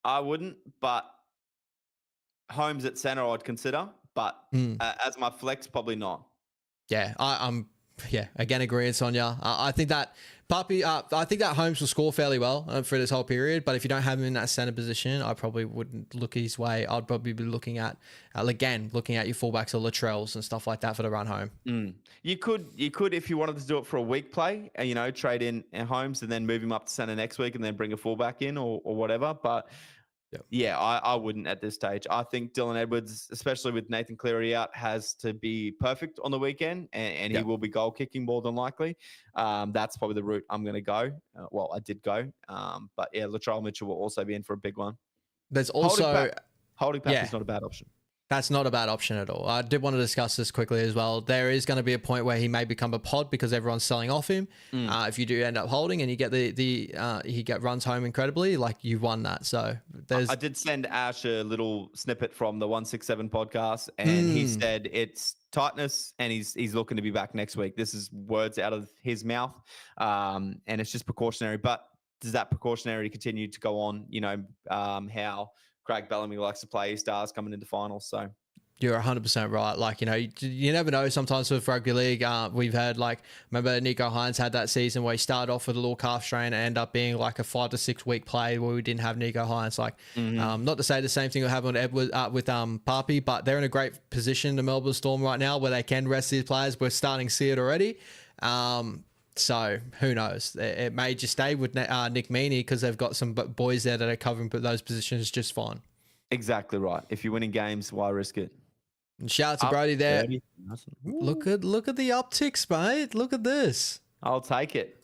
I wouldn't, but Holmes at center I'd consider, but as my flex, probably not. Yeah, I'm again agreeing, Sonia. I think that Puppy, I think that Holmes will score fairly well for this whole period, but if you don't have him in that center position, I probably wouldn't look his way. I'd probably be looking at your fullbacks or Latrells and stuff like that for the run home. You could, if you wanted to do it for a week play, you know, trade in Holmes and then move him up to center next week and then bring a fullback in or whatever. But yeah, I wouldn't at this stage. I think Dylan Edwards, especially with Nathan Cleary out, has to be perfect on the weekend, and he will be goal kicking more than likely. That's probably the route I'm going to go. Well, I did go. But yeah, Latrell Mitchell will also be in for a big one. There's also holding back is not a bad option. That's not a bad option at all. I did want to discuss this quickly as well. There is going to be a point where he may become a pod because everyone's selling off him. If you do end up holding and you get he runs home incredibly, like, you've won that. So I did send Ash a little snippet from the 167 podcast, and he said it's tightness and he's looking to be back next week. This is words out of his mouth, and it's just precautionary. But does that precautionary continue to go on? You know, how Craig Bellamy likes to play his stars coming into finals. So you're 100% right. Like, you know, you never know. Sometimes with rugby league, we've heard, like, remember Nico Hines had that season where he started off with a little calf strain and ended up being like a 5 to 6 week play where we didn't have Nico Hines. Like, not to say the same thing will happen with Papi, but they're in a great position, the Melbourne Storm, right now, where they can rest these players. We're starting to see it already. So who knows? It may just stay with Nick Meaney because they've got some boys there that are covering those positions just fine. Exactly right. If you're winning games, why risk it? And shout out to Brody there. Look at the upticks, mate. Look at this. I'll take it.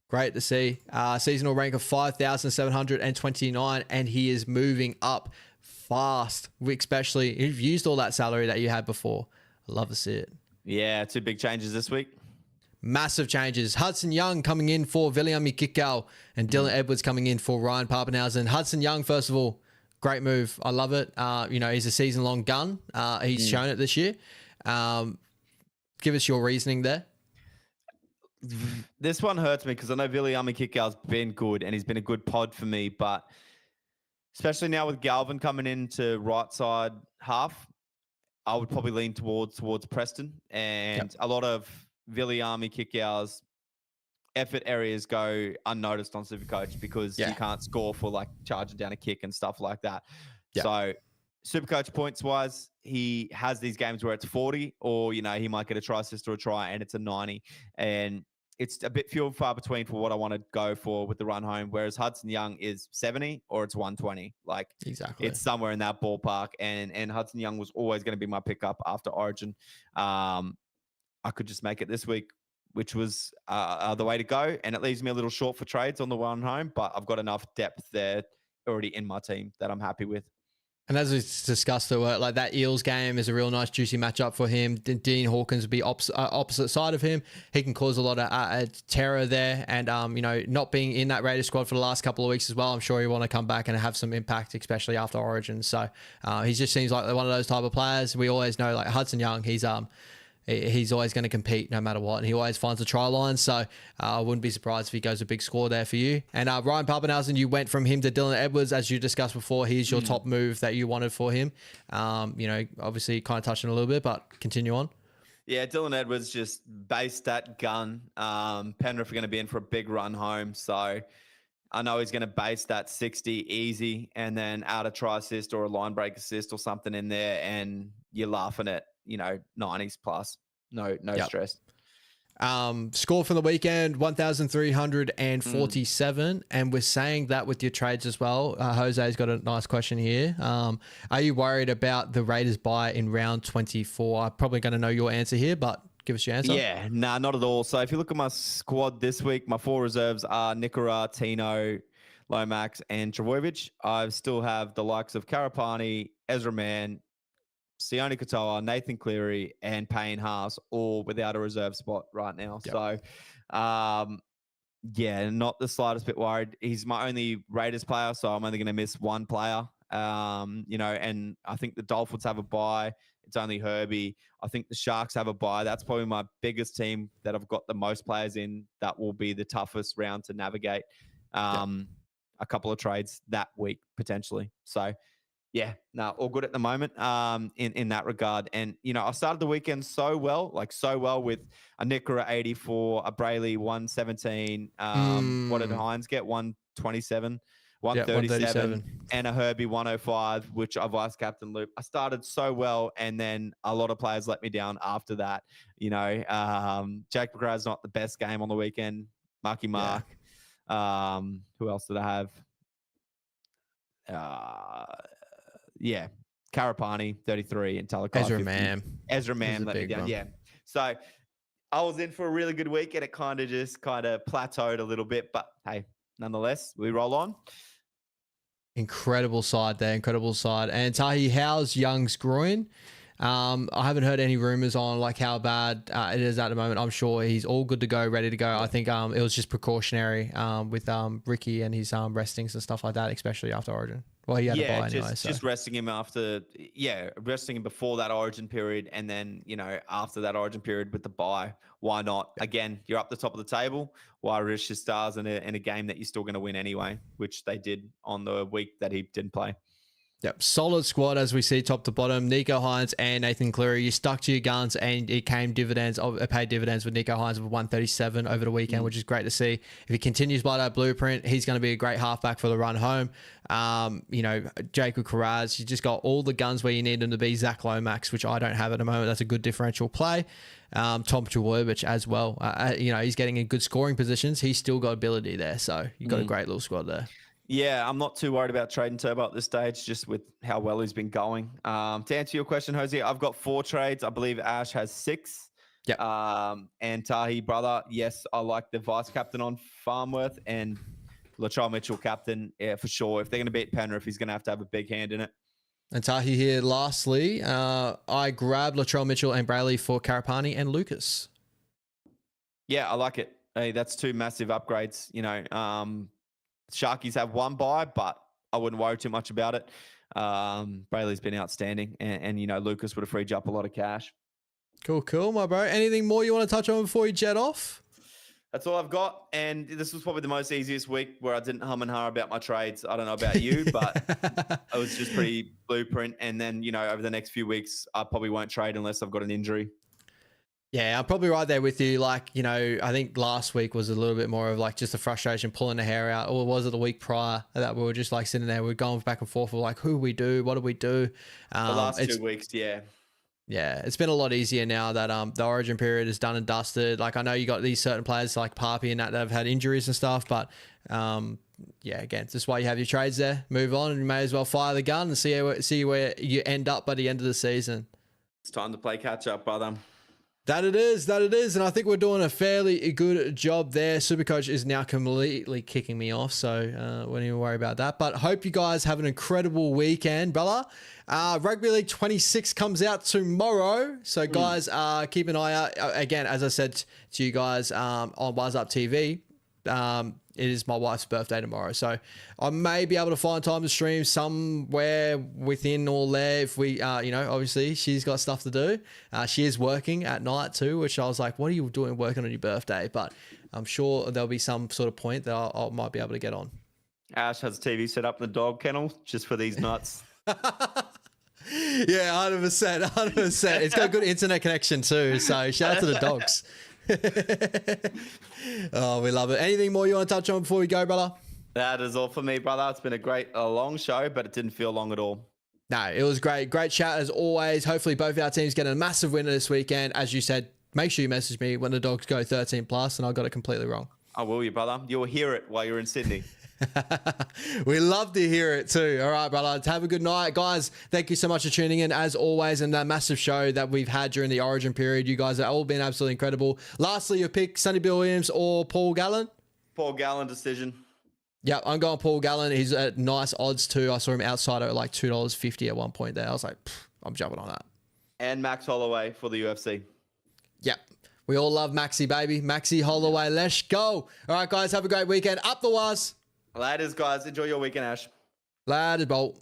Great to see. Seasonal rank of 5,729, and he is moving up fast. Especially if you've used all that salary that you had before. I love to see it. Yeah, 2 big changes this week. Massive changes. Hudson Young coming in for Viliami Kikau and Dylan Edwards coming in for Ryan Papenhuyzen. Hudson Young, first of all, great move. I love it. You know, he's a season-long gun. He's shown it this year. Give us your reasoning there. This one hurts me because I know Viliami Kikau's been good and he's been a good pod for me, but especially now with Galvin coming into right side half, I would probably lean towards Preston, and a lot of Viliami Kikau's effort areas go unnoticed on Supercoach because you can't score for, like, charging down a kick and stuff like that. So Supercoach points wise, he has these games where it's 40, or, you know, he might get a try assist or a try and it's a 90, and it's a bit few and far between for what I want to go for with the run home. Whereas Hudson Young is 70 or it's 120. Like, it's somewhere in that ballpark, and Hudson Young was always going to be my pickup after Origin. I could just make it this week, which was the way to go. And it leaves me a little short for trades on the run home, but I've got enough depth there already in my team that I'm happy with. And as we discussed, like that Eels game is a real nice, juicy matchup for him. Dean Hawkins would be opposite side of him. He can cause a lot of terror there. And, you know, not being in that Raiders squad for the last couple of weeks as well, I'm sure he'll want to come back and have some impact, especially after Origin. So he just seems like one of those type of players. We always know, like Hudson Young, he's always going to compete no matter what, and he always finds a try line. So I wouldn't be surprised if he goes a big score there for you. And Ryan Papenhuyzen, you went from him to Dylan Edwards, as you discussed before. He's your top move that you wanted for him. You know, obviously kind of touching a little bit, but continue on. Yeah, Dylan Edwards just based that gun. Penrith are going to be in for a big run home, so I know he's going to base that 60 easy, and then add a try assist or a line break assist or something in there, and you're laughing at, you know, 90s plus. No stress. Score from the weekend, 1,347. And we're saying that with your trades as well. Jose's got a nice question here. Are you worried about the Raiders bye in round 24? I'm probably going to know your answer here, but give us your answer. Yeah, nah, not at all. So if you look at my squad this week, my 4 reserves are Nikora, Tino, Lomax, and Travojevic. I still have the likes of Karapani, Ezra Mann, Sione Katoa, Nathan Cleary, and Payne Haas, all without a reserve spot right now. Yep. So, yeah, not the slightest bit worried. He's my only Raiders player, so I'm only going to miss one player. You know, and I think the Dolphins have a bye. It's only Herbie. I think the Sharks have a bye. That's probably my biggest team that I've got the most players in. That will be the toughest round to navigate. A couple of trades that week, potentially. So, yeah, no, all good at the moment in that regard. And, you know, I started the weekend so well with a Nikora 84, a Brayley 117. What did Hines get? 127, 137, and a Herbie 105, which I vice captain Luke. I started so well, and then a lot of players let me down after that. You know, Jake McGrath's not the best game on the weekend. Marky Mark. Yeah. Who else did I have? Yeah, Karapani, 33, and Talakai, Ezra Mann let me down. Run. Yeah. So I was in for a really good week, and it kind of plateaued a little bit. But, hey, nonetheless, we roll on. Incredible side there, incredible side. And Tahi, how's Young's groin? I haven't heard any rumors on like how bad it is at the moment. I'm sure he's all good to go, ready to go. I think it was just precautionary with Ricky and his restings and stuff like that, especially after Origin. Well, he had a bye anyway. Just resting him resting him before that Origin period, and then, you know, after that Origin period with the bye. Why not? Yeah. Again, you're up the top of the table. Why risk your stars in a game that you're still going to win anyway, which they did on the week that he didn't play. Yep, solid squad as we see top to bottom. Nico Hines and Nathan Cleary, you stuck to your guns, and it paid dividends with Nico Hines of 137 over the weekend, which is great to see. If he continues by that blueprint, he's going to be a great halfback for the run home. You know, Jacob Carraz, you just got all the guns where you need them to be. Zach Lomax, which I don't have at the moment. That's a good differential play. Tom Trbojevic as well. You know, he's getting in good scoring positions. He's still got ability there. So you've got a great little squad there. Yeah, I'm not too worried about trading Turbo at this stage, just with how well he's been going. To answer your question, Jose, I've got 4 trades. I believe Ash has 6. Yeah. And Tahi, brother, yes, I like the vice captain on Farmworth, and Latrell Mitchell captain, yeah, for sure. If they're going to beat Penrith, he's going to have a big hand in it. And Tahi here, lastly, I grabbed Latrell Mitchell and Brayley for Karapani and Lucas. Yeah, I like it. Hey, that's 2 massive upgrades, you know. Sharkies have 1 bye, but I wouldn't worry too much about it. Brayley's been outstanding, and you know, Lucas would have freed you up a lot of cash. Cool, my bro. Anything more you want to touch on before you jet off? That's all I've got, and this was probably the most easiest week where I didn't hum and ha about my trades. I don't know about you, but I was just pretty blueprint. And then, you know, over the next few weeks, I probably won't trade unless I've got an injury. Yeah, I'm probably right there with you. Like, you know, I think last week was a little bit more of like just a frustration, pulling the hair out. Or was it the week prior that we were just like sitting there, we're going back and forth of like, who do we do? What do we do? The last 2 weeks, yeah. Yeah, it's been a lot easier now that the Origin period is done and dusted. Like, I know you got these certain players like Papi and that have had injuries and stuff, but yeah, again, this is why you have your trades there. Move on, and you may as well fire the gun and see where you end up by the end of the season. It's time to play catch up, brother. That it is. And I think we're doing a fairly good job there. Supercoach is now completely kicking me off, so won't even worry about that. But hope you guys have an incredible weekend, brother. Rugby League 26 comes out tomorrow. So guys, keep an eye out. Again, as I said to you guys on Wise Up TV, it is my wife's birthday tomorrow. So I may be able to find time to stream somewhere within or there if we, obviously she's got stuff to do. She is working at night too, which I was like, what are you doing working on your birthday? But I'm sure there'll be some sort of point that I might be able to get on. Ash has a TV set up in the dog kennel just for these nuts. Yeah, 100%. It's got a good internet connection too. So shout out to the dogs. Oh, we love it. Anything more you want to touch on before we go, brother? That is all for me, brother. It's been a long show, but it didn't feel long at all. No, it was great. Great chat as always. Hopefully both our teams get a massive winner this weekend. As you said, make sure you message me when the dogs go 13 plus, and I got it completely wrong. I will, you brother. You'll hear it while you're in Sydney. We love to hear it too. All right, brother. Have a good night, guys. Thank you so much for tuning in as always, and that massive show that we've had during the Origin period. You guys have all been absolutely incredible. Lastly, your pick: Sonny Bill Williams or Paul Gallen? Paul Gallen decision. Yeah, I'm going Paul Gallen. He's at nice odds too. I saw him outside at like $2.50 at one point there. I was like, I'm jumping on that. And Max Holloway for the UFC. Yep. We all love Maxi, baby. Maxi Holloway. Let's go. All right, guys. Have a great weekend. Up the Waz. Ladders, guys. Enjoy your weekend, Ash. Ladders, bolt.